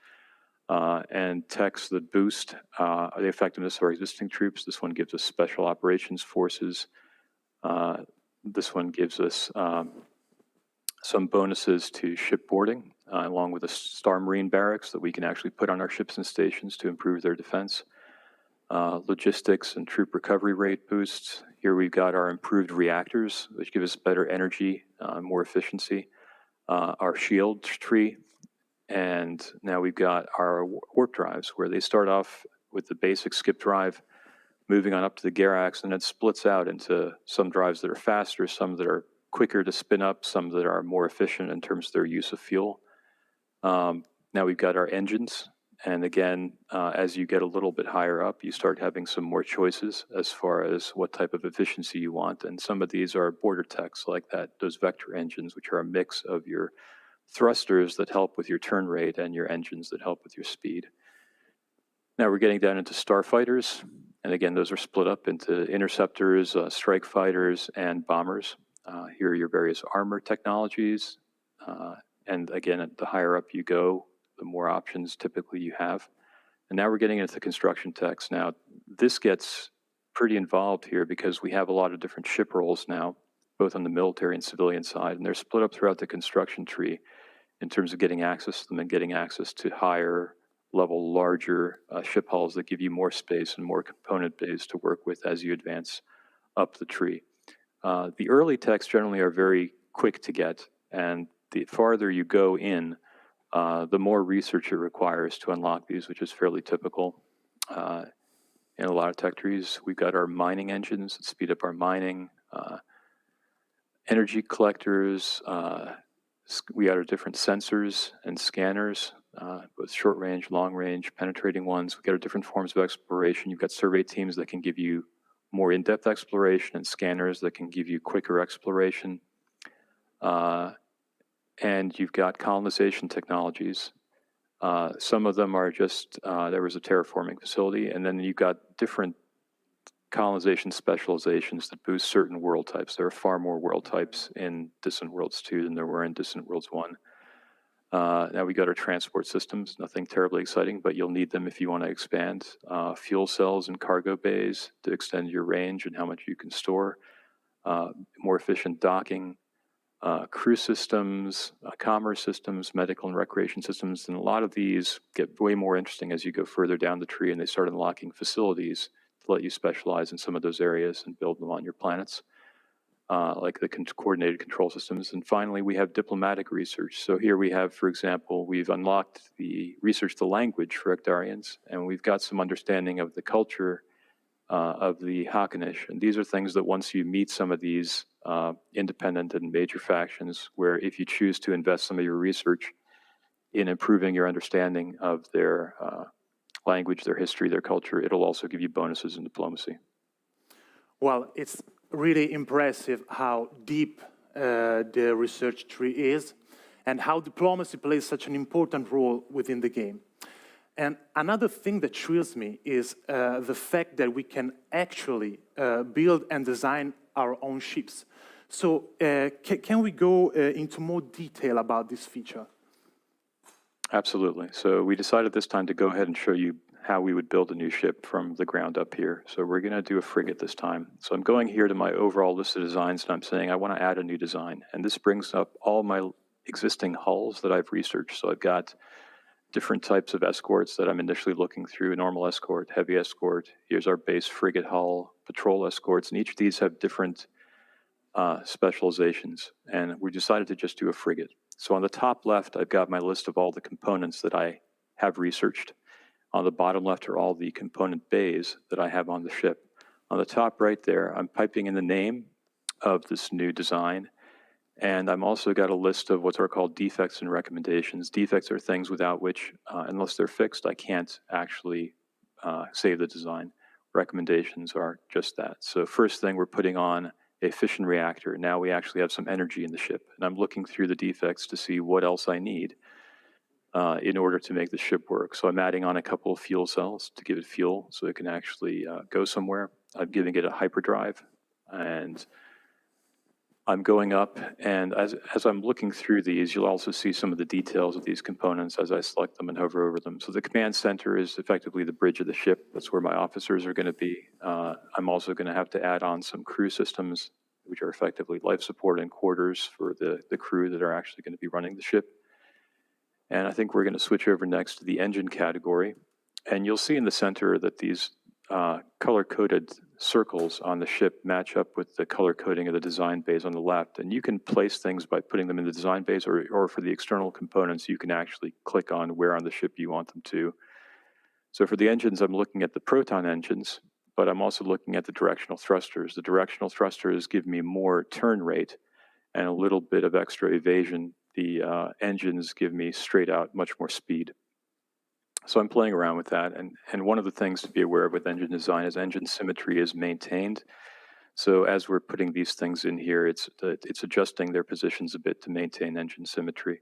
and techs that boost the effectiveness of our existing troops. This one gives us special operations forces. This one gives us some bonuses to shipboarding. along with a Star Marine barracks that we can actually put on our ships and stations to improve their defense. Logistics and troop recovery rate boosts. Here we've got our improved reactors, which give us better energy, more efficiency. Our shield tree, and now we've got our warp drives, where they start off with the basic skip drive, moving on up to the Garax, and it splits out into some drives that are faster, some that are quicker to spin up, some that are more efficient in terms of their use of fuel. Now we've got our engines, and again, as you get a little bit higher up, you start having some more choices as far as what type of efficiency you want, and some of these are border techs like that, those vector engines, which are a mix of your thrusters that help with your turn rate and your engines that help with your speed. Now we're getting down into starfighters, and again, those are split up into interceptors, strike fighters, and bombers. Here are your various armor technologies, and again, the higher up you go, the more options typically you have. And now we're getting into the construction techs. Now, this gets pretty involved here because we have a lot of different ship roles now, both on the military and civilian side, and they're split up throughout the construction tree in terms of getting access to them and getting access to higher level, larger ship hulls that give you more space and more component bays to work with as you advance up the tree. The early techs generally are very quick to get, and the farther you go in, the more research it requires to unlock these, which is fairly typical in a lot of tech trees. We've got our mining engines that speed up our mining, energy collectors. We got our different sensors and scanners, both short range, long range, penetrating ones. We've got our different forms of exploration. You've got survey teams that can give you more in-depth exploration and scanners that can give you quicker exploration. And you've got colonization technologies. Some of them are just, there was a terraforming facility, and then you've got different colonization specializations that boost certain world types. There are far more world types in Distant Worlds 2 than there were in Distant Worlds 1. Now we got our transport systems, nothing terribly exciting, but you'll need them if you want to expand. Fuel cells and cargo bays to extend your range and how much you can store. More efficient docking. Crew systems, commerce systems, medical and recreation systems, and a lot of these get way more interesting as you go further down the tree and they start unlocking facilities to let you specialize in some of those areas and build them on your planets, like the coordinated control systems. And finally, we have diplomatic research. So here we have, for example, we've unlocked the research the language for Ectarians, and we've got some understanding of the culture of the Hakkonish. And these are things that once you meet some of these independent and major factions, where if you choose to invest some of your research in improving your understanding of their language, their history, their culture, it'll also give you bonuses in diplomacy.
Well, it's really impressive how deep the research tree is and how diplomacy plays such an important role within the game. And another thing that thrills me is the fact that we can actually build and design our own ships. So can we go into more detail about this feature?
Absolutely. So we decided this time to go ahead and show you how we would build a new ship from the ground up here. So we're going to do a frigate this time. So I'm going here to my overall list of designs, and I'm saying I want to add a new design. And this brings up all my existing hulls that I've researched. So I've got different types of escorts that I'm initially looking through: normal escort, heavy escort. Here's our base frigate hull, patrol escorts, and each of these have different specializations. And we decided to just do a frigate. So on the top left, I've got my list of all the components that I have researched. On the bottom left are all the component bays that I have on the ship. On the top right there, I'm piping in the name of this new design. And I'm also got a list of what are called defects and recommendations. Defects are things without which, unless they're fixed, I can't actually save the design. Recommendations are just that. So first thing, we're putting on a fission reactor. Now we actually have some energy in the ship. And I'm looking through the defects to see what else I need in order to make the ship work. So I'm adding on a couple of fuel cells to give it fuel so it can actually go somewhere. I'm giving it a hyperdrive, and I'm going up, and as I'm looking through these, you'll also see some of the details of these components as I select them and hover over them. So the command center is effectively the bridge of the ship. That's where my officers are going to be. I'm also going to have to add on some crew systems, which are effectively life support and quarters for the crew that are actually going to be running the ship. And I think we're going to switch over next to the engine category. And you'll see in the center that these color-coded circles on the ship match up with the color coding of the design bays on the left. And you can place things by putting them in the design bays, or for the external components, you can actually click on where on the ship you want them to. So for the engines, I'm looking at the proton engines, but I'm also looking at the directional thrusters. The directional thrusters give me more turn rate and a little bit of extra evasion. The engines give me straight out much more speed. So I'm playing around with that. And one of the things to be aware of with engine design is engine symmetry is maintained. So as we're putting these things in here, it's adjusting their positions a bit to maintain engine symmetry.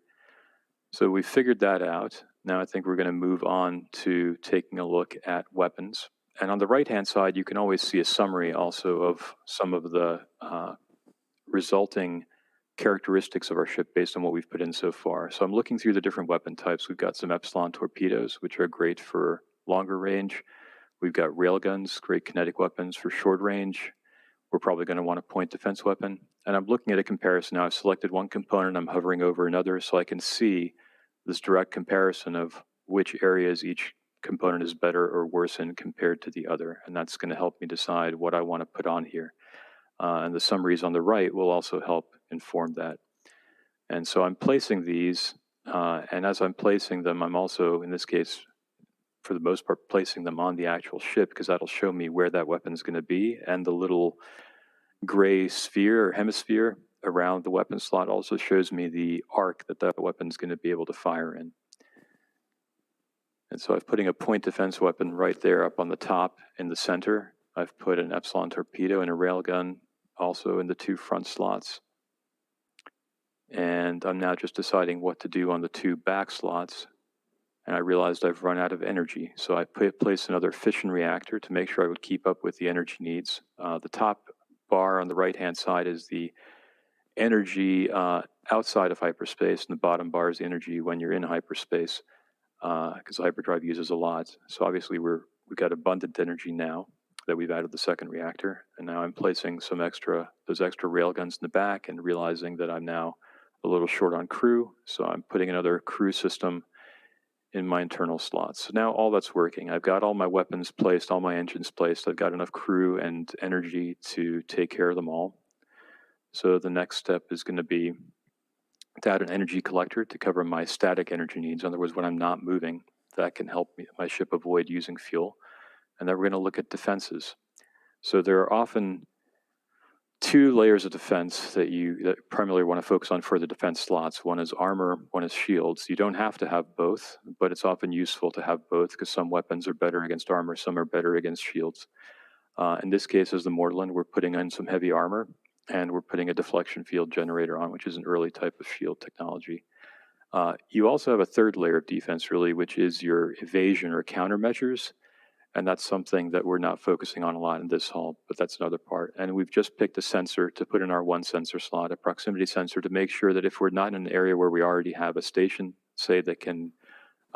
So we figured that out. Now I think we're going to move on to taking a look at weapons. And on the right-hand side, you can always see a summary also of some of the resulting characteristics of our ship based on what we've put in so far. So I'm looking through the different weapon types. We've got some Epsilon torpedoes, which are great for longer range. We've got railguns, great kinetic weapons for short range. We're probably going to want a point defense weapon. And I'm looking at a comparison now. I've selected one component, I'm hovering over another, so I can see this direct comparison of which areas each component is better or worse in compared to the other. And that's going to help me decide what I want to put on here. And the summaries on the right will also help inform that. And so I'm placing these, and as I'm placing them, I'm also, in this case, for the most part, placing them on the actual ship, because that'll show me where that weapon is going to be. And the little gray sphere or hemisphere around the weapon slot also shows me the arc that that weapon is going to be able to fire in. And so I'm putting a point defense weapon right there up on the top in the center. I've put an Epsilon torpedo and a railgun also in the two front slots. And I'm now just deciding what to do on the two back slots. And I realized I've run out of energy. So I placed another fission reactor to make sure I would keep up with the energy needs. The top bar on the right-hand side is the energy outside of hyperspace, and the bottom bar is the energy when you're in hyperspace, because hyperdrive uses a lot. So obviously we've got abundant energy now that we've added the second reactor. And now I'm placing those extra railguns in the back and realizing that I'm now a little short on crew. So I'm putting another crew system in my internal slots. So now all that's working. I've got all my weapons placed, all my engines placed. I've got enough crew and energy to take care of them all. So the next step is going to be to add an energy collector to cover my static energy needs. In other words, when I'm not moving, that can help my ship avoid using fuel. And then we're going to look at defenses. So there are often two layers of defense that you primarily want to focus on for the defense slots. One is armor, one is shields. You don't have to have both, but it's often useful to have both because some weapons are better against armor, some are better against shields. In this case, as the Mortland, we're putting in some heavy armor, and we're putting a deflection field generator on, which is an early type of shield technology. You also have a third layer of defense, really, which is your evasion or countermeasures. And that's something that we're not focusing on a lot in this hall, but that's another part. And we've just picked a sensor to put in our one sensor slot, a proximity sensor, to make sure that if we're not in an area where we already have a station, say, that can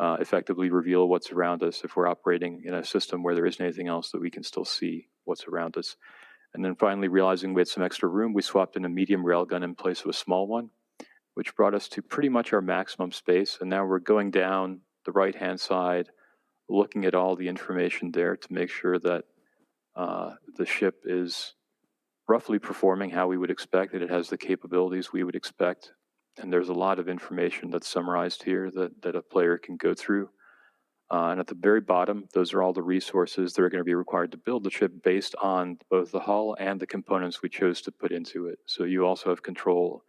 effectively reveal what's around us, if we're operating in a system where there isn't anything else, that we can still see what's around us. And then finally, realizing we had some extra room, we swapped in a medium railgun in place of a small one, which brought us to pretty much our maximum space. And now we're going down the right-hand side, looking at all the information there to make sure that the ship is roughly performing how we would expect, that it has the capabilities we would expect. And there's a lot of information that's summarized here that a player can go through. And at the very bottom, those are all the resources that are going to be required to build the ship based on both the hull and the components we chose to put into it. So you also have control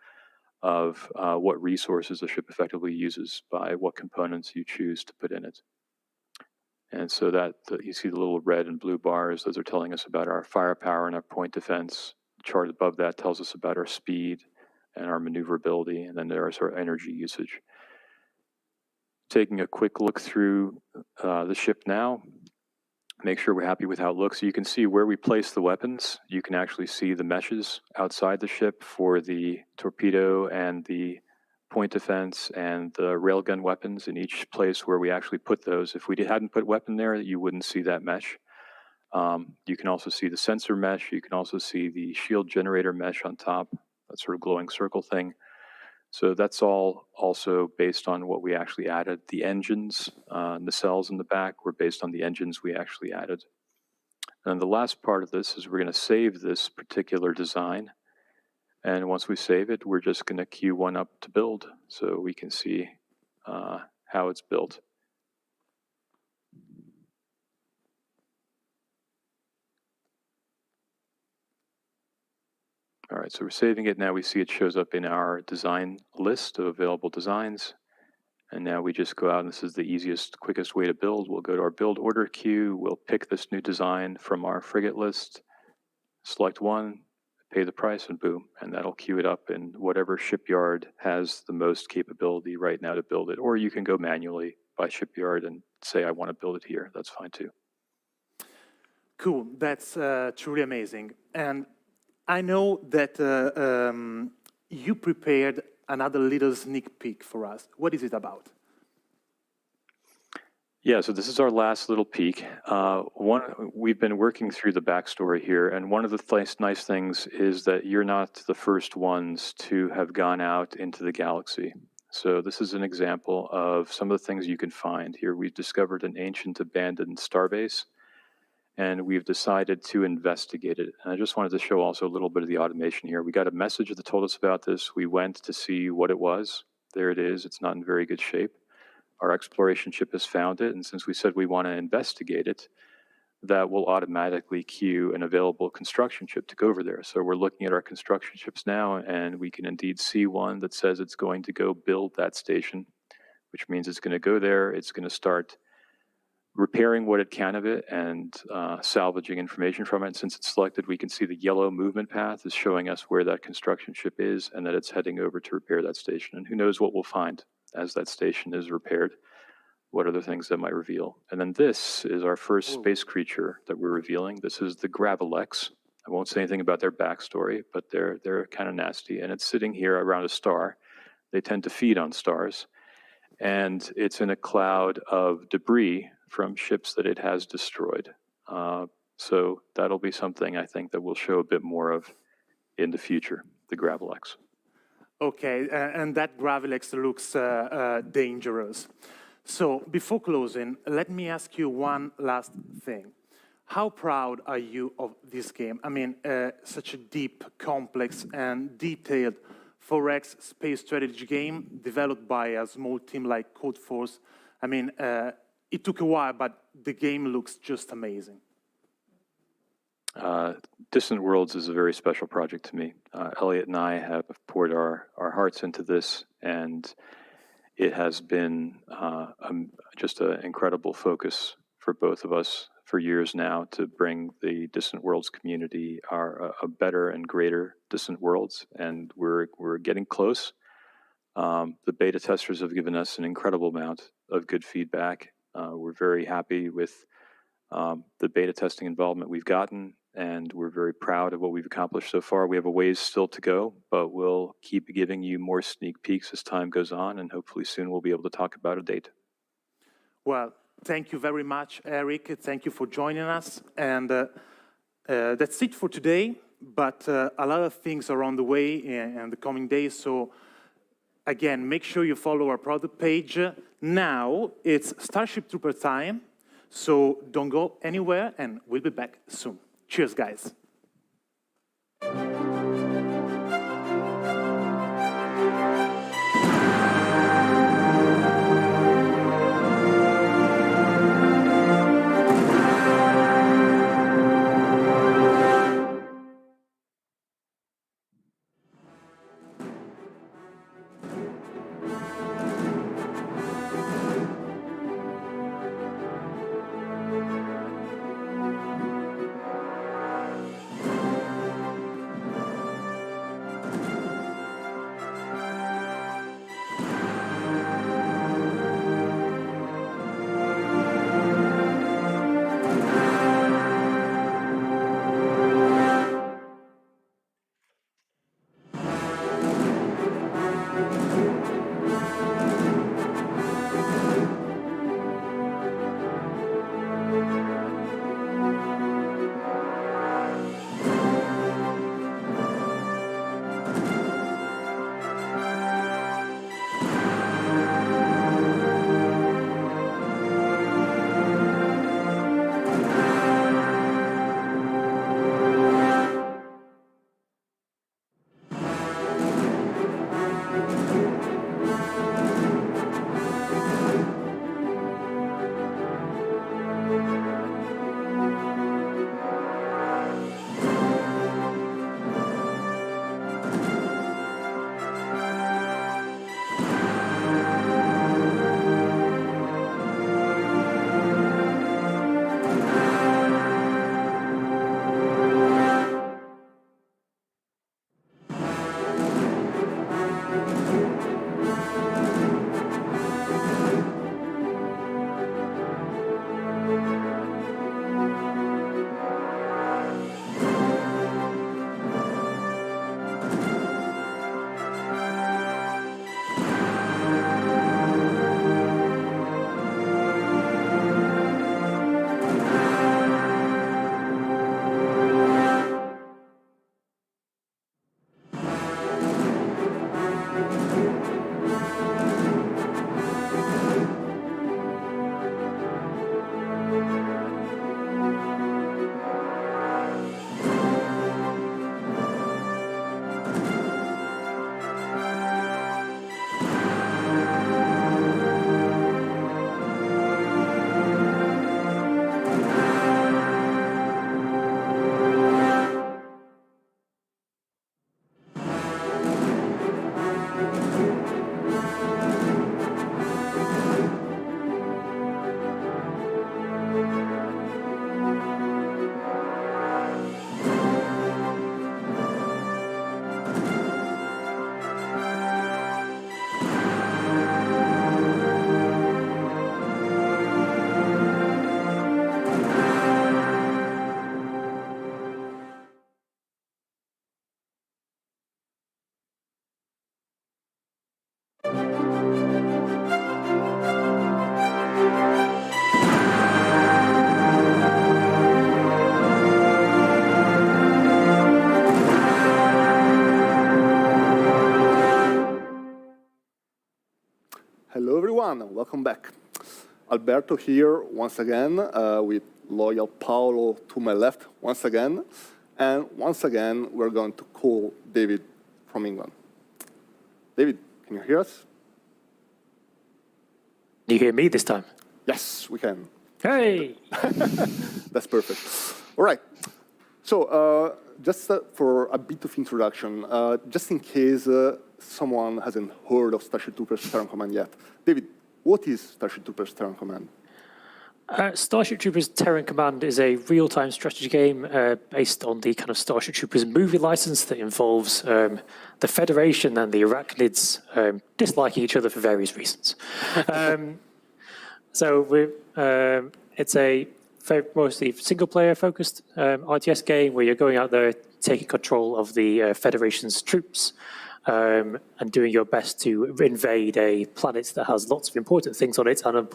of what resources the ship effectively uses by what components you choose to put in it. And so you see the little red and blue bars, those are telling us about our firepower and our point defense. The chart above that tells us about our speed and our maneuverability, and then there's our energy usage. Taking a quick look through the ship now, make sure we're happy with how it looks. So you can see where we place the weapons. You can actually see the meshes outside the ship for the torpedo and the point defense and the railgun weapons in each place where we actually put those. If we hadn't put weapon there, you wouldn't see that mesh. You can also see the sensor mesh. You can also see the shield generator mesh on top, that sort of glowing circle thing. So that's all also based on what we actually added. The engines, nacelles in the back were based on the engines we actually added. And the last part of this is we're going to save this particular design. And once we save it, we're just going to queue one up to build so we can see how it's built. All right, so we're saving it. Now we see it shows up in our design list of available designs. And now we just go out, and this is the easiest, quickest way to build. We'll go to our build order queue. We'll pick this new design from our frigate list, select one, pay the price, and boom. And that'll queue it up in whatever shipyard has the most capability right now to build it. Or you can go manually by shipyard and say, I want to build it here. That's fine too.
Cool, that's truly amazing. And I know that you prepared another little sneak peek for us. What is it about?
Yeah, so this is our last little peek. We've been working through the backstory here, and one of the nice things is that you're not the first ones to have gone out into the galaxy. So this is an example of some of the things you can find here. We've discovered an ancient abandoned starbase, and we've decided to investigate it. And I just wanted to show also a little bit of the automation here. We got a message that told us about this. We went to see what it was. There it is. It's not in very good shape. Our exploration ship has found it, and since we said we want to investigate it, that will automatically queue an available construction ship to go over there. So we're looking at our construction ships now, and we can indeed see one that says it's going to go build that station, which means it's going to go there. It's going to start repairing what it can of it and salvaging information from it. And since it's selected, we can see the yellow movement path is showing us where that construction ship is and that it's heading over to repair that station. And who knows what we'll find as that station is repaired, what other things that might reveal. And then this is our first space creature that we're revealing. This is the Gravelex. I won't say anything about their backstory, but they're kind of nasty. And it's sitting here around a star. They tend to feed on stars. And it's in a cloud of debris from ships that it has destroyed. So that'll be something I think that we'll show a bit more of in the future, the Gravelex.
Okay, and that Gravelex looks dangerous. So before closing, let me ask you one last thing. How proud are you of this game? I mean, such a deep, complex, and detailed 4X space strategy game developed by a small team like Codeforce. I mean, it took a while, but the game looks just amazing.
Distant Worlds is a very special project to me. Elliot and I have poured our hearts into this, and it has been just an incredible focus for both of us for years now to bring the Distant Worlds community a better and greater Distant Worlds, and we're getting close. The beta testers have given us an incredible amount of good feedback. We're very happy with the beta testing involvement we've gotten, and we're very proud of what we've accomplished so far. We have a ways still to go, but we'll keep giving you more sneak peeks as time goes on, and hopefully soon we'll be able to talk about a date.
Well, thank you very much, Eric. Thank you for joining us. And that's it for today, but a lot of things are on the way in the coming days. So again, make sure you follow our product page. Now it's Starship Trooper time, so don't go anywhere, and we'll be back soon. Cheers, guys.
welcome back. Alberto here once again with loyal Paolo to my left once again. And once again, we're going to call David from England. David, can you hear us?
You hear me this time?
Yes, we can.
Hey!
That's perfect. All right. So just for a bit of introduction, just in case someone hasn't heard of Starship Troopers Terran Command yet. David, what is Starship Troopers Terran Command?
Starship Troopers Terran Command is a real-time strategy game based on the kind of Starship Troopers movie license that involves the Federation and the Arachnids disliking each other for various reasons. It's a mostly single-player focused RTS game where you're going out there taking control of the Federation's troops and doing your best to invade a planet that has lots of important things on it and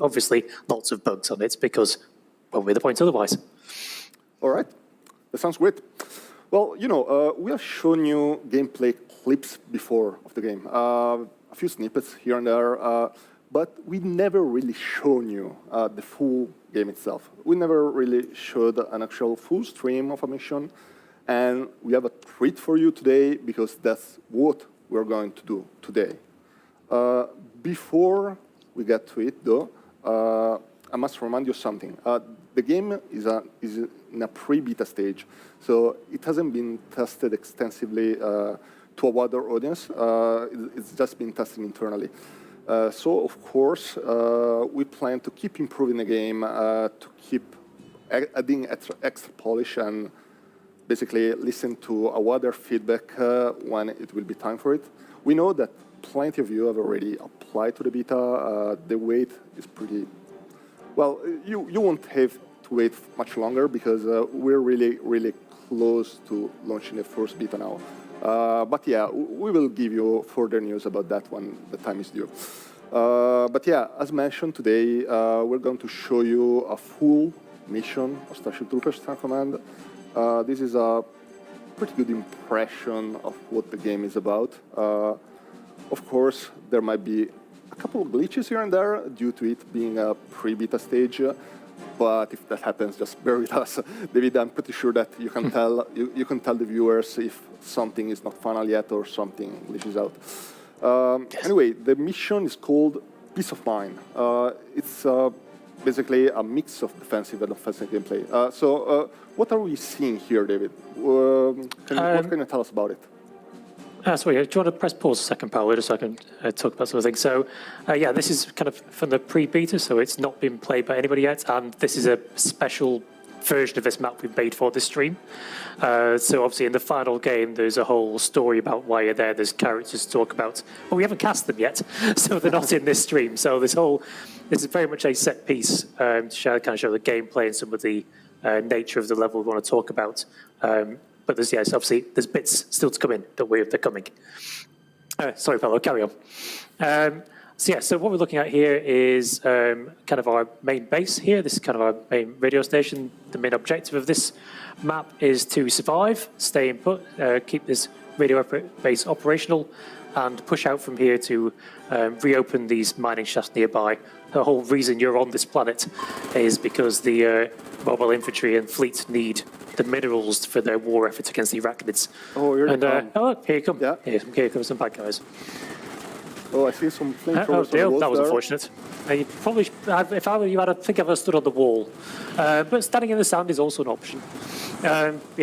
obviously lots of bugs on it because, well, we're the point otherwise.
All right. That sounds great. Well, you know, we have shown you gameplay clips before of the game, a few snippets here and there, but we never really shown you the full game itself. We never really showed an actual full stream of a mission. And we have a treat for you today because that's what we're going to do today. Before we get to it, though, I must remind you something. The game is in a pre-beta stage, so it hasn't been tested extensively to a wider audience. It's just been tested internally. So, of course, we plan to keep improving the game, to keep adding extra polish and basically listen to a wider feedback when it will be time for it. We know that plenty of you have already applied to the beta. The wait is pretty, well, you won't have to wait much longer because we're really, really close to launching the first beta now. But yeah, we will give you further news about that when the time is due. But yeah, as mentioned today, we're going to show you a full mission of Starship Troopers Terran Command. This is a pretty good impression of what the game is about. Of course, there might be a couple of glitches here and there due to it being a pre-beta stage, but if that happens, just bear with us. David, I'm pretty sure that you can tell you can tell the viewers if something is not final yet or something glitches out. Anyway, the mission is called Peace of Mind. It's basically a mix of defensive and offensive gameplay. What are we seeing here, David? What can you tell us about it?
Sorry, do you want to press pause a second, Paolo, just so I can talk about some of the things? So, yeah, this is kind of from the pre-beta, so it's not been played by anybody yet, and this is a special version of this map we've made for this stream. So obviously in the final game, there's a whole story about why you're there. There's characters to talk about, but we haven't cast them yet, so they're not in this stream. So this is very much a set piece to show the gameplay and some of the nature of the level we want to talk about. But obviously there's bits still to come in that they're coming. Sorry, Paolo, carry on. So what we're looking at here is kind of our main base here. This is kind of our main radio station. The main objective of this map is to survive, stay in put, keep this radio base operational, and push out from here to reopen these mining shafts nearby. The whole reason you're on this planet is because the mobile infantry and fleet need the minerals for their war effort against the Arachnids.
Oh, you're
here you come.
Yeah.
Here comes some bad guys.
Oh, I see some flamethrowers.
That was unfortunate. You probably, if I were you, I think I'd have stood on the wall. But standing in the sand is also an option.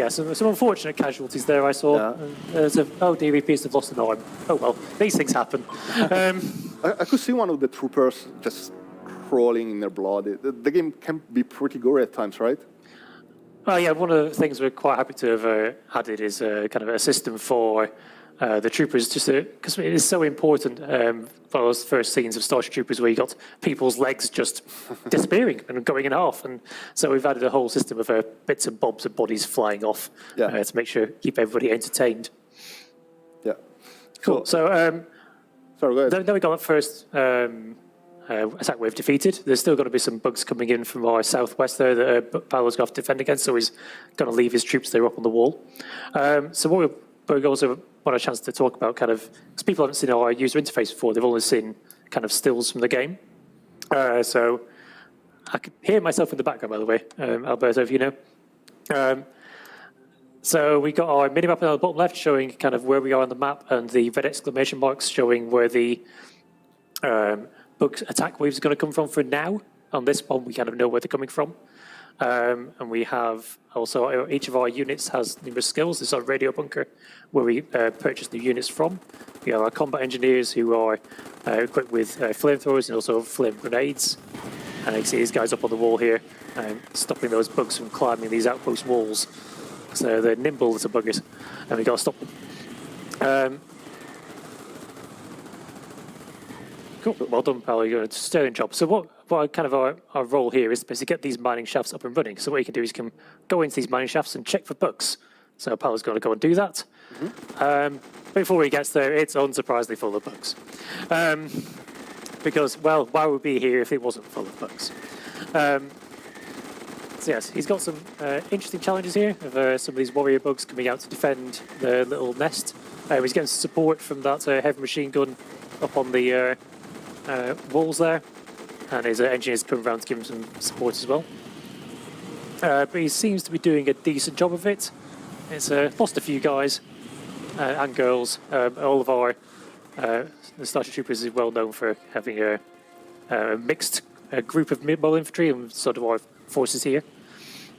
Some unfortunate casualties there I saw.
Yeah.
DVPs have lost an arm. Oh well, these things happen.
I could see one of the troopers just crawling in their blood. The game can be pretty gory at times, right?
One of the things we're quite happy to have added is kind of a system for the troopers, just because it is so important for those first scenes of Starship Troopers where you got people's legs just disappearing and going in half. And so we've added a whole system of bits and bobs of bodies flying off to make sure, keep everybody entertained.
Yeah.
Cool.
Sorry, go ahead.
Then we got that first attack wave defeated. There's still going to be some bugs coming in from our southwest there that Paolo's going to have to defend against, so he's going to leave his troops there up on the wall. So what we also want a chance to talk about because people haven't seen our user interface before. They've only seen kind of stills from the game. So I can hear myself in the background, by the way, Alberto, if you know. So we got our minimap on the bottom left showing kind of where we are on the map, and the red exclamation marks showing where the bug attack waves are going to come from for now. On this one, we kind of know where they're coming from. And we have also, each of our units has numerous skills. This is our radio bunker, where we purchase new units from. We have our combat engineers who are equipped with flamethrowers and also flame grenades. And you can see these guys up on the wall here, stopping those bugs from climbing these outpost walls. So they're nimble little buggers, and we've got to stop them. Cool, well done, pal. You're doing a sterling job. So what kind of our role here is to basically get these mining shafts up and running. So what you can do is you can go into these mining shafts and check for bugs. So Paolo's going to go and do that. Before he gets there, it's unsurprisingly full of bugs. Because, well, why would we be here if it wasn't full of bugs? So yes, he's got some interesting challenges here of some of these warrior bugs coming out to defend the little nest. He's getting support from that heavy machine gun up on the walls there, and his engineers come around to give him some support as well. But he seems to be doing a decent job of it. It's lost a few guys and girls. All of our the Starship Troopers is well known for having a mixed group of mobile infantry, and sort of our forces here.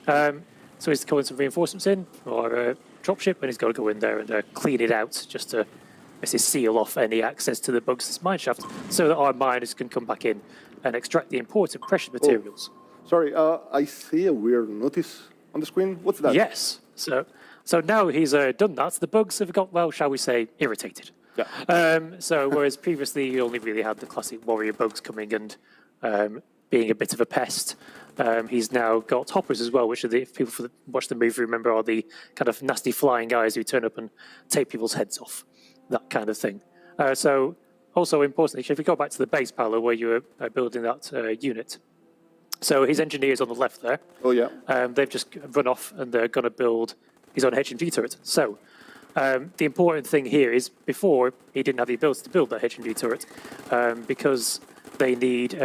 So he's calling some reinforcements in, or dropship, and he's got to go in there and clean it out just to basically seal off any access to the bugs this mineshaft, so that our miners can come back in and extract the important precious materials.
Sorry, I see a weird notice on the screen. What's that?
Yes. So now he's done that, the bugs have got, well, shall we say, irritated.
Yeah.
So whereas previously you only really had the classic warrior bugs coming and being a bit of a pest, he's now got hoppers as well, which are the people who watch the movie remember are the kind of nasty flying guys who turn up and take people's heads off, that kind of thing. So also importantly, if we go back to the base, Paolo, where you were building that unit, so his engineers on the left there,
oh yeah,
they've just run off and they're going to build his own HMG turret. So the important thing here is before he didn't have the ability to build that HMG turret because they need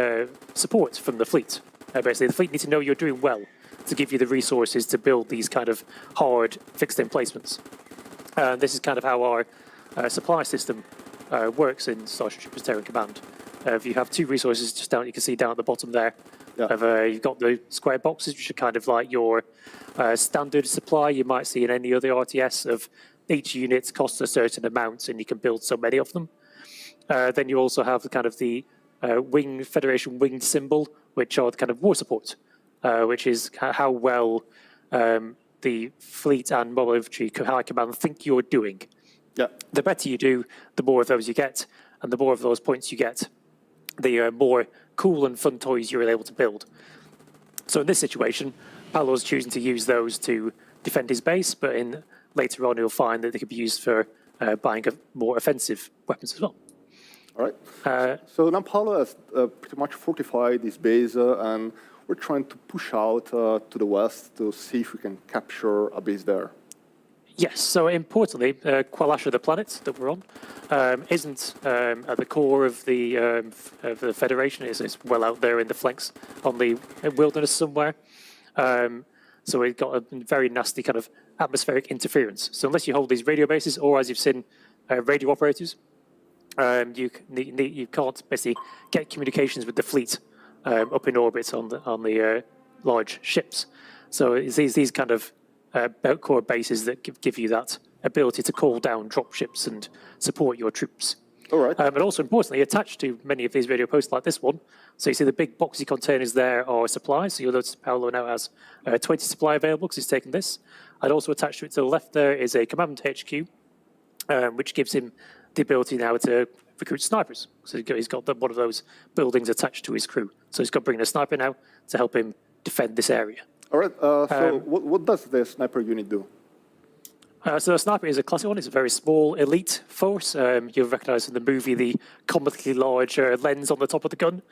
support from the fleet. Basically, the fleet needs to know you're doing well to give you the resources to build these kind of hard fixed emplacements. This is kind of how our supply system works in Starship Troopers Terran Command. If you have two resources just down, you can see down at the bottom there. Yeah. You've got the square boxes, which are kind of like your standard supply you might see in any other RTS of each unit costs a certain amount and you can build so many of them. Then you also have the kind of the Federation winged symbol, which are the kind of war support, which is how well the fleet and mobile infantry high command think you're doing.
Yeah.
The better you do, the more of those you get, and the more of those points you get, the more cool and fun toys you're able to build. So in this situation, Paolo's choosing to use those to defend his base, but later on he'll find that they could be used for buying more offensive weapons as well.
All right. So now Paolo has pretty much fortified his base, and we're trying to push out to the west to see if we can capture a base there.
Yes, so importantly, Kwalasha, the planet that we're on, isn't at the core of the Federation. It's well out there in the flanks on the wilderness somewhere. So we've got a very nasty kind of atmospheric interference. So unless you hold these radio bases, or as you've seen, radio operators, you can't basically get communications with the fleet up in orbit on the large ships. So it's these kind of core bases that give you that ability to call down dropships and support your troops.
All right.
But also importantly, attached to many of these radio posts like this one, so you see the big boxy containers there are supplies. So you'll notice Paolo now has 20 supply available because he's taken this. And also attached to it to the left there is a command HQ, which gives him the ability now to recruit snipers. So he's got one of those buildings attached to his crew. So he's got to bring a sniper now to help him defend this area.
All right. So what does the sniper unit do?
So the sniper is a classic one. It's a very small elite force. You'll recognise in the movie the comically large lens on the top of the gun.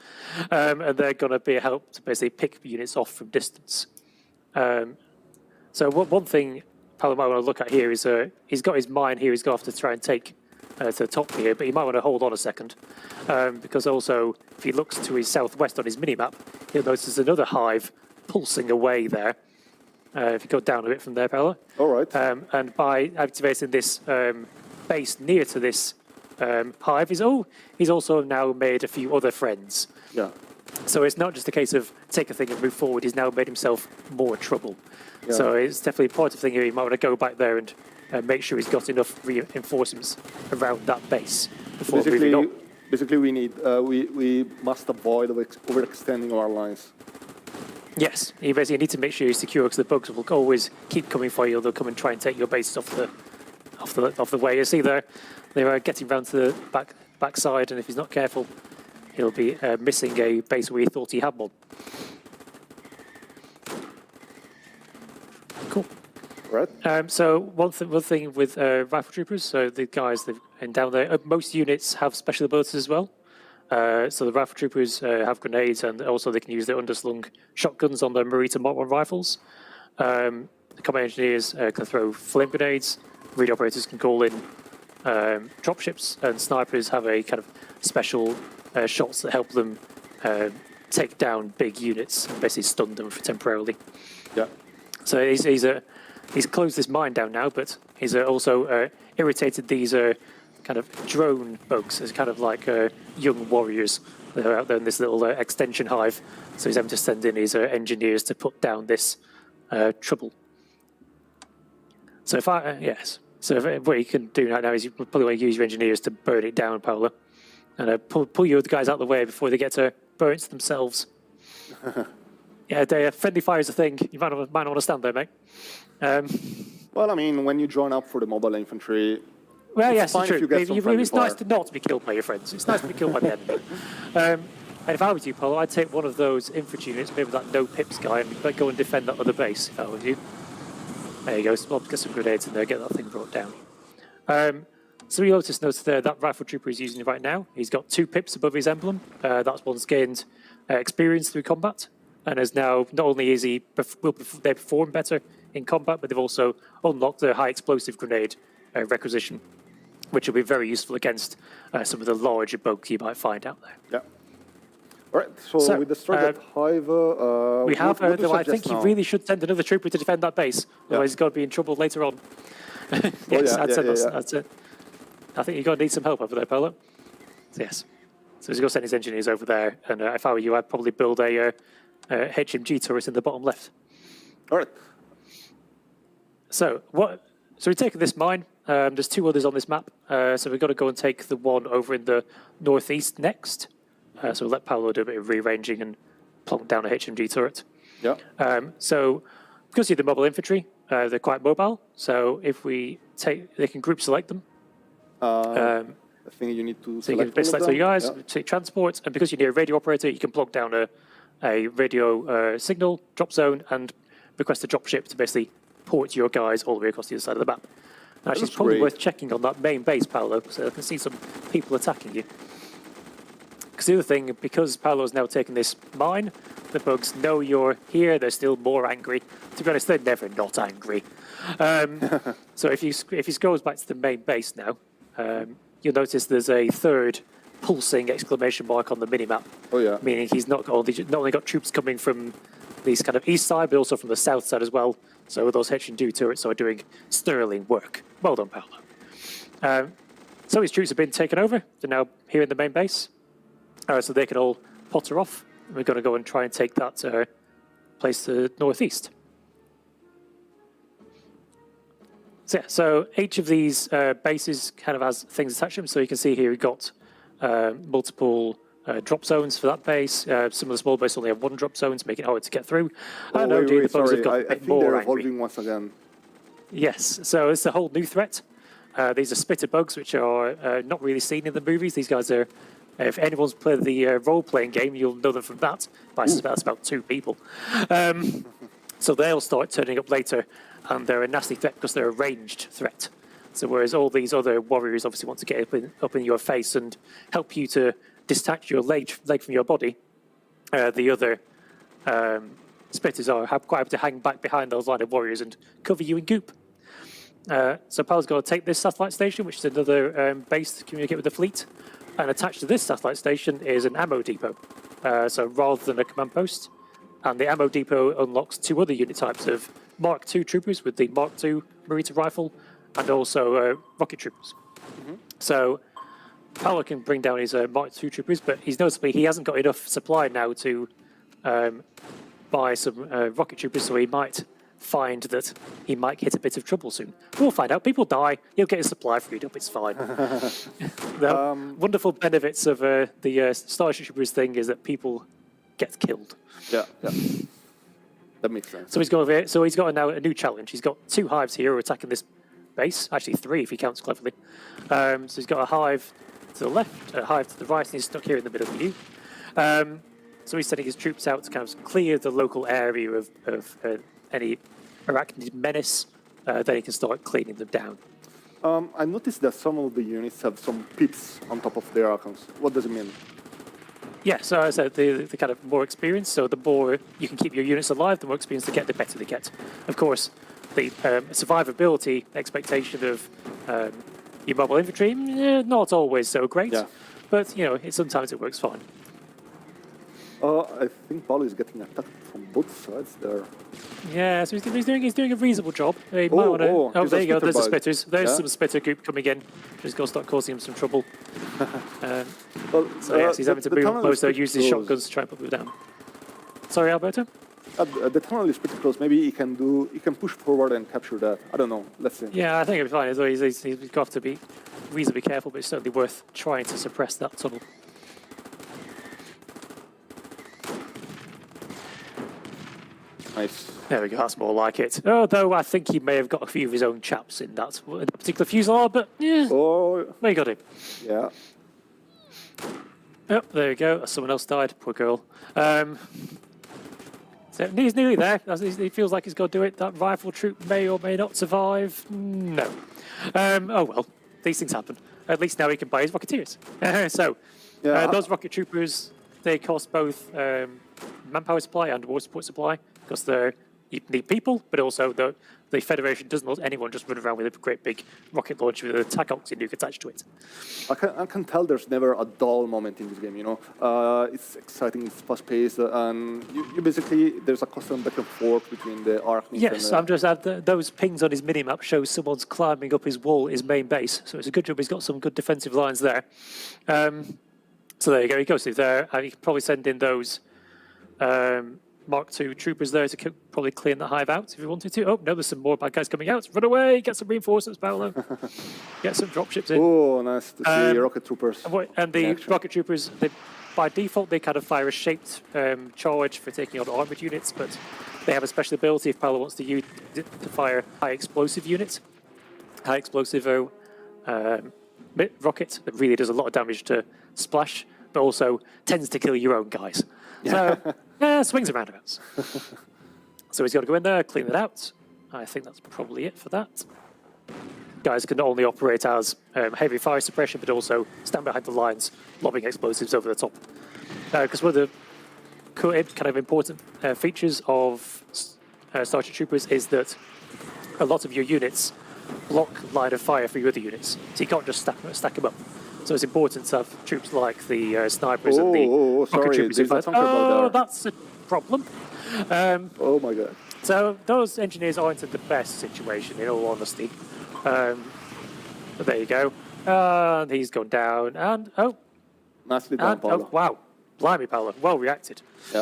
And they're going to be a help to basically pick units off from distance. So one thing Paolo might want to look at here is he's got his mine here. He's going to have to try and take to the top here, but you might want to hold on a second, because also if he looks to his southwest on his minimap, he'll notice there's another hive pulsing away there. If you go down a bit from there, Paolo.
All right.
And by activating this base near to this hive, he's also now made a few other friends.
Yeah.
So it's not just a case of take a thing and move forward. He's now made himself more trouble.
Yeah.
So it's definitely a positive thing here. You might want to go back there and make sure he's got enough reinforcements around that base before moving on.
Basically, we need we must avoid overextending our lines.
Yes, you basically need to make sure you're secure because the bugs will always keep coming for you. They'll come and try and take your base off the way. You see there, they're getting round to the back side, and if he's not careful, he'll be missing a base where he thought he had one. Cool.
Right.
So one thing with rifle troopers, so the guys and down there, most units have special abilities as well. So the rifle troopers have grenades, and also they can use their underslung shotguns on their Marita Mark 1 rifles. The combat engineers can throw flame grenades. Radio operators can call in dropships, and snipers have a kind of special shots that help them take down big units and basically stun them temporarily.
Yeah.
So he's closed this mine down now, but he's also irritated these kind of drone bugs as kind of like young warriors that are out there in this little extension hive. So he's having to send in his engineers to put down this trouble. So what you can do right now is you probably want to use your engineers to burn it down, Paolo, and pull your other guys out of the way before they get to burn it themselves. Yeah, friendly fire is a thing. You might not want to stand there, mate.
Well, I mean, when you join up for the mobile infantry,
well, yes,
it's
true. It's nice
fire.
to not be killed by your friends. It's nice to be killed by the enemy. And if I was you, Paul, I'd take one of those infantry units, maybe that no pips guy, and go and defend that other base. If I was you. There you go. So get some grenades in there, get that thing brought down. So you'll just notice there that rifle trooper is using right now. He's got 2 pips above his emblem. That's one's gained experience through combat, and is now not only is they perform better in combat, but they've also unlocked the high explosive grenade requisition, which will be very useful against some of the larger bugs you might find out there.
Yeah. All right. So we destroyed that hive.
We have.
What
Though I think you really should send another trooper to defend that base. Otherwise, he's going to be in trouble later on. Yes, that's it. I think you're going to need some help over there, Paolo. Yes. So he's going to send his engineers over there, and if I were you, I'd probably build a HMG turret in the bottom left.
All right.
So we've taken this mine. There's 2 others on this map, so we've got to go and take the one over in the northeast next. So we'll let Paolo do a bit of rearranging and plonk down a HMG turret.
Yeah.
So because you're the mobile infantry, they're quite mobile. So if they can group select them.
I think you need to
so you can select all you guys, take transport, and because you're near a radio operator, you can plug down a radio signal, drop zone, and request a drop ship to basically port your guys all the way across the other side of the map. Actually, it's probably worth checking on that main base, Paolo, so I can see some people attacking you. Because the other thing, because Paolo's now taken this mine, the bugs know you're here, they're still more angry. To be honest, they're never not angry. So if he scrolls back to the main base now, you'll notice there's a 3rd pulsing exclamation mark on the minimap.
Oh, yeah.
Meaning he's not only got troops coming from these kind of east side, but also from the south side as well. So those HMG turrets are doing sterling work. Well done, Paolo. So his troops have been taken over. They're now here in the main base. So they can all potter off. We're going to go and try and take that place to the northeast. So each of these bases kind of has things attached to them. So you can see here we've got multiple drop zones for that base. Some of the small bases only have 1 drop zone to make it harder to get through.
I think they're evolving once again.
Yes, so it's a whole new threat. These are spitter bugs, which are not really seen in the movies. These guys are, if anyone's played the role-playing game, you'll know them from that. But I suspect that's about 2 people. So they'll start turning up later, and they're a nasty threat because they're a ranged threat. So whereas all these other warriors obviously want to get up in your face and help you to detach your leg from your body, the other spitters are quite able to hang back behind those line of warriors and cover you in goop. So Paolo's going to take this satellite station, which is another base to communicate with the fleet, and attached to this satellite station is an ammo depot. So rather than a command post, and the ammo depot unlocks 2 other unit types of Mark II troopers with the Mark II Marita rifle, and also rocket troopers. So Paolo can bring down his Mark II troopers, but he hasn't got enough supply now to buy some rocket troopers, so he might find that he might hit a bit of trouble soon. We'll find out. People die. He'll get his supply freed up. It's fine. The wonderful benefits of the Starship Troopers thing is that people get killed.
Yeah. That makes sense.
So he's got now a new challenge. He's got 2 hives here who are attacking this base. Actually 3 if he counts cleverly. So he's got a hive to the left, a hive to the right, and he's stuck here in the middle of you. So he's sending his troops out to kind of clear the local area of any arachnid menace. Then he can start cleaning them down.
I noticed that some of the units have some pips on top of their icons. What does it mean?
Yeah, so I said the kind of more experience. So the more you can keep your units alive, the more experience they get, the better they get. Of course, the survivability expectation of your mobile infantry, not always so great. Yeah. But sometimes it works fine.
I think Paolo is getting attacked from both sides there.
Yeah, so he's doing a reasonable job. He might
oh,
there you go. There's the spitters. There's
yeah.
some spitter group coming in. Just going to start causing him some trouble. So he's having to move closer, use his shotguns to try and put them down. Sorry, Alberto.
The tunnel is pretty close. Maybe he can push forward and capture that. I don't know. Let's see.
Yeah, I think it'll be fine. He's got to be reasonably careful, but it's certainly worth trying to suppress that tunnel.
Nice.
There we go, that's more like it. Although I think he may have got a few of his own chaps in that particular fusillade, but yeah, they got him.
Yeah.
Oh, there you go. Someone else died. Poor girl. So he's nearly there. He feels like he's got to do it. That rifle troop may or may not survive. No. Oh well, these things happen. At least now he can buy his Rocketeers. Those rocket troopers, they cost both manpower supply and war support supply, because you need people, but also the Federation doesn't let anyone just run around with a great big rocket launcher with a TAC oxy nuke attached to it.
I can tell there's never a dull moment in this game, It's exciting, it's fast-paced, and you basically, there's a constant back and forth between the arachnids.
Yes, I'm just those pings on his minimap show someone's climbing up his wall, his main base, so it's a good job he's got some good defensive lines there. So there you go, he goes through there, and you can probably send in those Mark II troopers there to probably clean the hive out if you wanted to. Oh, no, there's some more bad guys coming out. Run away, get some reinforcements, Paolo. Get some dropships in.
Oh, nice to see rocket troopers.
And the rocket troopers, by default, they kind of fire a shaped charge for taking on armored units, but they have a special ability if Paolo wants to use to fire high explosive units. High explosive rocket that really does a lot of damage to splash, but also tends to kill your own guys. So, swings and roundabouts. So he's got to go in there, clean it out. I think that's probably it for that. Guys can not only operate as heavy fire suppression, but also stand behind the lines, lobbing explosives over the top. Because one of the kind of important features of Starship Troopers is that a lot of your units block line of fire for your other units. So you can't just stack them up. So it's important to have troops like the snipers and the rocket troopers. That's a problem.
Oh my god.
So those engineers aren't in the best situation, in all honesty. But there you go. And he's gone down. And
nicely done, Paolo.
Wow. Blimey, Paolo. Well reacted.
Yeah.